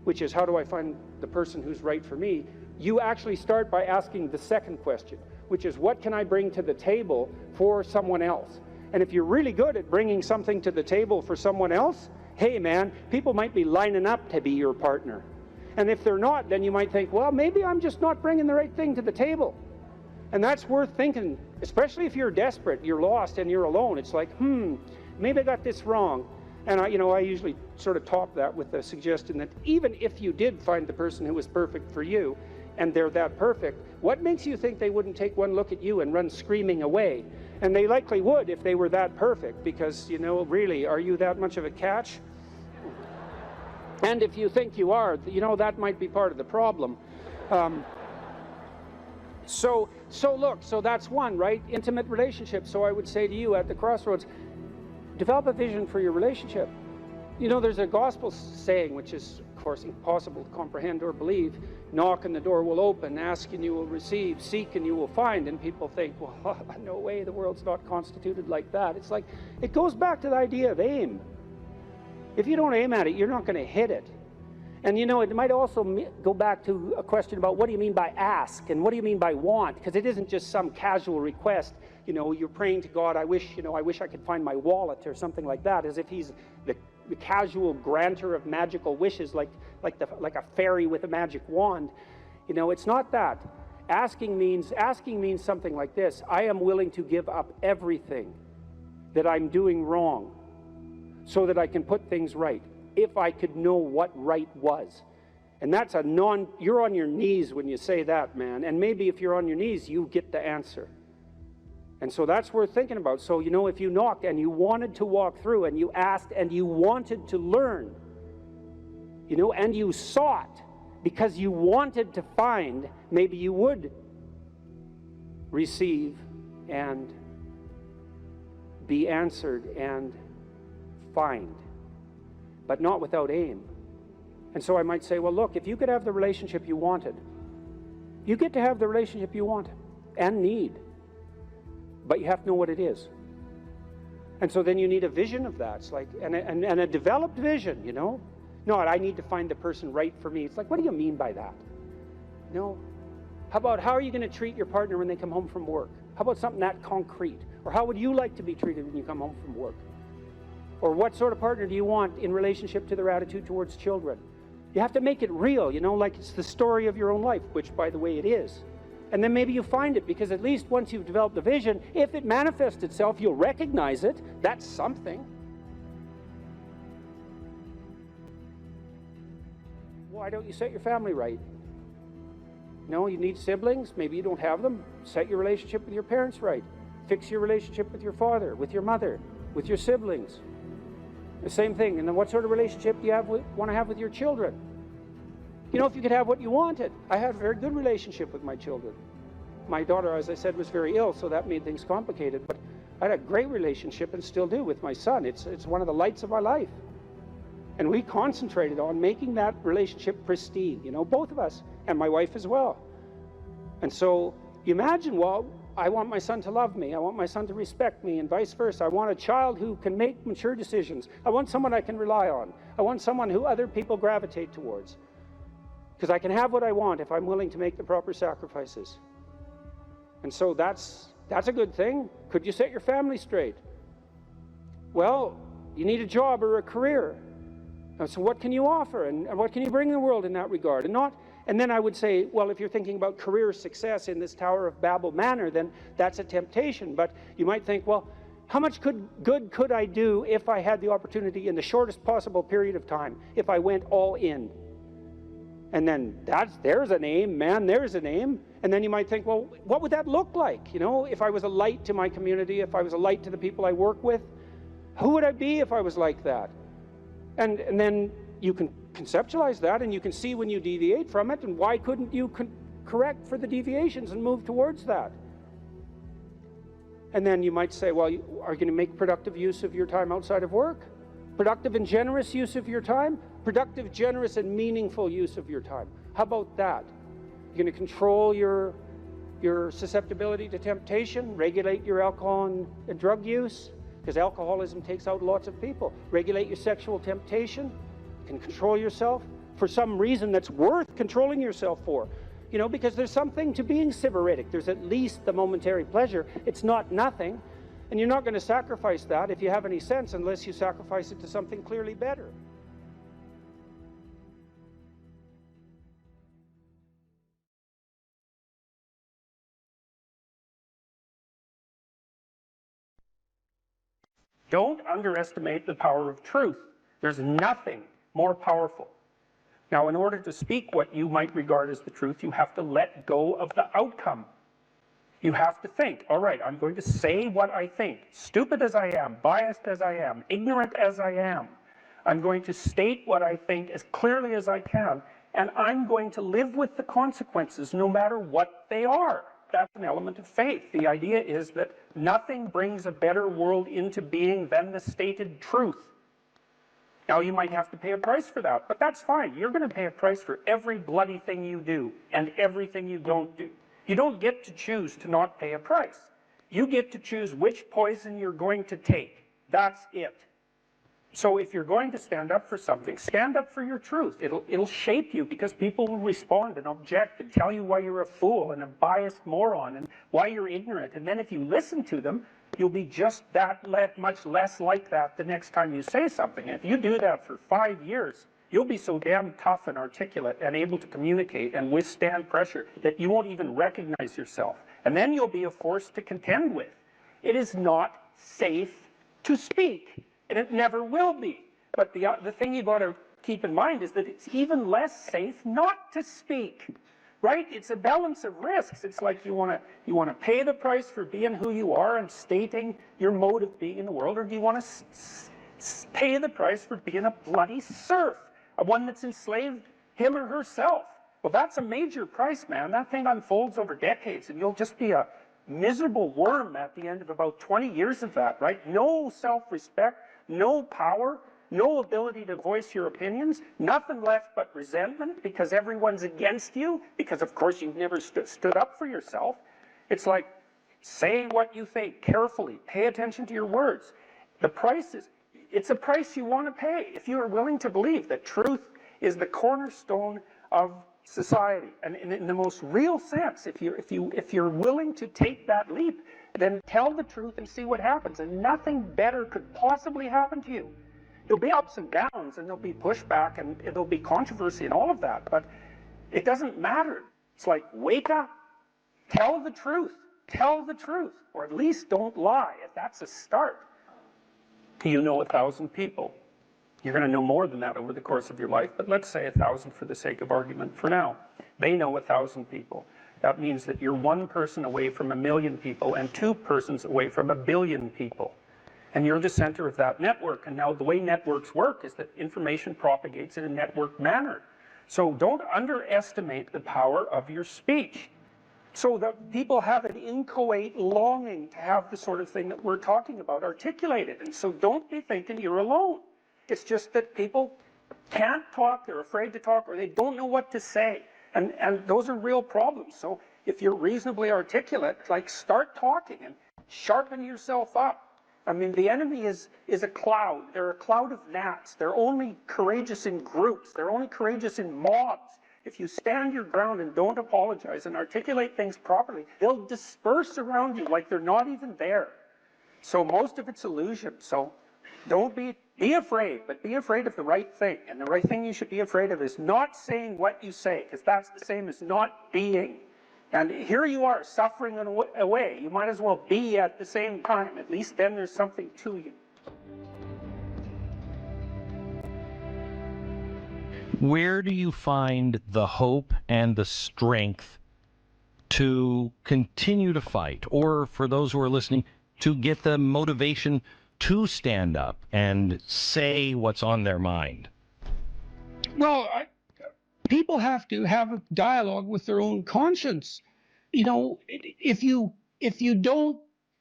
which is how do I find the person who's right for me, you actually start by asking the second question, which is what can I bring to the table for someone else? And if you're really good at bringing something to the table for someone else, hey man, people might be lining up to be your partner. And if they're not, then you might think, well, maybe I'm just not bringing the right thing to the table. And that's worth thinking, especially if you're desperate, you're lost, and you're alone. It's like, maybe I got this wrong. And I usually sort of top that with the suggestion that even if you did find the person who was perfect for you, and they're that perfect, what makes you think they wouldn't take one look at you and run screaming away? And they likely would if they were that perfect, because, really, are you that much of a catch? And if you think you are, that might be part of the problem. So look, so that's one, right? Intimate relationship. So I would say to you at the crossroads, develop a vision for your relationship. You know, there's a gospel saying, which is, of course, impossible to comprehend or believe. Knock and the door will open, ask and you will receive, seek and you will find. And people think, well, no way, the world's not constituted like that. It's like, it goes back to the idea of aim. If you don't aim at it, you're not going to hit it. And you know, it might also go back to a question about what do you mean by ask and what do you mean by want? Because it isn't just some casual request. You know, you're praying to God, I wish I could find my wallet or something like that, as if he's the casual granter of magical wishes, like a fairy with a magic wand. You know, it's not that. Asking means something like this: I am willing to give up everything that I'm doing wrong so that I can put things right, if I could know what right was. And that's you're on your knees when you say that, man. And maybe if you're on your knees, you get the answer. And so that's worth thinking about. So, you know, if you knocked and you wanted to walk through and you asked and you wanted to learn, you know, and you sought because you wanted to find, maybe you would receive and be answered and find, but not without aim. And so I might say, well, look, if you could have the relationship you wanted, you get to have the relationship you want and need, but you have to know what it is. And so then you need a vision of that. It's like, and a developed vision, you know? Not, I need to find the person right for me. It's like, what do you mean by that? You know? How are you going to treat your partner when they come home from work? How about something that concrete? Or how would you like to be treated when you come home from work? Or what sort of partner do you want in relationship to their attitude towards children? You have to make it real, you know, like it's the story of your own life, which, by the way, it is. And then maybe you find it, because at least once you've developed the vision, if it manifests itself, you'll recognize it. That's something. Why don't you set your family right? No, you need siblings. Maybe you don't have them. Set your relationship with your parents right. Fix your relationship with your father, with your mother, with your siblings. The same thing. And then what sort of relationship do you want to have with your children? You know, if you could have what you wanted. I had a very good relationship with my children. My daughter, as I said, was very ill, so that made things complicated. But I had a great relationship, and still do, with my son. It's one of the lights of my life. And we concentrated on making that relationship pristine, you know, both of us, and my wife as well. And so you imagine, well, I want my son to love me. I want my son to respect me, and vice versa. I want a child who can make mature decisions. I want someone I can rely on. I want someone who other people gravitate towards. Because I can have what I want if I'm willing to make the proper sacrifices. And so that's a good thing. Could you set your family straight? Well, you need a job or a career. So what can you offer, and what can you bring the world in that regard? And then I would say, well, if you're thinking about career success in this Tower of Babel manner, then that's a temptation. But you might think, well, how much good could I do if I had the opportunity in the shortest possible period of time, if I went all in? And then there's an aim, man, there's an aim. And then you might think, well, what would that look like? You know, if I was a light to my community, if I was a light to the people I work with, who would I be if I was like that? And then you can conceptualize that, and you can see when you deviate from it, and why couldn't you correct for the deviations and move towards that? And then you might say, well, are you going to make productive use of your time outside of work? Productive and generous use of your time? Productive, generous, and meaningful use of your time. How about that? You're going to control your susceptibility to temptation, regulate your alcohol and drug use, because alcoholism takes out lots of people. Regulate your sexual temptation. You can control yourself for some reason that's worth controlling yourself for. You know, because there's something to being sybaritic. There's at least the momentary pleasure. It's not nothing. And you're not going to sacrifice that, if you have any sense, unless you sacrifice it to something clearly better. Don't underestimate the power of truth. There's nothing more powerful. Now, in order to speak what you might regard as the truth, you have to let go of the outcome. You have to think, all right, I'm going to say what I think, stupid as I am, biased as I am, ignorant as I am. I'm going to state what I think as clearly as I can, and I'm going to live with the consequences no matter what they are. that's an element of faith. The idea is that nothing brings a better world into being than the stated truth. Now, you might have to pay a price for that, but that's fine. You're going to pay a price for every bloody thing you do and everything you don't do. You don't get to choose to not pay a price. You get to choose which poison you're going to take. That's it. So if you're going to stand up for something, stand up for your truth. It'll shape you, because people will respond and object and tell you why you're a fool and a biased moron and why you're ignorant. And then if you listen to them, you'll be just that much less like that the next time you say something. And if you do that for 5 years, you'll be so damn tough and articulate and able to communicate and withstand pressure that you won't even recognize yourself. And then you'll be a force to contend with. It is not safe to speak, and it never will be. But the thing you've got to keep in mind is that it's even less safe not to speak. Right? It's a balance of risks. It's like you want to pay the price for being who you are and stating your mode of being in the world, or do you want to pay the price for being a bloody serf, one that's enslaved him or herself? Well, that's a major price, man. That thing unfolds over decades, and you'll just be a miserable worm at the end of about 20 years of that, right? No self-respect, no power, no ability to voice your opinions, nothing left but resentment because everyone's against you, because of course you've never stood up for yourself. It's like, say what you think carefully, pay attention to your words. The price it's a price you want to pay if you are willing to believe that truth is the cornerstone of society. And in the most real sense, if you're willing to take that leap, then tell the truth and see what happens, and nothing better could possibly happen to you. There'll be ups and downs, and there'll be pushback, and there'll be controversy and all of that, but it doesn't matter. It's like, wake up, tell the truth, or at least don't lie. If that's a start, you know 1,000 people. You're going to know more than that over the course of your life, but let's say 1,000 for the sake of argument for now. They know 1,000 people. That means that you're one person away from 1,000,000 people and 2 persons away from 1,000,000,000 people. And you're the center of that network. And now the way networks work is that information propagates in a network manner. So don't underestimate the power of your speech. So that people have an inchoate longing to have the sort of thing that we're talking about articulated. And so don't be thinking you're alone. It's just that people can't talk, they're afraid to talk, or they don't know what to say. And those are real problems. So if you're reasonably articulate, like, start talking and sharpen yourself up. I mean, the enemy is a cloud. They're a cloud of gnats. They're only courageous in groups. They're only courageous in mobs. If you stand your ground and don't apologize and articulate things properly, they'll disperse around you like they're not even there. So most of it's illusion. So don't be afraid, but be afraid of the right thing. And the right thing you should be afraid of is not saying what you say, because that's the same as not being. And here you are, suffering away. You might as well be at the same time. At least then there's something to you. Where do you find the hope and the strength to continue to fight? Or for those who are listening, to get the motivation to stand up and say what's on their mind? Well, people have to have a dialogue with their own conscience. You know, if you don't,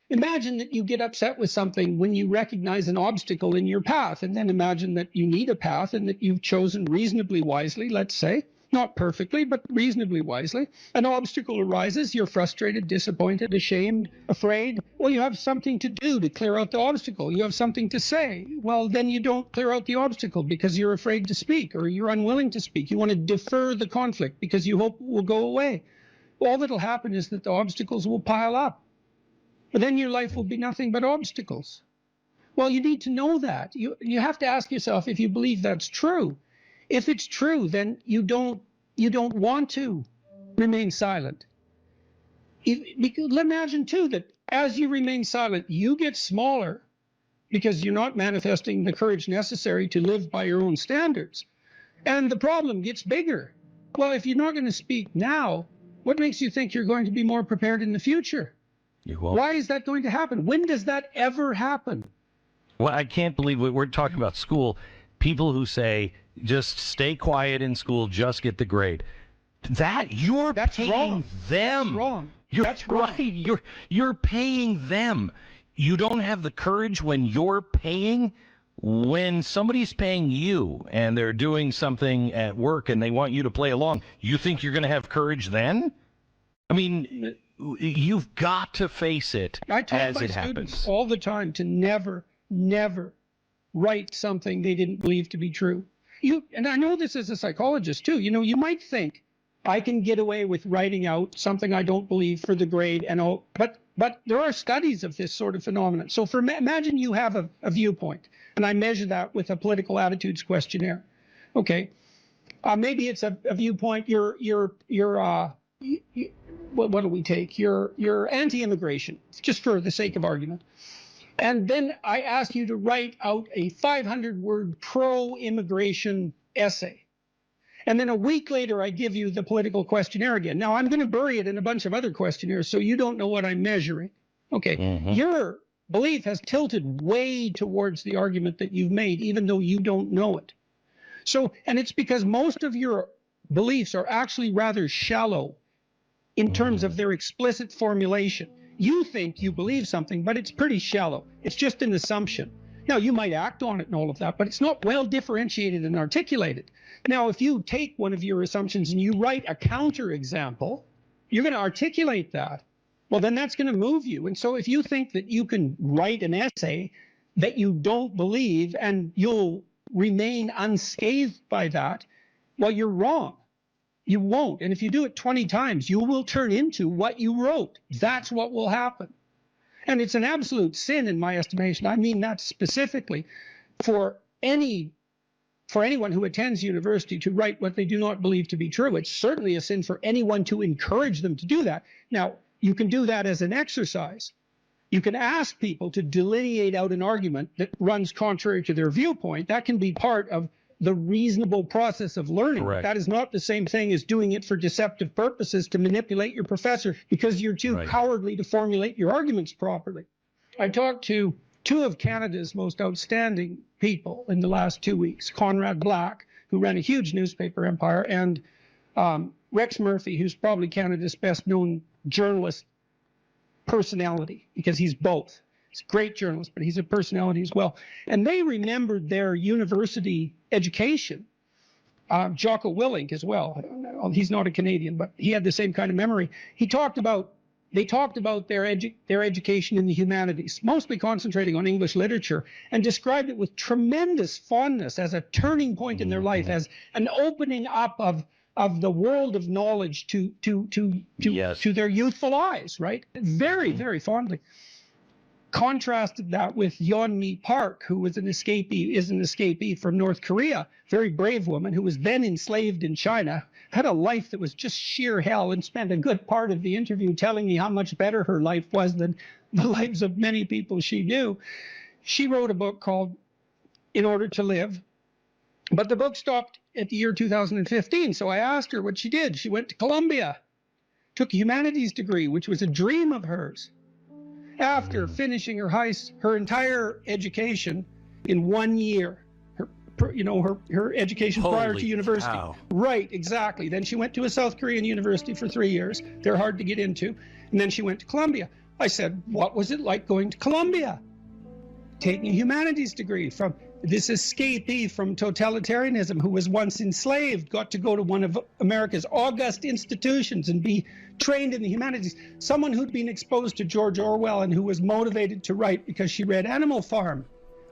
imagine that you get upset with something when you recognize an obstacle in your path, and then imagine that you need a path and that you've chosen reasonably wisely, let's say, not perfectly, but reasonably wisely. An obstacle arises, you're frustrated, disappointed, ashamed, afraid. Well, you have something to do to clear out the obstacle. You have something to say. Well, then you don't clear out the obstacle because you're afraid to speak, or you're unwilling to speak. You want to defer the conflict because you hope it will go away. All that'll happen is that the obstacles will pile up. But then your life will be nothing but obstacles. Well, you need to know that. You have to ask yourself if you believe that's true. If it's true, then you don't want to remain silent. Imagine too that as you remain silent, you get smaller because you're not manifesting the courage necessary to live by your own standards. And the problem gets bigger. Well, if you're not going to speak now, what makes you think you're going to be more prepared in the future? You won't. Why is that going to happen? When does that ever happen? Well, I can't believe we're talking about school. People who say, just stay quiet in school, just get the grade. You're That's paying wrong. them. That's wrong. That's right. You're paying them. You don't have the courage when you're paying. When somebody's paying you and they're doing something at work and they want you to play along, you think you're going to have courage then? I mean, you've got to face it I tell as my it students happens. all the time to never, never write something they didn't believe to be true. And I know this as a psychologist too. You know, you might think I can get away with writing out something I don't believe for the grade and all, but there are studies of this sort of phenomenon. So imagine you have a viewpoint, and I measure that with a political attitudes questionnaire. Okay, maybe it's a viewpoint. What do we take? You're anti-immigration, just for the sake of argument. And then I ask you to write out a 500-word pro-immigration essay. And then a week later, I give you the political questionnaire again. Now, I'm going to bury it in a bunch of other questionnaires, so you don't know what I'm measuring. Okay, your belief has tilted way towards the argument that you've made, even though you don't know it. So, and it's because most of your beliefs are actually rather shallow in terms of their explicit formulation. You think you believe something, but it's pretty shallow. It's just an assumption. Now, you might act on it and all of that, but it's not well differentiated and articulated. Now, if you take one of your assumptions and you write a counterexample, you're going to articulate that. Well, then that's going to move you. And so if you think that you can write an essay that you don't believe and you'll remain unscathed by that, well, you're wrong. You won't. And if you do it 20 times, you will turn into what you wrote. That's what will happen. And it's an absolute sin in my estimation. I mean that specifically for anyone who attends university to write what they do not believe to be true. It's certainly a sin for anyone to encourage them to do that. Now, you can do that as an exercise. You can ask people to delineate out an argument that runs contrary to their viewpoint. That can be part of the reasonable process of learning. Correct. That is not the same thing as doing it for deceptive purposes to manipulate your professor because you're too cowardly to formulate your arguments properly. I talked to two of Canada's most outstanding people in the last 2 weeks, Conrad Black, who ran a huge newspaper empire, and Rex Murphy, who's probably Canada's best known journalist personality, because he's both. He's a great journalist, but he's a personality as well. And they remembered their university education. Jocko Willink as well. He's not a Canadian, but he had the same kind of memory. They talked about their education in the humanities, mostly concentrating on English literature, and described it with tremendous fondness as a turning point in their life, as an opening up of the world of knowledge to their youthful eyes, right? Very, very fondly. Contrasted that with Yeonmi Park, who was is an escapee from North Korea, very brave woman who was then enslaved in China, had a life that was just sheer hell, and spent a good part of the interview telling me how much better her life was than the lives of many people she knew. She wrote a book called In Order to Live, but the book stopped at the year 2015. So I asked her what she did. She went to Columbia, took a humanities degree, which was a dream of hers. After finishing her entire education in 1 year, her education prior to university. Cow. Right, exactly. Then she went to a South Korean university for 3 years. They're hard to get into. And then she went to Columbia. I said, what was it like going to Columbia? Taking a humanities degree from this escapee from totalitarianism who was once enslaved, got to go to one of America's august institutions and be trained in the humanities. Someone who'd been exposed to George Orwell and who was motivated to write because she read Animal Farm,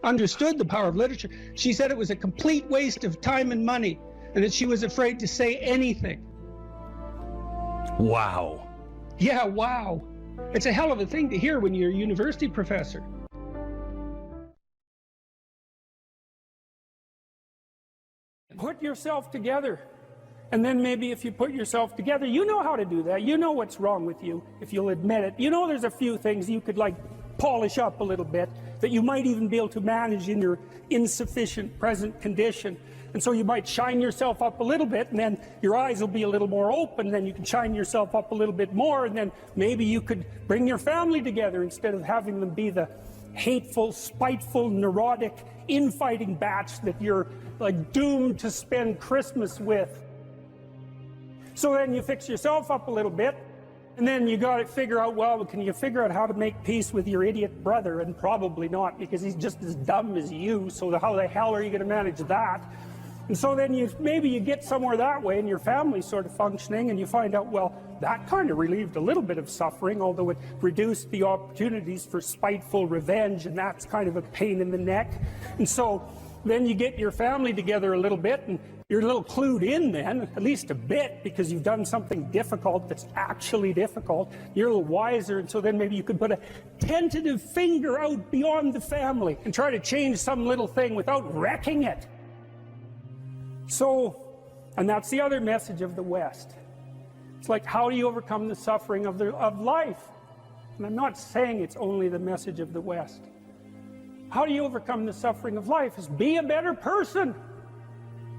understood the power of literature. She said it was a complete waste of time and money and that she was afraid to say anything. Wow. Yeah, wow. It's a hell of a thing to hear when you're a university professor. Put yourself together. And then maybe if you put yourself together, you know how to do that. You know what's wrong with you, if you'll admit it. You know there's a few things you could polish up a little bit that you might even be able to manage in your insufficient present condition. And so you might shine yourself up a little bit, and then your eyes will be a little more open, and then you can shine yourself up a little bit more, and then maybe you could bring your family together instead of having them be the hateful, spiteful, neurotic, infighting batch that you're doomed to spend Christmas with. So then you fix yourself up a little bit, and then you got to figure out, well, can you figure out how to make peace with your idiot brother? And probably not, because he's just as dumb as you, so how the hell are you going to manage that? And so then maybe you get somewhere that way, and your family's sort of functioning, and you find out, well, that kind of relieved a little bit of suffering, although it reduced the opportunities for spiteful revenge, and that's kind of a pain in the neck. And so then you get your family together a little bit, and you're a little clued in then, at least a bit, because you've done something difficult that's actually difficult. You're a little wiser, and so then maybe you could put a tentative finger out beyond the family and try to change some little thing without wrecking it. So, and that's the other message of the West. It's like, how do you overcome the suffering of life? And I'm not saying it's only the message of the West. How do you overcome the suffering of life? Is be a better person.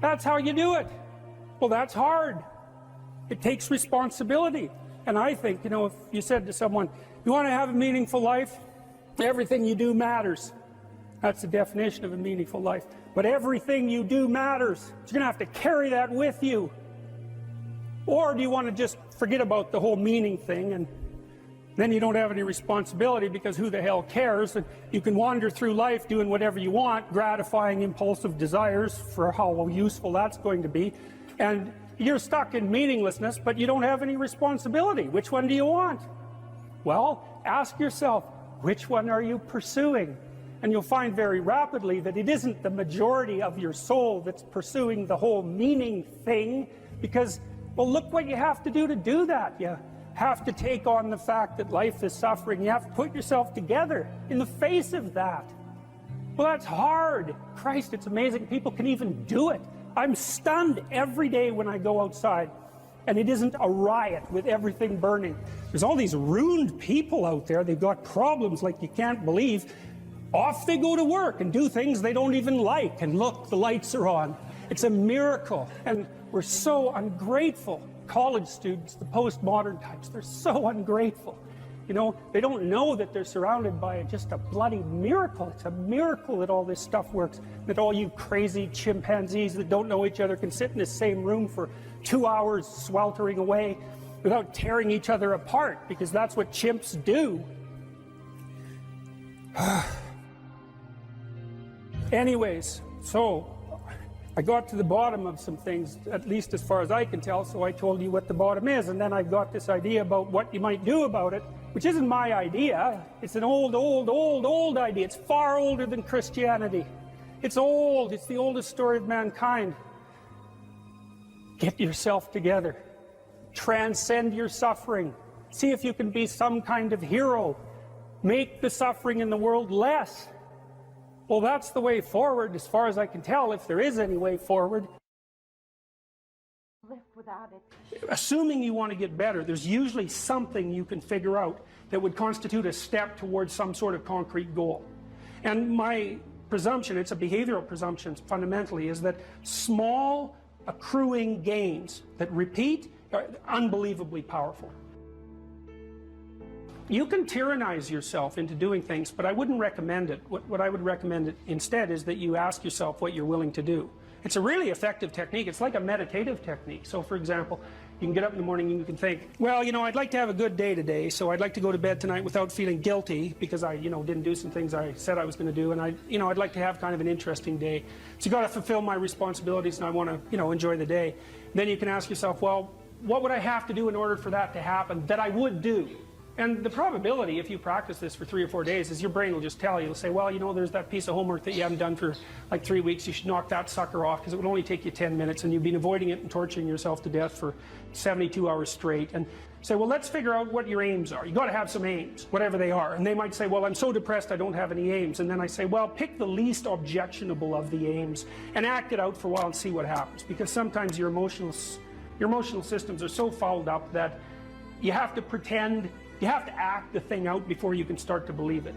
That's how you do it. Well, that's hard. It takes responsibility. And I think, you know, if you said to someone, you want to have a meaningful life? Everything you do matters. That's the definition of a meaningful life. But everything you do matters. You're going to have to carry that with you. Or do you want to just forget about the whole meaning thing, and then you don't have any responsibility, because who the hell cares? And you can wander through life doing whatever you want, gratifying impulsive desires for how useful that's going to be. And you're stuck in meaninglessness, but you don't have any responsibility. Which one do you want? Well, ask yourself, which one are you pursuing? And you'll find very rapidly that it isn't the majority of your soul that's pursuing the whole meaning thing, because, well, look what you have to do that. You have to take on the fact that life is suffering. You have to put yourself together in the face of that. Well, that's hard. Christ, it's amazing people can even do it. I'm stunned every day when I go outside, and it isn't a riot with everything burning. There's all these ruined people out there. They've got problems like you can't believe. Off they go to work and do things they don't even like, and look, the lights are on. It's a miracle, and we're so ungrateful. College students, the postmodern types, they're so ungrateful. You know, they don't know that they're surrounded by just a bloody miracle. It's a miracle that all this stuff works, that all you crazy chimpanzees that don't know each other can sit in the same room for 2 hours sweltering away without tearing each other apart, because that's what chimps do. Anyways, so I got to the bottom of some things, at least as far as I can tell, so I told you what the bottom is, and then I got this idea about what you might do about it, which isn't my idea. It's an old idea. It's far older than Christianity. It's old. It's the oldest story of mankind. Get yourself together. Transcend your suffering. See if you can be some kind of hero. Make the suffering in the world less. Well, that's the way forward, as far as I can tell, if there is any way forward. Live without it. Assuming you want to get better, there's usually something you can figure out that would constitute a step towards some sort of concrete goal. And my presumption, it's a behavioral presumption fundamentally, is that small accruing gains that repeat are unbelievably powerful. You can tyrannize yourself into doing things, but I wouldn't recommend it. What I would recommend instead is that you ask yourself what you're willing to do. It's a really effective technique. It's like a meditative technique. So, for example, you can get up in the morning and you can think, well, you know, I'd like to have a good day today, so I'd like to go to bed tonight without feeling guilty because I, you know, didn't do some things I said I was going to do, and I'd like to have kind of an interesting day. So you've got to fulfill my responsibilities, and I want to, you know, enjoy the day. Then you can ask yourself, well, what would I have to do in order for that to happen that I would do? And the probability, if you practice this for 3 or 4 days, is your brain will just tell you. It'll say, well, you know, there's that piece of homework that you haven't done for like 3 weeks. You should knock that sucker off because it would only take you 10 minutes and you've been avoiding it and torturing yourself to death for 72 hours straight. And say, well, let's figure out what your aims are. You've got to have some aims, whatever they are. And they might say, well, I'm so depressed I don't have any aims. And then I say, well, pick the least objectionable of the aims and act it out for a while and see what happens. Because sometimes your emotional systems are so fouled up that you have to pretend. You have to act the thing out before you can start to believe it.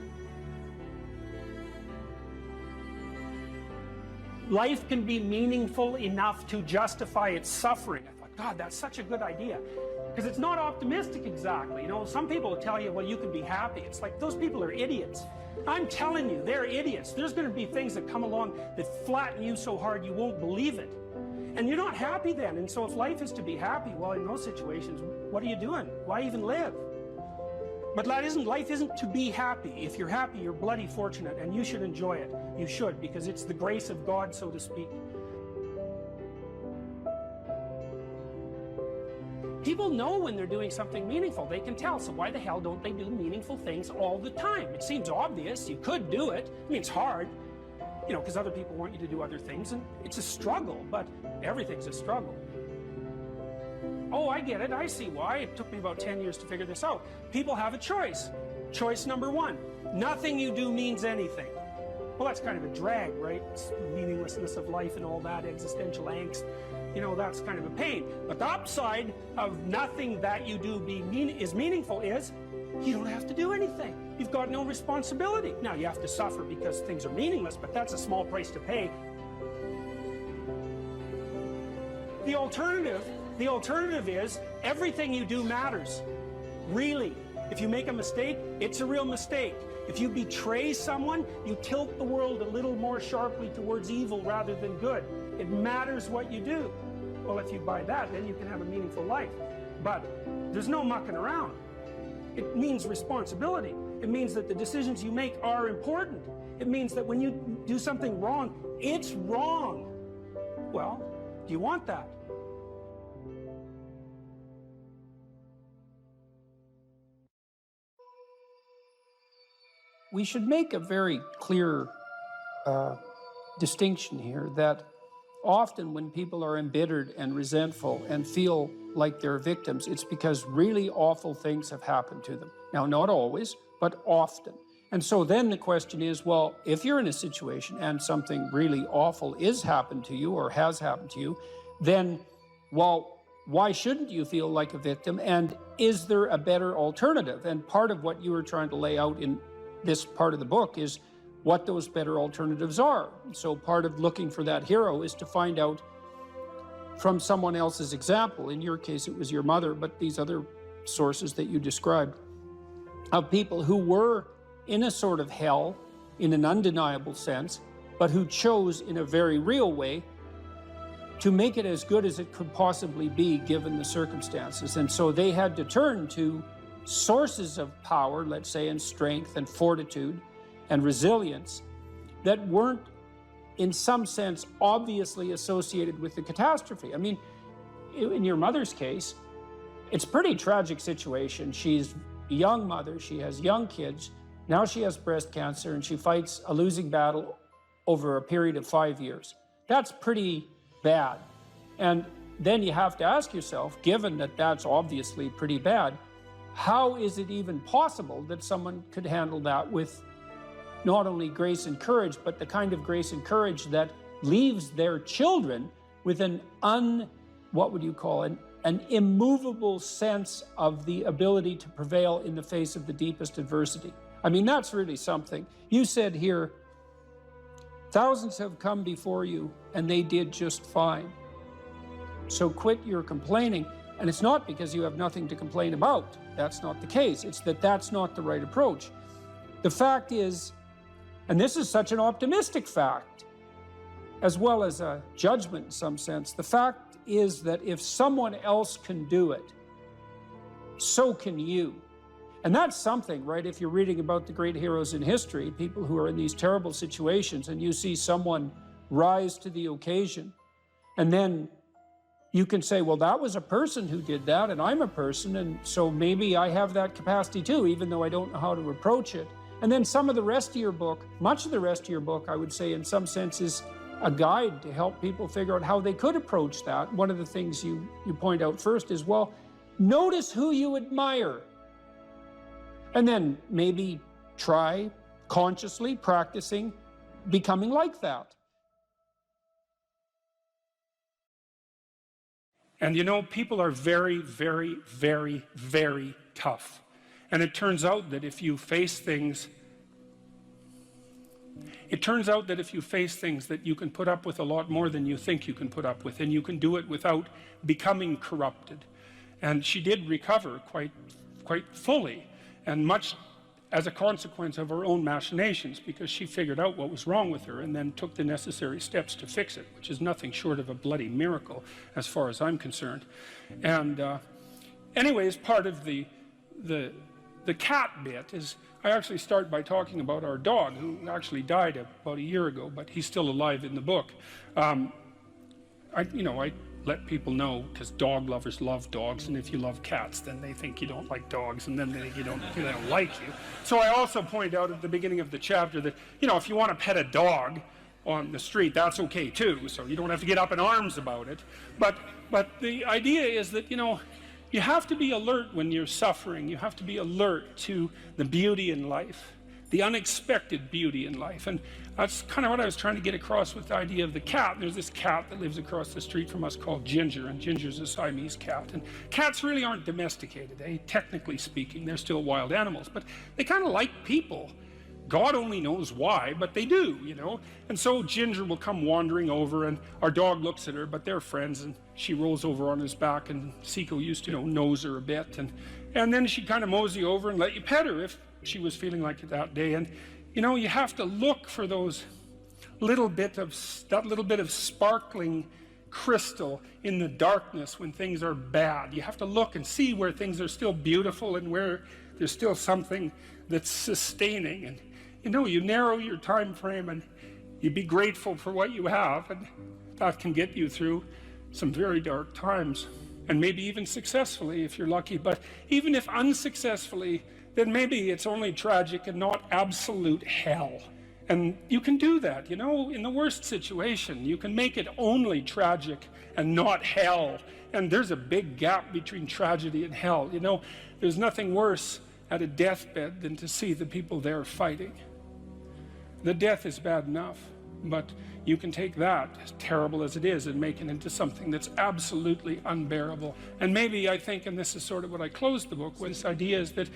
Life can be meaningful enough to justify its suffering. I thought, God, that's such a good idea. Because it's not optimistic exactly. You know, some people will tell you, well, you can be happy. It's like, those people are idiots. I'm telling you, they're idiots. There's going to be things that come along that flatten you so hard you won't believe it. And you're not happy then. And so if life is to be happy, well, in those situations, what are you doing? Why even live? But life isn't to be happy. If you're happy, you're bloody fortunate, and you should enjoy it. You should, because it's the grace of God, so to speak. People know when they're doing something meaningful. They can tell. So why the hell don't they do meaningful things all the time? It seems obvious. You could do it. I mean, it's hard, you know, because other people want you to do other things, and it's a struggle, but everything's a struggle. Oh, I get it. I see why. It took me about 10 years to figure this out. People have a choice. Choice number one, nothing you do means anything. Well, that's kind of a drag, right? It's the meaninglessness of life and all that, existential angst. You know, that's kind of a pain. But the upside of nothing that you do is meaningful is you don't have to do anything. You've got no responsibility. Now, you have to suffer because things are meaningless, but that's a small price to pay. The alternative is everything you do matters. Really. If you make a mistake, it's a real mistake. If you betray someone, you tilt the world a little more sharply towards evil rather than good. It matters what you do. Well, if you buy that, then you can have a meaningful life. But there's no mucking around. It means responsibility. It means that the decisions you make are important. It means that when you do something wrong, it's wrong. Well, do you want that? We should make a very clear distinction here that often when people are embittered and resentful and feel like they're victims, it's because really awful things have happened to them. Now, not always, but often. And so then the question is, well, if you're in a situation and something really awful is happened to you or has happened to you, then, well, why shouldn't you feel like a victim? And is there a better alternative? And part of what you were trying to lay out in this part of the book is what those better alternatives are. So part of looking for that hero is to find out from someone else's example. In your case, it was your mother, but these other sources that you described of people who were in a sort of hell in an undeniable sense, but who chose in a very real way to make it as good as it could possibly be given the circumstances. And so they had to turn to sources of power, let's say, and strength and fortitude and resilience that weren't, in some sense, obviously associated with the catastrophe. I mean, in your mother's case, it's a pretty tragic situation. She's a young mother, she has young kids, now she has breast cancer, and she fights a losing battle over a period of 5 years. That's pretty bad. And then you have to ask yourself, given that that's obviously pretty bad, how is it even possible that someone could handle that with not only grace and courage, but the kind of grace and courage that leaves their children with an immovable sense of the ability to prevail in the face of the deepest adversity. I mean, that's really something. You said here, thousands have come before you and they did just fine. So quit your complaining. And it's not because you have nothing to complain about. That's not the case. It's that that's not the right approach. The fact is, and this is such an optimistic fact, as well as a judgment in some sense, the fact is that if someone else can do it, so can you. And that's something, right? If you're reading about the great heroes in history, people who are in these terrible situations, and you see someone rise to the occasion, and then you can say, well, that was a person who did that, and I'm a person, and so maybe I have that capacity too, even though I don't know how to approach it. And then some of the rest of your book, much of the rest of your book, I would say in some sense is a guide to help people figure out how they could approach that. One of the things you point out first is, well, notice who you admire. And then maybe try consciously practicing becoming like that. And you know, people are very, very, very, very tough. And it turns out that if you face things, that you can put up with a lot more than you think you can put up with, and you can do it without becoming corrupted. And she did recover quite fully, and much as a consequence of her own machinations, because she figured out what was wrong with her and then took the necessary steps to fix it, which is nothing short of a bloody miracle as far as I'm concerned. And anyways, part of the cat bit is I actually start by talking about our dog, who actually died about a year ago, but he's still alive in the book. I let people know, because dog lovers love dogs, and if you love cats, then they think you don't like dogs, and then they think they don't like you. So I also point out at the beginning of the chapter that, if you want to pet a dog on the street, that's okay too, so you don't have to get up in arms about it. But the idea is that, you have to be alert when you're suffering. You have to be alert to the beauty in life, the unexpected beauty in life. And that's kind of what I was trying to get across with the idea of the cat. There's this cat that lives across the street from us called Ginger, and Ginger's a Siamese cat. And cats really aren't domesticated, technically speaking. They're still wild animals, but they kind of like people. God only knows why, but they do, And so Ginger will come wandering over, and our dog looks at her, but they're friends, and she rolls over on his back, and Seiko used to, nose her a bit, and then she'd kind of mosey over and let you pet her if she was feeling like it that day. And, you have to look for that little bit of sparkling crystal in the darkness when things are bad. You have to look and see where things are still beautiful and where there's still something that's sustaining. And, you narrow your time frame and you be grateful for what you have, and that can get you through some very dark times, and maybe even successfully if you're lucky. But even if unsuccessfully, then maybe it's only tragic and not absolute hell. And you can do that, in the worst situation. You can make it only tragic and not hell. And there's a big gap between tragedy and hell. There's nothing worse at a deathbed than to see the people there fighting. The death is bad enough, but you can take that, as terrible as it is, and make it into something that's absolutely unbearable. And maybe I think, and this is sort of what I closed the book with, this idea is that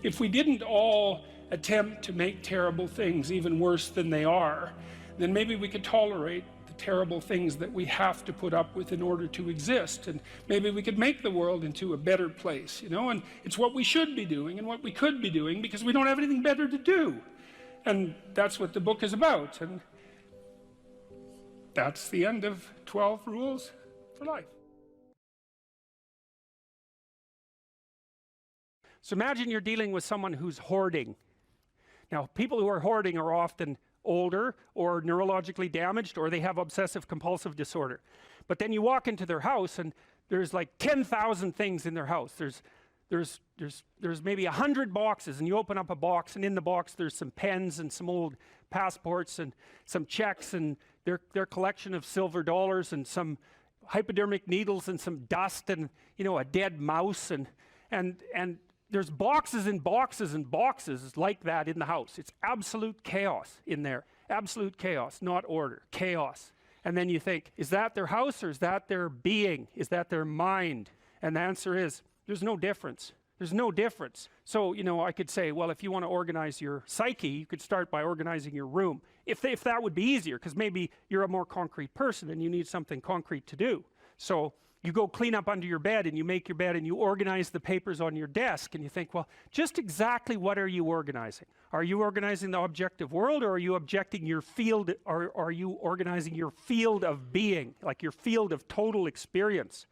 if we didn't all attempt to make terrible things even worse than they are, then maybe we could tolerate the terrible things that we have to put up with in order to exist, and maybe we could make the world into a better place, and it's what we should be doing and what we could be doing, because we don't have anything better to do. And that's what the book is about, and that's the end of 12 Rules for Life. So imagine you're dealing with someone who's hoarding. Now, people who are hoarding are often older or neurologically damaged, or they have obsessive compulsive disorder. But then you walk into their house and there's like 10,000 things in their house. There's maybe 100 boxes, and you open up a box, and in the box there's some pens and some old passports and some checks and their collection of silver dollars and some hypodermic needles and some dust and a dead mouse, and there's boxes and boxes and boxes like that in the house. It's absolute chaos in there. Absolute chaos, not order, chaos. And then you think, is that their house, or is that their being? Is that their mind? And the answer is, there's no difference. There's no difference. So, I could say, well, if you want to organize your psyche, you could start by organizing your room. If that would be easier, because maybe you're a more concrete person and you need something concrete to do. So you go clean up under your bed, and you make your bed, and you organize the papers on your desk, and you think, well, just exactly what are you organizing? Are you organizing the objective world, or are you objecting your field, or are you organizing your field of being, like your field of total experience?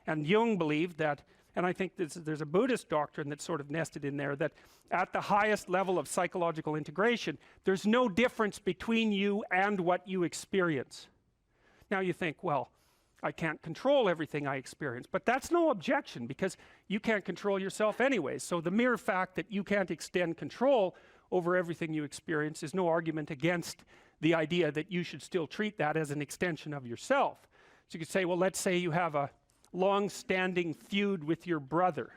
And Jung believed that, and I think there's a Buddhist doctrine that's sort of nested in there, that at the highest level of psychological integration, there's no difference between you and what you experience. Now you think, well, I can't control everything I experience, but that's no objection, because you can't control yourself anyway. So the mere fact that you can't extend control over everything you experience is no argument against the idea that you should still treat that as an extension of yourself. So you could say, well, let's say you have a long-standing feud with your brother.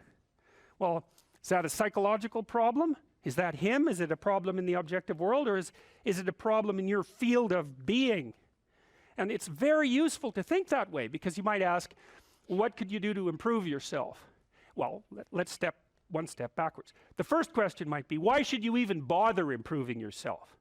Well, is that a psychological problem? Is that him? Is it a problem in the objective world, or is it a problem in your field of being? And it's very useful to think that way, because you might ask, what could you do to improve yourself? Well, let's step one step backwards. The first question might be, why should you even bother improving yourself?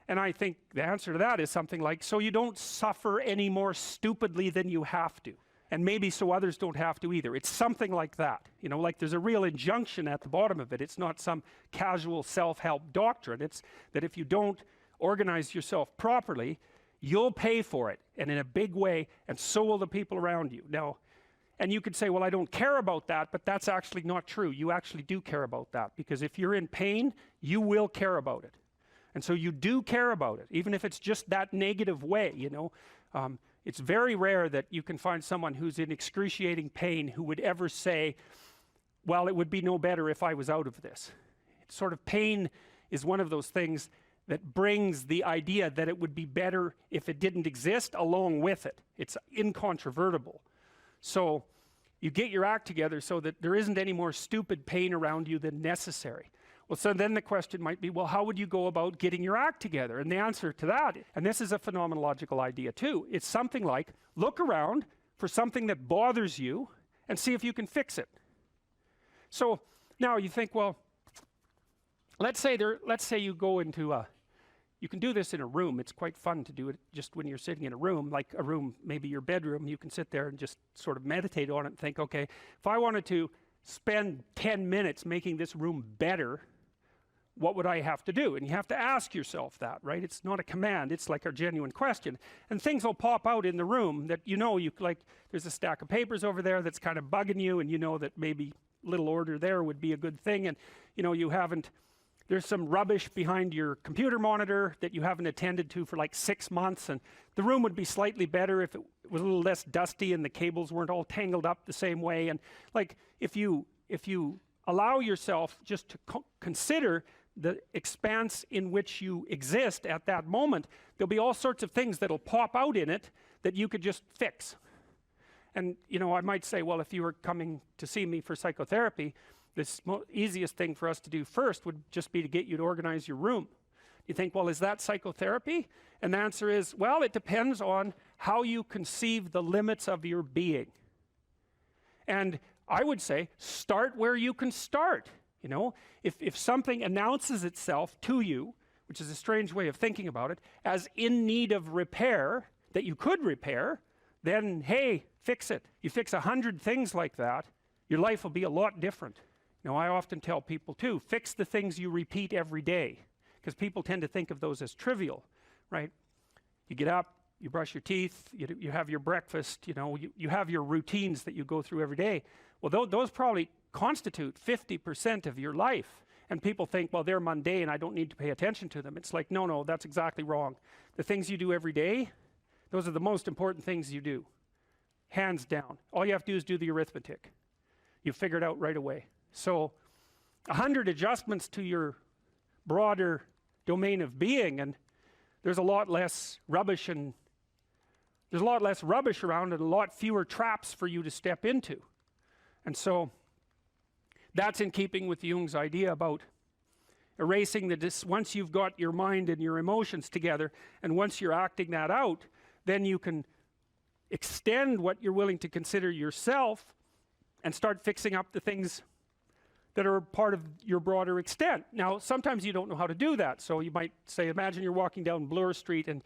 And I think the answer to that is something like, so you don't suffer any more stupidly than you have to. And maybe so others don't have to either. It's something like that. You know, like there's a real injunction at the bottom of it. It's not some casual self-help doctrine. It's that if you don't organize yourself properly, you'll pay for it, and in a big way, and so will the people around you. Now, and you could say, well, I don't care about that, but that's actually not true. You actually do care about that, because if you're in pain, you will care about it. And so you do care about it, even if it's just that negative way, you know. It's very rare that you can find someone who's in excruciating pain who would ever say, well, it would be no better if I was out of this. It's sort of pain is one of those things that brings the idea that it would be better if it didn't exist along with it. It's incontrovertible. So you get your act together so that there isn't any more stupid pain around you than necessary. Well, so then the question might be, well, how would you go about getting your act together? And the answer to that, and this is a phenomenological idea too, it's something like, look around for something that bothers you and see if you can fix it. So now you think, well, let's say you go into you can do this in a room. It's quite fun to do it just when you're sitting in a room, like a room, maybe your bedroom. You can sit there and just sort of meditate on it and think, okay, if I wanted to spend 10 minutes making this room better, what would I have to do? And you have to ask yourself that, right? It's not a command, it's like a genuine question. And things will pop out in the room that you know, like there's a stack of papers over there that's kind of bugging you, and you know that maybe little order there would be a good thing, and you know there's some rubbish behind your computer monitor that you haven't attended to for like 6 months, and the room would be slightly better if it was a little less dusty and the cables weren't all tangled up the same way. And like if you allow yourself just to consider the expanse in which you exist at that moment, there'll be all sorts of things that'll pop out in it that you could just fix. And you know, I might say, well, if you were coming to see me for psychotherapy, the easiest thing for us to do first would just be to get you to organize your room. You think, well, is that psychotherapy? And the answer is, well, it depends on how you conceive the limits of your being. And I would say, start where you can start. You know, if something announces itself to you, which is a strange way of thinking about it, as in need of repair, that you could repair, then hey, fix it. You fix 100 things like that, your life will be a lot different. You know, I often tell people too, fix the things you repeat every day, because people tend to think of those as trivial, right? You get up, you brush your teeth, you have your breakfast, you know, you have your routines that you go through every day. Well, those probably constitute 50% of your life. And people think, well, they're mundane, I don't need to pay attention to them. It's like, no, that's exactly wrong. The things you do every day, those are the most important things you do. Hands down. All you have to do is do the arithmetic. You figure it out right away. So 100 adjustments to your broader domain of being, and there's a lot less rubbish around, and a lot fewer traps for you to step into. And so that's in keeping with Jung's idea about erasing once you've got your mind and your emotions together, and once you're acting that out, then you can extend what you're willing to consider yourself and start fixing up the things that are part of your broader extent. Now, sometimes you don't know how to do that. So you might say, imagine you're walking down Bloor Street and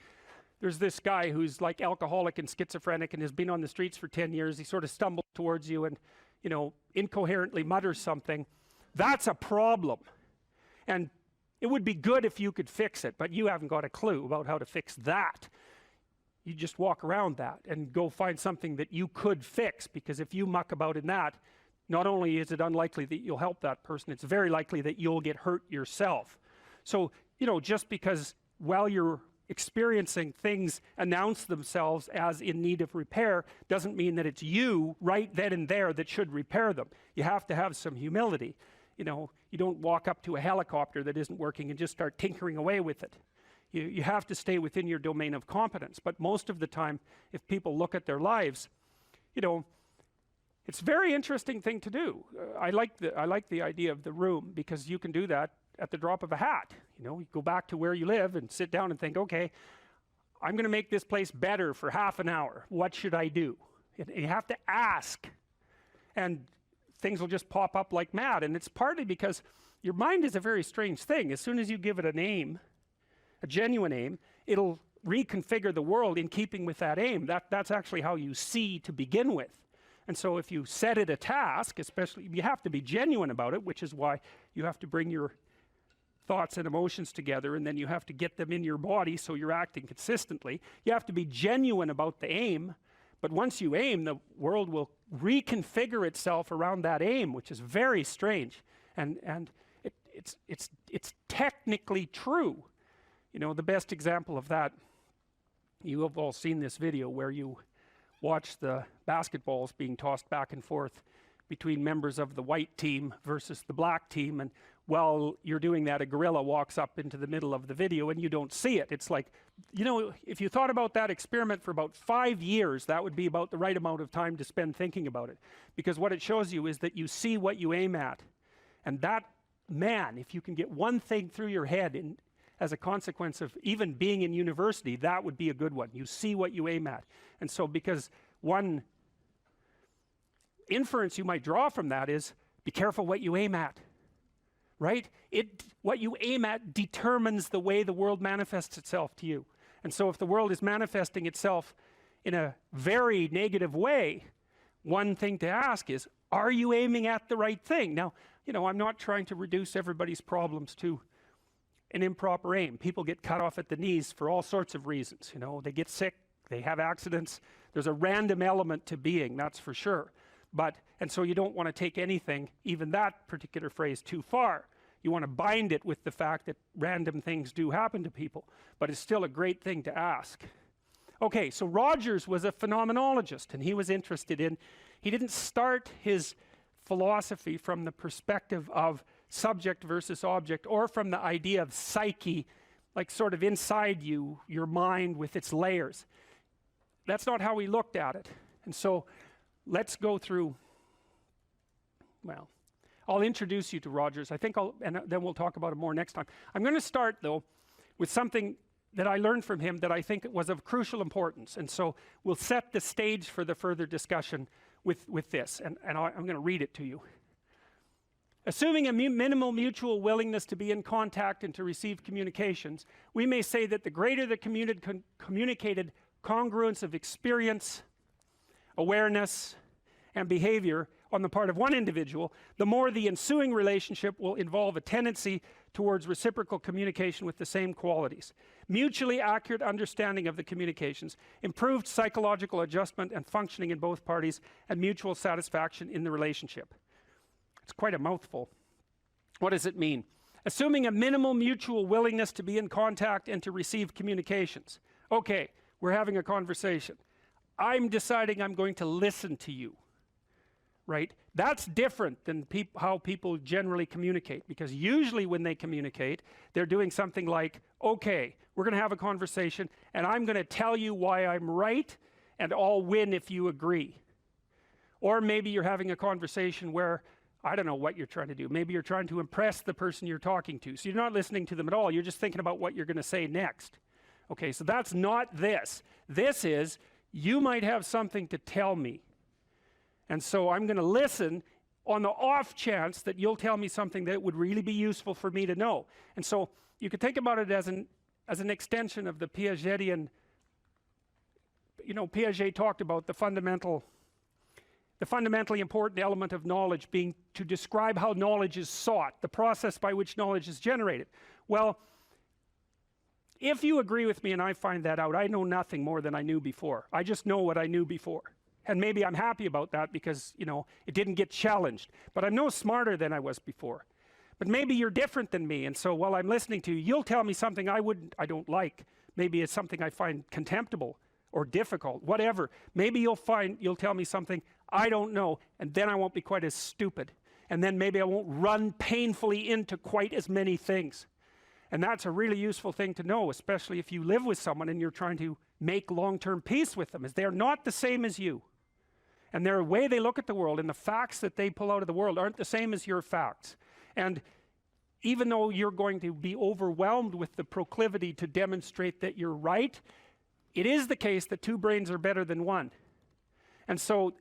there's this guy who's like alcoholic and schizophrenic and has been on the streets for 10 years. He sort of stumbles towards you and, you know, incoherently mutters something. That's a problem. And it would be good if you could fix it, but you haven't got a clue about how to fix that. You just walk around that and go find something that you could fix, because if you muck about in that, not only is it unlikely that you'll help that person, it's very likely that you'll get hurt yourself. So, you know, just because while you're experiencing things announce themselves as in need of repair doesn't mean that it's you right then and there that should repair them. You have to have some humility. You know, you don't walk up to a helicopter that isn't working and just start tinkering away with it. You have to stay within your domain of competence. But most of the time, if people look at their lives, you know, it's a very interesting thing to do. I like the idea of the room, because you can do that at the drop of a hat. You know, you go back to where you live and sit down and think, okay, I'm going to make this place better for half an hour. What should I do? And you have to ask, and things will just pop up like mad. And it's partly because your mind is a very strange thing. As soon as you give it a name, a genuine name, it'll reconfigure the world in keeping with that aim. That's actually how you see to begin with. And so if you set it a task, especially, you have to be genuine about it, which is why you have to bring your thoughts and emotions together, and then you have to get them in your body so you're acting consistently. You have to be genuine about the aim, but once you aim, the world will reconfigure itself around that aim, which is very strange. And it's technically true. You know, the best example of that, you have all seen this video where you watch the basketballs being tossed back and forth between members of the white team versus the black team, and while you're doing that, a gorilla walks up into the middle of the video and you don't see it. It's like, you know, if you thought about that experiment for about 5 years, that would be about the right amount of time to spend thinking about it, because what it shows you is that you see what you aim at. And that, man, if you can get one thing through your head as a consequence of even being in university, that would be a good one. You see what you aim at. And so, because one inference you might draw from that is, be careful what you aim at, right? What you aim at determines the way the world manifests itself to you. And so if the world is manifesting itself in a very negative way, one thing to ask is, are you aiming at the right thing? Now, you know, I'm not trying to reduce everybody's problems to an improper aim. People get cut off at the knees for all sorts of reasons. You know, they get sick, they have accidents. There's a random element to being, that's for sure. And so you don't want to take anything, even that particular phrase, too far. You want to bind it with the fact that random things do happen to people, but it's still a great thing to ask. Okay, so Rogers was a phenomenologist, and he was interested in, he didn't start his philosophy from the perspective of subject versus object, or from the idea of psyche, like sort of inside you, your mind with its layers. That's not how he looked at it. And so let's go through, well, I'll introduce you to Rogers. I think and then we'll talk about it more next time. I'm going to start, though, with something that I learned from him that I think was of crucial importance. And so we'll set the stage for the further discussion with this. And I'm going to read it to you. Assuming a minimal mutual willingness to be in contact and to receive communications, we may say that the greater the communicated congruence of experience, awareness, and behavior on the part of one individual, the more the ensuing relationship will involve a tendency towards reciprocal communication with the same qualities, mutually accurate understanding of the communications, improved psychological adjustment and functioning in both parties, and mutual satisfaction in the relationship. It's quite a mouthful. What does it mean? Assuming a minimal mutual willingness to be in contact and to receive communications. Okay, we're having a conversation. I'm deciding I'm going to listen to you, right? That's different than how people generally communicate, because usually when they communicate, they're doing something like, okay, we're going to have a conversation and I'm going to tell you why I'm right and I'll win if you agree. Or maybe you're having a conversation where, I don't know what you're trying to do. Maybe you're trying to impress the person you're talking to. So you're not listening to them at all. You're just thinking about what you're going to say next. Okay, so that's not this. This is, you might have something to tell me. And so I'm going to listen on the off chance that you'll tell me something that would really be useful for me to know. And so you could think about it as an extension of the Piagetian, you know, Piaget talked about the fundamentally important element of knowledge being to describe how knowledge is sought, the process by which knowledge is generated. Well, if you agree with me and I find that out, I know nothing more than I knew before. I just know what I knew before. And maybe I'm happy about that because, you know, it didn't get challenged. But I'm no smarter than I was before. But maybe you're different than me, and so while I'm listening to you, you'll tell me something I don't like. Maybe it's something I find contemptible or difficult, whatever. Maybe you'll tell me something I don't know, and then I won't be quite as stupid. And then maybe I won't run painfully into quite as many things. And that's a really useful thing to know, especially if you live with someone and you're trying to make long-term peace with them, is they're not the same as you. And their way they look at the world and the facts that they pull out of the world aren't the same as your facts. And even though you're going to be overwhelmed with the proclivity to demonstrate that you're right, it is the case that two brains are better than one. And so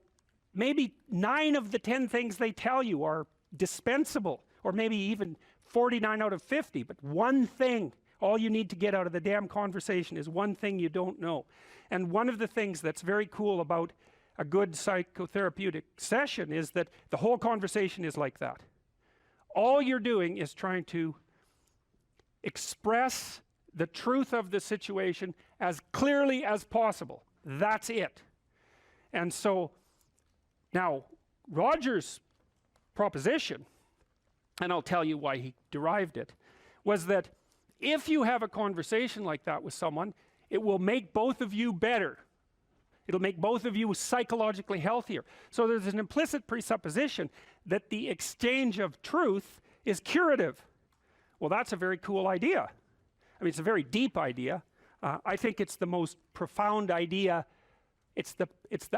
maybe 9 of the 10 things they tell you are dispensable, or maybe even 49 out of 50, but one thing All you need to get out of the damn conversation is one thing you don't know. And one of the things that's very cool about a good psychotherapeutic session is that the whole conversation is like that. All you're doing is trying to express the truth of the situation as clearly as possible. That's it. And so now Roger's proposition, and I'll tell you why he derived it, was that if you have a conversation like that with someone, it will make both of you better. It'll make both of you psychologically healthier. So there's an implicit presupposition that the exchange of truth is curative. Well, that's a very cool idea. I mean, it's a very deep idea. I think it's the most profound idea. It's the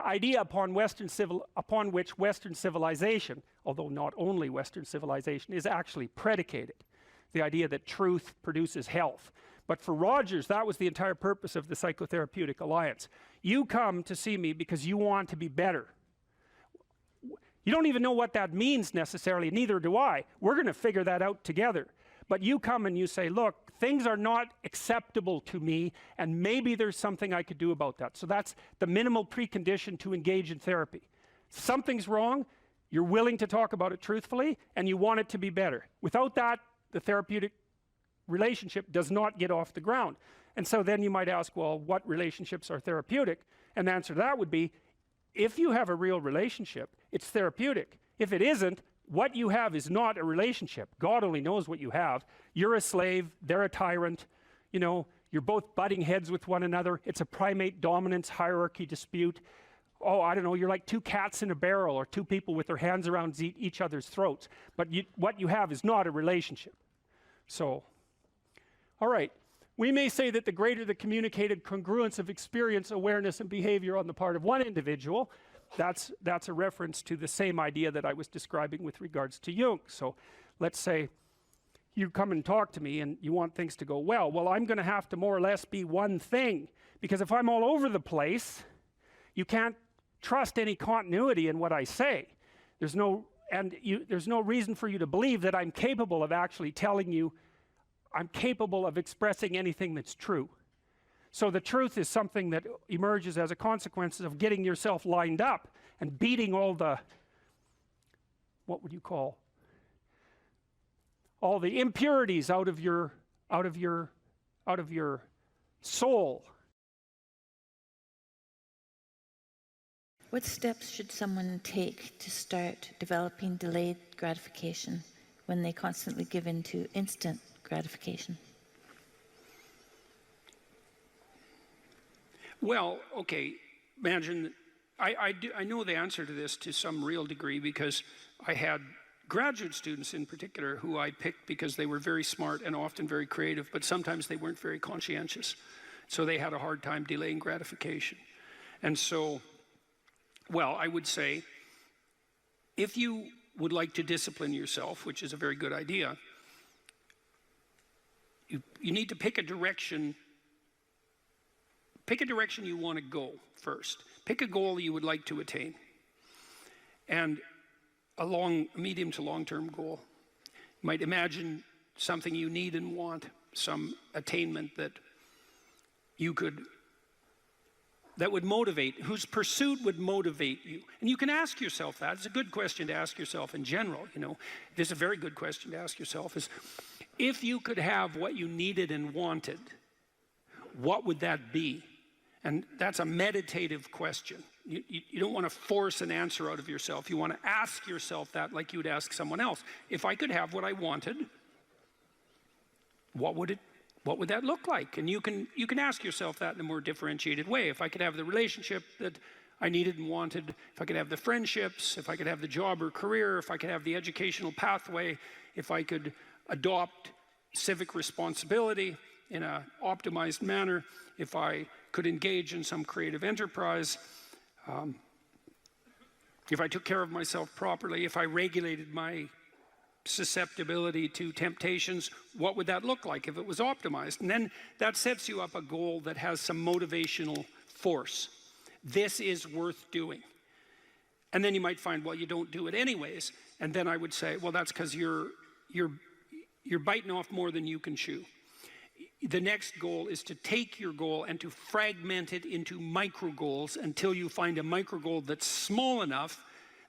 idea upon which Western civilization, although not only Western civilization, is actually predicated. The idea that truth produces health. But for Rogers, that was the entire purpose of the Psychotherapeutic Alliance. You come to see me because you want to be better. You don't even know what that means necessarily, neither do I. We're going to figure that out together. But you come and you say, look, things are not acceptable to me, and maybe there's something I could do about that. So that's the minimal precondition to engage in therapy. Something's wrong, you're willing to talk about it truthfully, and you want it to be better. Without that, the therapeutic relationship does not get off the ground. And so then you might ask, well, what relationships are therapeutic? And the answer to that would be, if you have a real relationship, it's therapeutic. If it isn't, what you have is not a relationship. God only knows what you have. You're a slave, they're a tyrant, you know, you're both butting heads with one another. It's a primate dominance hierarchy dispute. Oh, I don't know, you're like two cats in a barrel, or two people with their hands around each other's throats. But what you have is not a relationship. So, all right. We may say that the greater the communicated congruence of experience, awareness, and behavior on the part of one individual, that's a reference to the same idea that I was describing with regards to Jung. So let's say you come and talk to me and you want things to go well. Well, I'm going to have to more or less be one thing, because if I'm all over the place, you can't trust any continuity in what I say. There's no reason for you to believe that I'm capable of actually telling you, I'm capable of expressing anything that's true. So the truth is something that emerges as a consequence of getting yourself lined up and beating all the, what would you call, all the impurities out of your soul. What steps should someone take to start developing delayed gratification when they constantly give in to instant gratification? Well, okay, imagine, I know the answer to this to some real degree, because I had graduate students in particular who I picked because they were very smart and often very creative, but sometimes they weren't very conscientious. So they had a hard time delaying gratification. And so, well, I would say, if you would like to discipline yourself, which is a very good idea, you need to pick a direction. Pick a direction you want to go first. Pick a goal you would like to attain. And a medium to long-term goal. You might imagine something you need and want, some attainment that would motivate, whose pursuit would motivate you. And you can ask yourself that. It's a good question to ask yourself in general, you know. This is a very good question to ask yourself, is if you could have what you needed and wanted, what would that be? And that's a meditative question. You don't want to force an answer out of yourself. You want to ask yourself that like you would ask someone else. If I could have what I wanted, what would that look like? And you can ask yourself that in a more differentiated way. If I could have the relationship that I needed and wanted, if I could have the friendships, if I could have the job or career, if I could have the educational pathway, if I could adopt civic responsibility in an optimized manner, if I could engage in some creative enterprise, if I took care of myself properly, if I regulated my susceptibility to temptations, what would that look like if it was optimized? And then that sets you up a goal that has some motivational force. This is worth doing. And then you might find, well, you don't do it anyways. And then I would say, well, that's because you're biting off more than you can chew. the next goal is to take your goal and to fragment it into micro goals until you find a micro goal that's small enough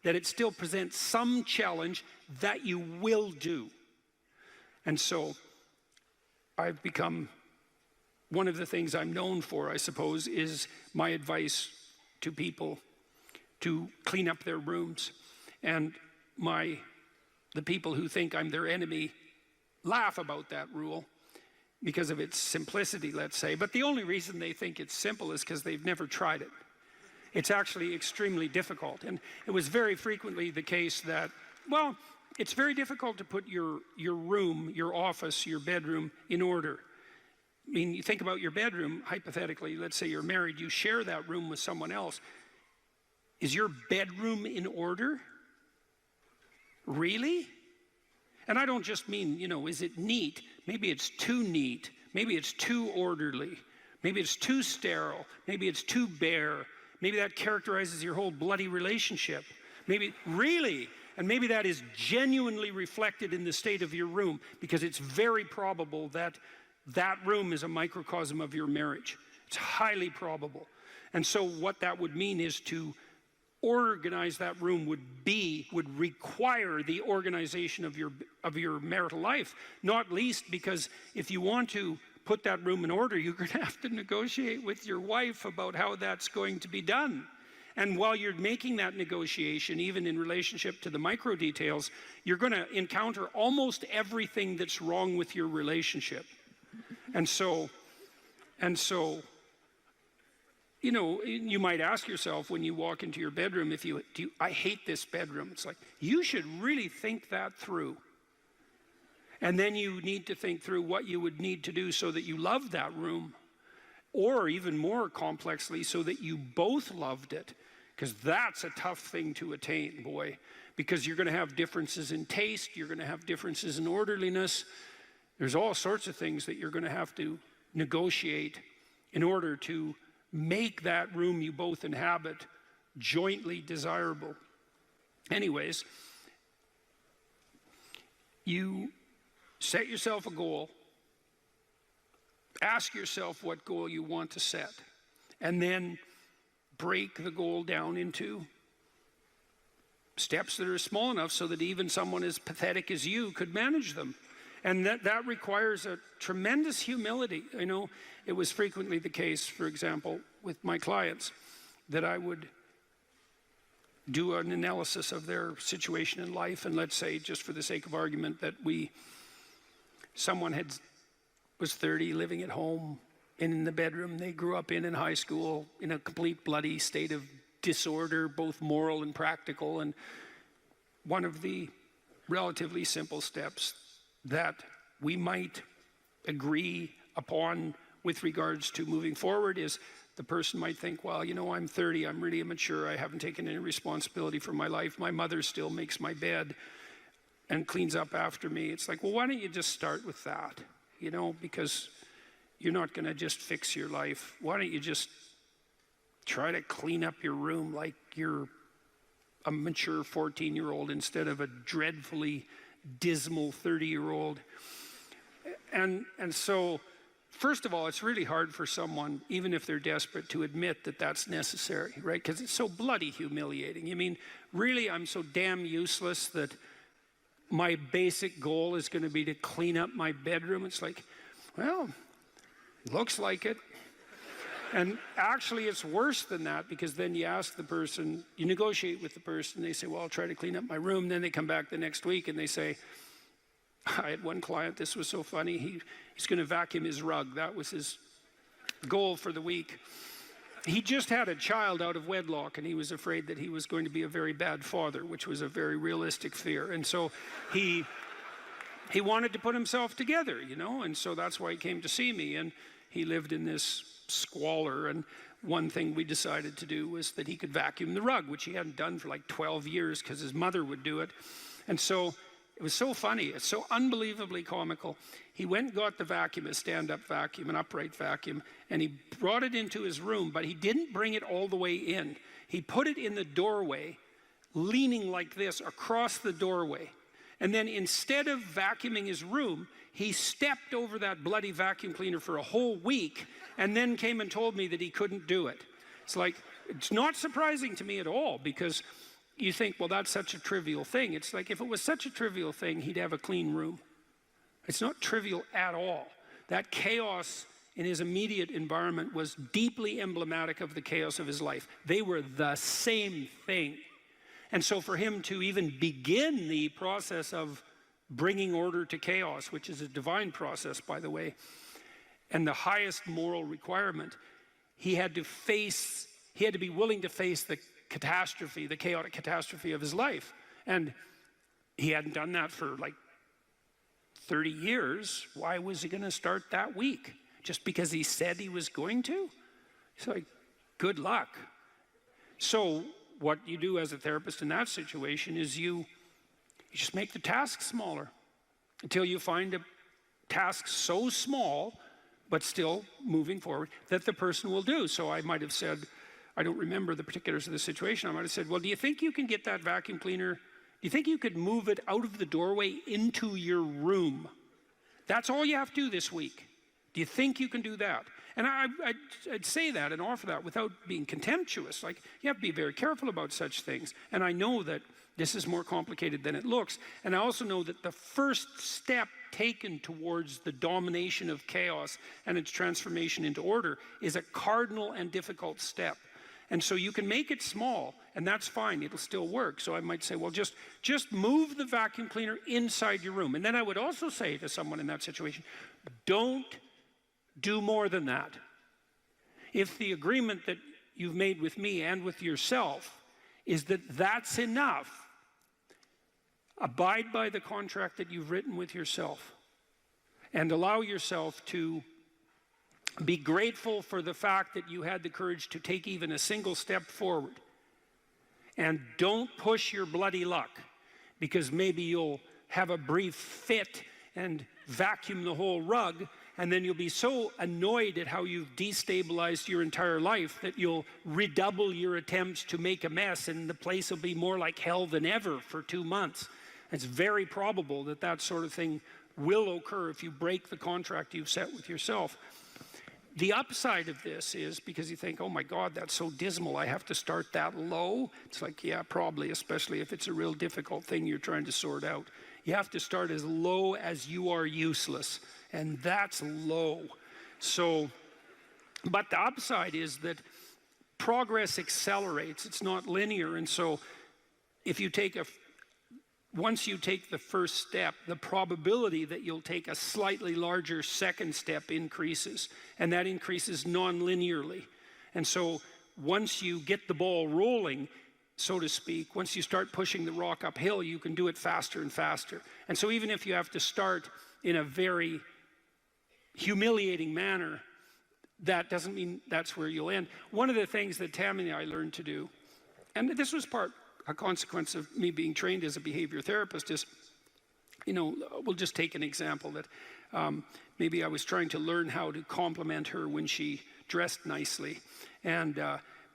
that it still presents some challenge that you will do. And so I've become, one of the things I'm known for, I suppose, is my advice to people to clean up their rooms. And the people who think I'm their enemy laugh about that rule because of its simplicity, let's say. But the only reason they think it's simple is because they've never tried it. It's actually extremely difficult. And it was very frequently the case that, well, it's very difficult to put your room, your office, your bedroom in order. I mean, you think about your bedroom, hypothetically, let's say you're married, you share that room with someone else. Is your bedroom in order? Really? And I don't just mean, you know, is it neat? Maybe it's too neat. Maybe it's too orderly. Maybe it's too sterile. Maybe it's too bare. Maybe that characterizes your whole bloody relationship. Maybe, really? And maybe that is genuinely reflected in the state of your room, because it's very probable that that room is a microcosm of your marriage. It's highly probable. And so what that would mean is to organize that room would require the organization of your marital life, not least because if you want to put that room in order, you're going to have to negotiate with your wife about how that's going to be done. And while you're making that negotiation, even in relationship to the micro details, you're going to encounter almost everything that's wrong with your relationship. And so, you know, you might ask yourself when you walk into your bedroom, I hate this bedroom. It's like, you should really think that through. And then you need to think through what you would need to do so that you love that room, or even more complexly, so that you both loved it. Because that's a tough thing to attain, boy, because you're going to have differences in taste, you're going to have differences in orderliness. There's all sorts of things that you're going to have to negotiate in order to make that room you both inhabit jointly desirable. Anyways, you set yourself a goal, ask yourself what goal you want to set, and then break the goal down into steps that are small enough so that even someone as pathetic as you could manage them. And that requires a tremendous humility. I know it was frequently the case, for example, with my clients, that I would do an analysis of their situation in life, and let's say, just for the sake of argument, that someone was 30, living at home, in the bedroom they grew up in high school, in a complete bloody state of disorder, both moral and practical. And one of the relatively simple steps that we might agree upon with regards to moving forward is the person might think, well, you know, I'm 30, I'm really immature, I haven't taken any responsibility for my life, my mother still makes my bed and cleans up after me. It's like, well, why don't you just start with that? You know, because you're not going to just fix your life. Why don't you just try to clean up your room like you're a mature 14-year-old instead of a dreadfully dismal 30-year-old. And so, first of all, it's really hard for someone, even if they're desperate, to admit that that's necessary, right? Because it's so bloody humiliating. I mean, really, I'm so damn useless that my basic goal is going to be to clean up my bedroom. It's like, well, looks like it. And actually, it's worse than that, because then you ask the person, you negotiate with the person, they say, well, I'll try to clean up my room. Then they come back the next week and they say, I had one client, this was so funny, he's going to vacuum his rug. That was his goal for the week. He just had a child out of wedlock, and he was afraid that he was going to be a very bad father, which was a very realistic fear. And so he wanted to put himself together, you know, and so that's why he came to see me. And he lived in this squalor, and one thing we decided to do was that he could vacuum the rug, which he hadn't done for like 12 years because his mother would do it. And so it was so funny, it's so unbelievably comical. He went and got the vacuum, a stand-up vacuum, an upright vacuum, and he brought it into his room, but he didn't bring it all the way in. He put it in the doorway, leaning like this across the doorway. And then instead of vacuuming his room, he stepped over that bloody vacuum cleaner for a whole week and then came and told me that he couldn't do it. It's like, it's not surprising to me at all, because you think, well, that's such a trivial thing. It's like, if it was such a trivial thing, he'd have a clean room. It's not trivial at all. That chaos in his immediate environment was deeply emblematic of the chaos of his life. They were the same thing. And so for him to even begin the process of bringing order to chaos, which is a divine process, by the way, and the highest moral requirement, he had to be willing to face the catastrophe, the chaotic catastrophe of his life. And he hadn't done that for like 30 years. Why was he going to start that week? Just because he said he was going to? It's like, good luck. So what you do as a therapist in that situation is you just make the task smaller until you find a task so small, but still moving forward, that the person will do. So I might have said, I don't remember the particulars of the situation, I might have said, well, do you think you can get that vacuum cleaner, do you think you could move it out of the doorway into your room? That's all you have to do this week. Do you think you can do that? And I'd say that and offer that without being contemptuous. Like, you have to be very careful about such things. And I know that this is more complicated than it looks. And I also know that the first step taken towards the domination of chaos and its transformation into order is a cardinal and difficult step. And so you can make it small, and that's fine, it'll still work. So I might say, well, just move the vacuum cleaner inside your room. And then I would also say to someone in that situation, don't do more than that. If the agreement that you've made with me and with yourself is that that's enough, abide by the contract that you've written with yourself and allow yourself to be grateful for the fact that you had the courage to take even a single step forward. And don't push your bloody luck, because maybe you'll have a brief fit and vacuum the whole rug, and then you'll be so annoyed at how you've destabilized your entire life that you'll redouble your attempts to make a mess, and the place will be more like hell than ever for 2 months. It's very probable that that sort of thing will occur if you break the contract you've set with yourself. The upside of this is, because you think, oh my God, that's so dismal, I have to start that low. It's like, yeah, probably, especially if it's a real difficult thing you're trying to sort out. You have to start as low as you are useless, and that's low. So, but the upside is that progress accelerates. It's not linear, and so if you take once you take the first step, the probability that you'll take a slightly larger second step increases, and that increases non-linearly. And so once you get the ball rolling, so to speak, once you start pushing the rock uphill, you can do it faster and faster. And so even if you have to start in a very humiliating manner, that doesn't mean that's where you'll end. One of the things that Tammy and I learned to do, and this was a consequence of me being trained as a behavior therapist, is, you know, we'll just take an example that maybe I was trying to learn how to compliment her when she dressed nicely. And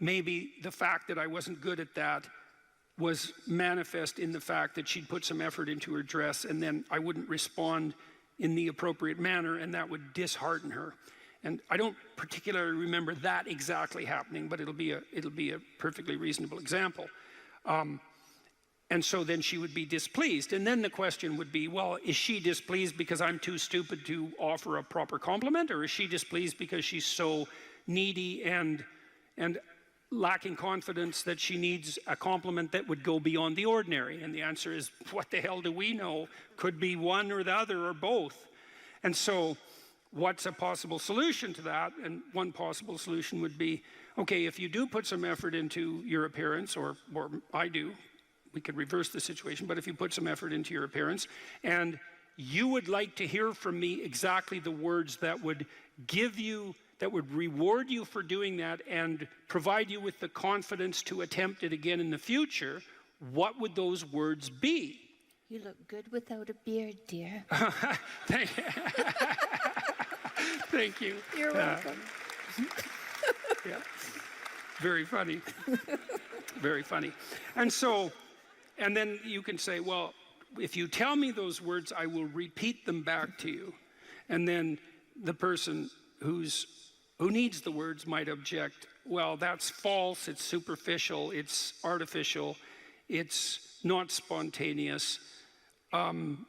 maybe the fact that I wasn't good at that was manifest in the fact that she'd put some effort into her dress, and then I wouldn't respond in the appropriate manner, and that would dishearten her. And I don't particularly remember that exactly happening, but it'll be a perfectly reasonable example. And so then she would be displeased. And then the question would be, well, is she displeased because I'm too stupid to offer a proper compliment, or is she displeased because she's so needy and lacking confidence that she needs a compliment that would go beyond the ordinary? And the answer is, what the hell do we know? Could be one or the other or both. And so what's a possible solution to that? And one possible solution would be, okay, if you do put some effort into your appearance, or I do, we could reverse the situation, but if you put some effort into your appearance, and you would like to hear from me exactly the words that would reward you for doing that and provide you with the confidence to attempt it again in the future, what would those words be? You look good without a beard, dear. Thank you. You're welcome. Yeah. Very funny. Very funny. And so, and then you can say, well, if you tell me those words, I will repeat them back to you. And then the person who needs the words might object, well, that's false, it's superficial, it's artificial, it's not spontaneous. And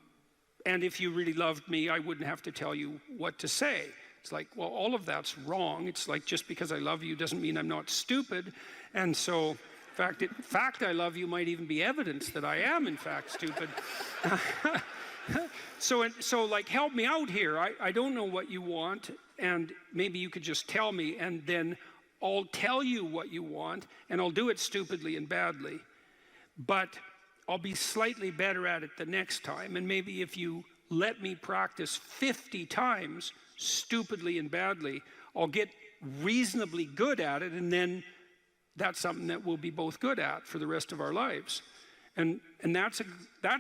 if you really loved me, I wouldn't have to tell you what to say. It's like, well, all of that's wrong. It's like, just because I love you doesn't mean I'm not stupid. And so, in fact, I love you might even be evidence that I am, in fact, stupid. So like, help me out here. I don't know what you want, and maybe you could just tell me, and then I'll tell you what you want, and I'll do it stupidly and badly. But I'll be slightly better at it the next time, and maybe if you let me practice 50 times stupidly and badly, I'll get reasonably good at it, and then that's something that we'll be both good at for the rest of our lives. And that's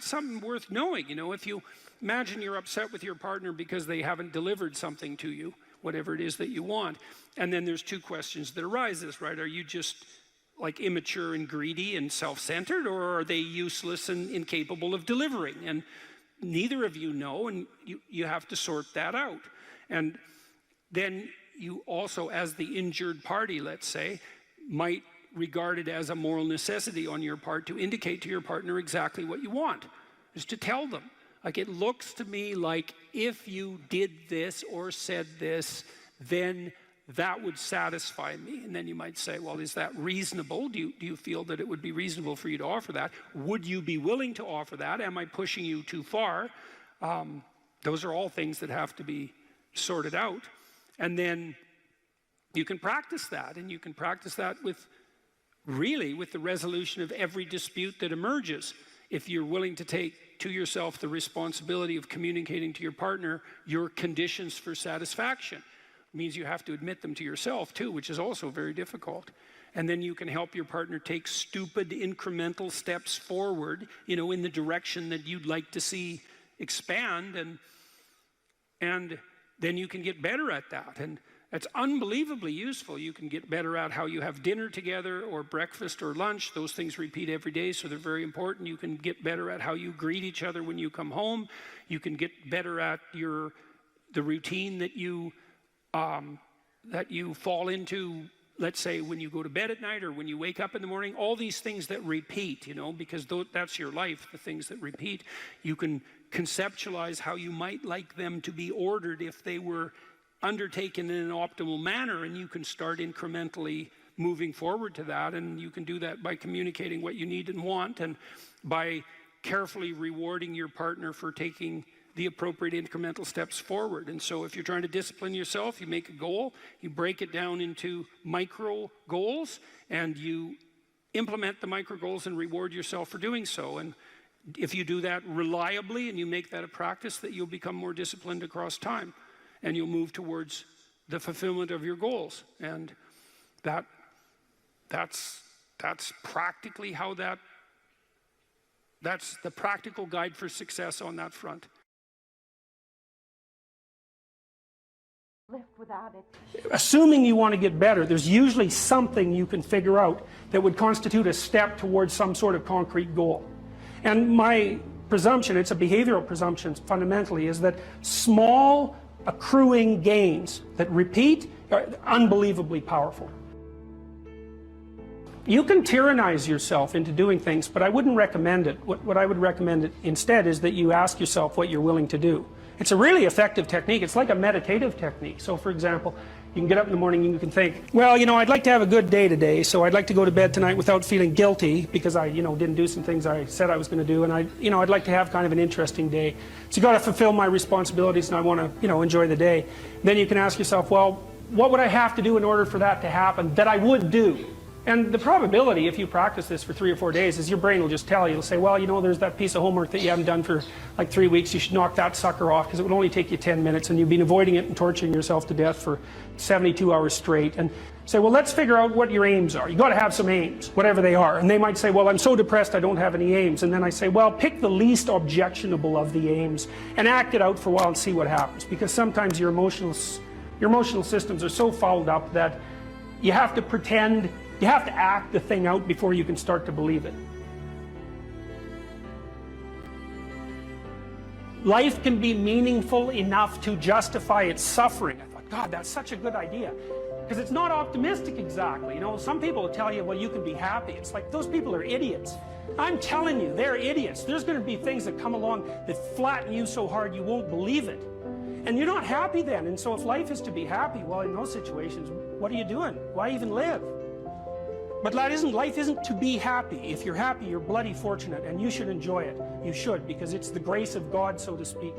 something worth knowing. You know, if you imagine you're upset with your partner because they haven't delivered something to you, whatever it is that you want, and then there's two questions that arises, right? Are you just like immature and greedy and self-centered, or are they useless and incapable of delivering? And neither of you know, and you have to sort that out. And then you also, as the injured party, let's say, might regard it as a moral necessity on your part to indicate to your partner exactly what you want, is to tell them. Like, it looks to me like if you did this or said this, then that would satisfy me. And then you might say, well, is that reasonable? Do you feel that it would be reasonable for you to offer that? Would you be willing to offer that? Am I pushing you too far? Those are all things that have to be sorted out. And then you can practice that, and you can practice that with the resolution of every dispute that emerges. If you're willing to take to yourself the responsibility of communicating to your partner your conditions for satisfaction, it means you have to admit them to yourself too, which is also very difficult. And then you can help your partner take stupid incremental steps forward, you know, in the direction that you'd like to see expand, and then you can get better at that. And it's unbelievably useful. You can get better at how you have dinner together, or breakfast or lunch. Those things repeat every day, so they're very important. You can get better at how you greet each other when you come home. You can get better at the routine that you fall into, let's say, when you go to bed at night or when you wake up in the morning. All these things that repeat, you know, because that's your life, the things that repeat. You can conceptualize how you might like them to be ordered if they were undertaken in an optimal manner, and you can start incrementally moving forward to that. And you can do that by communicating what you need and want, and by carefully rewarding your partner for taking the appropriate incremental steps forward. And so if you're trying to discipline yourself, you make a goal, you break it down into micro goals, and you implement the micro goals and reward yourself for doing so. And if you do that reliably and you make that a practice, that you'll become more disciplined across time, and you'll move towards the fulfillment of your goals. And that's practically how that's the practical guide for success on that front. Live without it. Assuming you want to get better, there's usually something you can figure out that would constitute a step towards some sort of concrete goal. And my presumption, it's a behavioral presumption fundamentally, is that small accruing gains that repeat are unbelievably powerful. You can tyrannize yourself into doing things, but I wouldn't recommend it. What I would recommend instead is that you ask yourself what you're willing to do. It's a really effective technique. It's like a meditative technique. So for example, you can get up in the morning and you can think, well, you know, I'd like to have a good day today, so I'd like to go to bed tonight without feeling guilty because I, you know, didn't do some things I said I was going to do, and I'd like to have kind of an interesting day. So you got to fulfill my responsibilities, and I want to, you know, enjoy the day. Then you can ask yourself, well, what would I have to do in order for that to happen that I would do? And the probability, if you practice this for 3 or 4 days, is your brain will just tell you. It'll say, well, you know, there's that piece of homework that you haven't done for like 3 weeks. You should knock that sucker off because it would only take you 10 minutes, and you've been avoiding it and torturing yourself to death for 72 hours straight. And say, well, let's figure out what your aims are. You got to have some aims, whatever they are. And they might say, well, I'm so depressed I don't have any aims. And then I say, well, pick the least objectionable of the aims and act it out for a while and see what happens. Because sometimes your emotional systems are so fouled up that you have to pretend. You have to act the thing out before you can start to believe it. Life can be meaningful enough to justify its suffering. I thought, God, that's such a good idea. Because it's not optimistic exactly. You know, some people will tell you, well, you can be happy. It's like, those people are idiots. I'm telling you, they're idiots. There's going to be things that come along that flatten you so hard you won't believe it. And you're not happy then. And so if life is to be happy, well, in those situations, what are you doing? Why even live? But life isn't to be happy. If you're happy, you're bloody fortunate, and you should enjoy it. You should, because it's the grace of God, so to speak.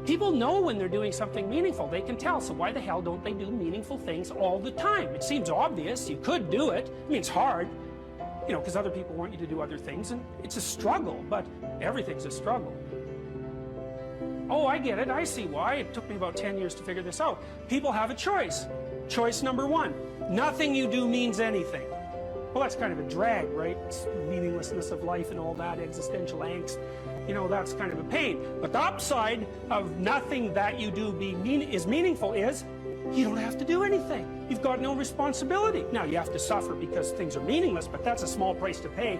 People know when they're doing something meaningful. They can tell. So why the hell don't they do meaningful things all the time? It seems obvious. You could do it. I mean, it's hard, you know, because other people want you to do other things, and it's a struggle, but everything's a struggle. Oh, I get it. I see why. It took me about 10 years to figure this out. People have a choice. Choice number one, nothing you do means anything. Well, that's kind of a drag, right? It's meaninglessness of life and all that, existential angst. You know, that's kind of a pain. But the upside of nothing that you do is meaningful is you don't have to do anything. You've got no responsibility. Now, you have to suffer because things are meaningless, but that's a small price to pay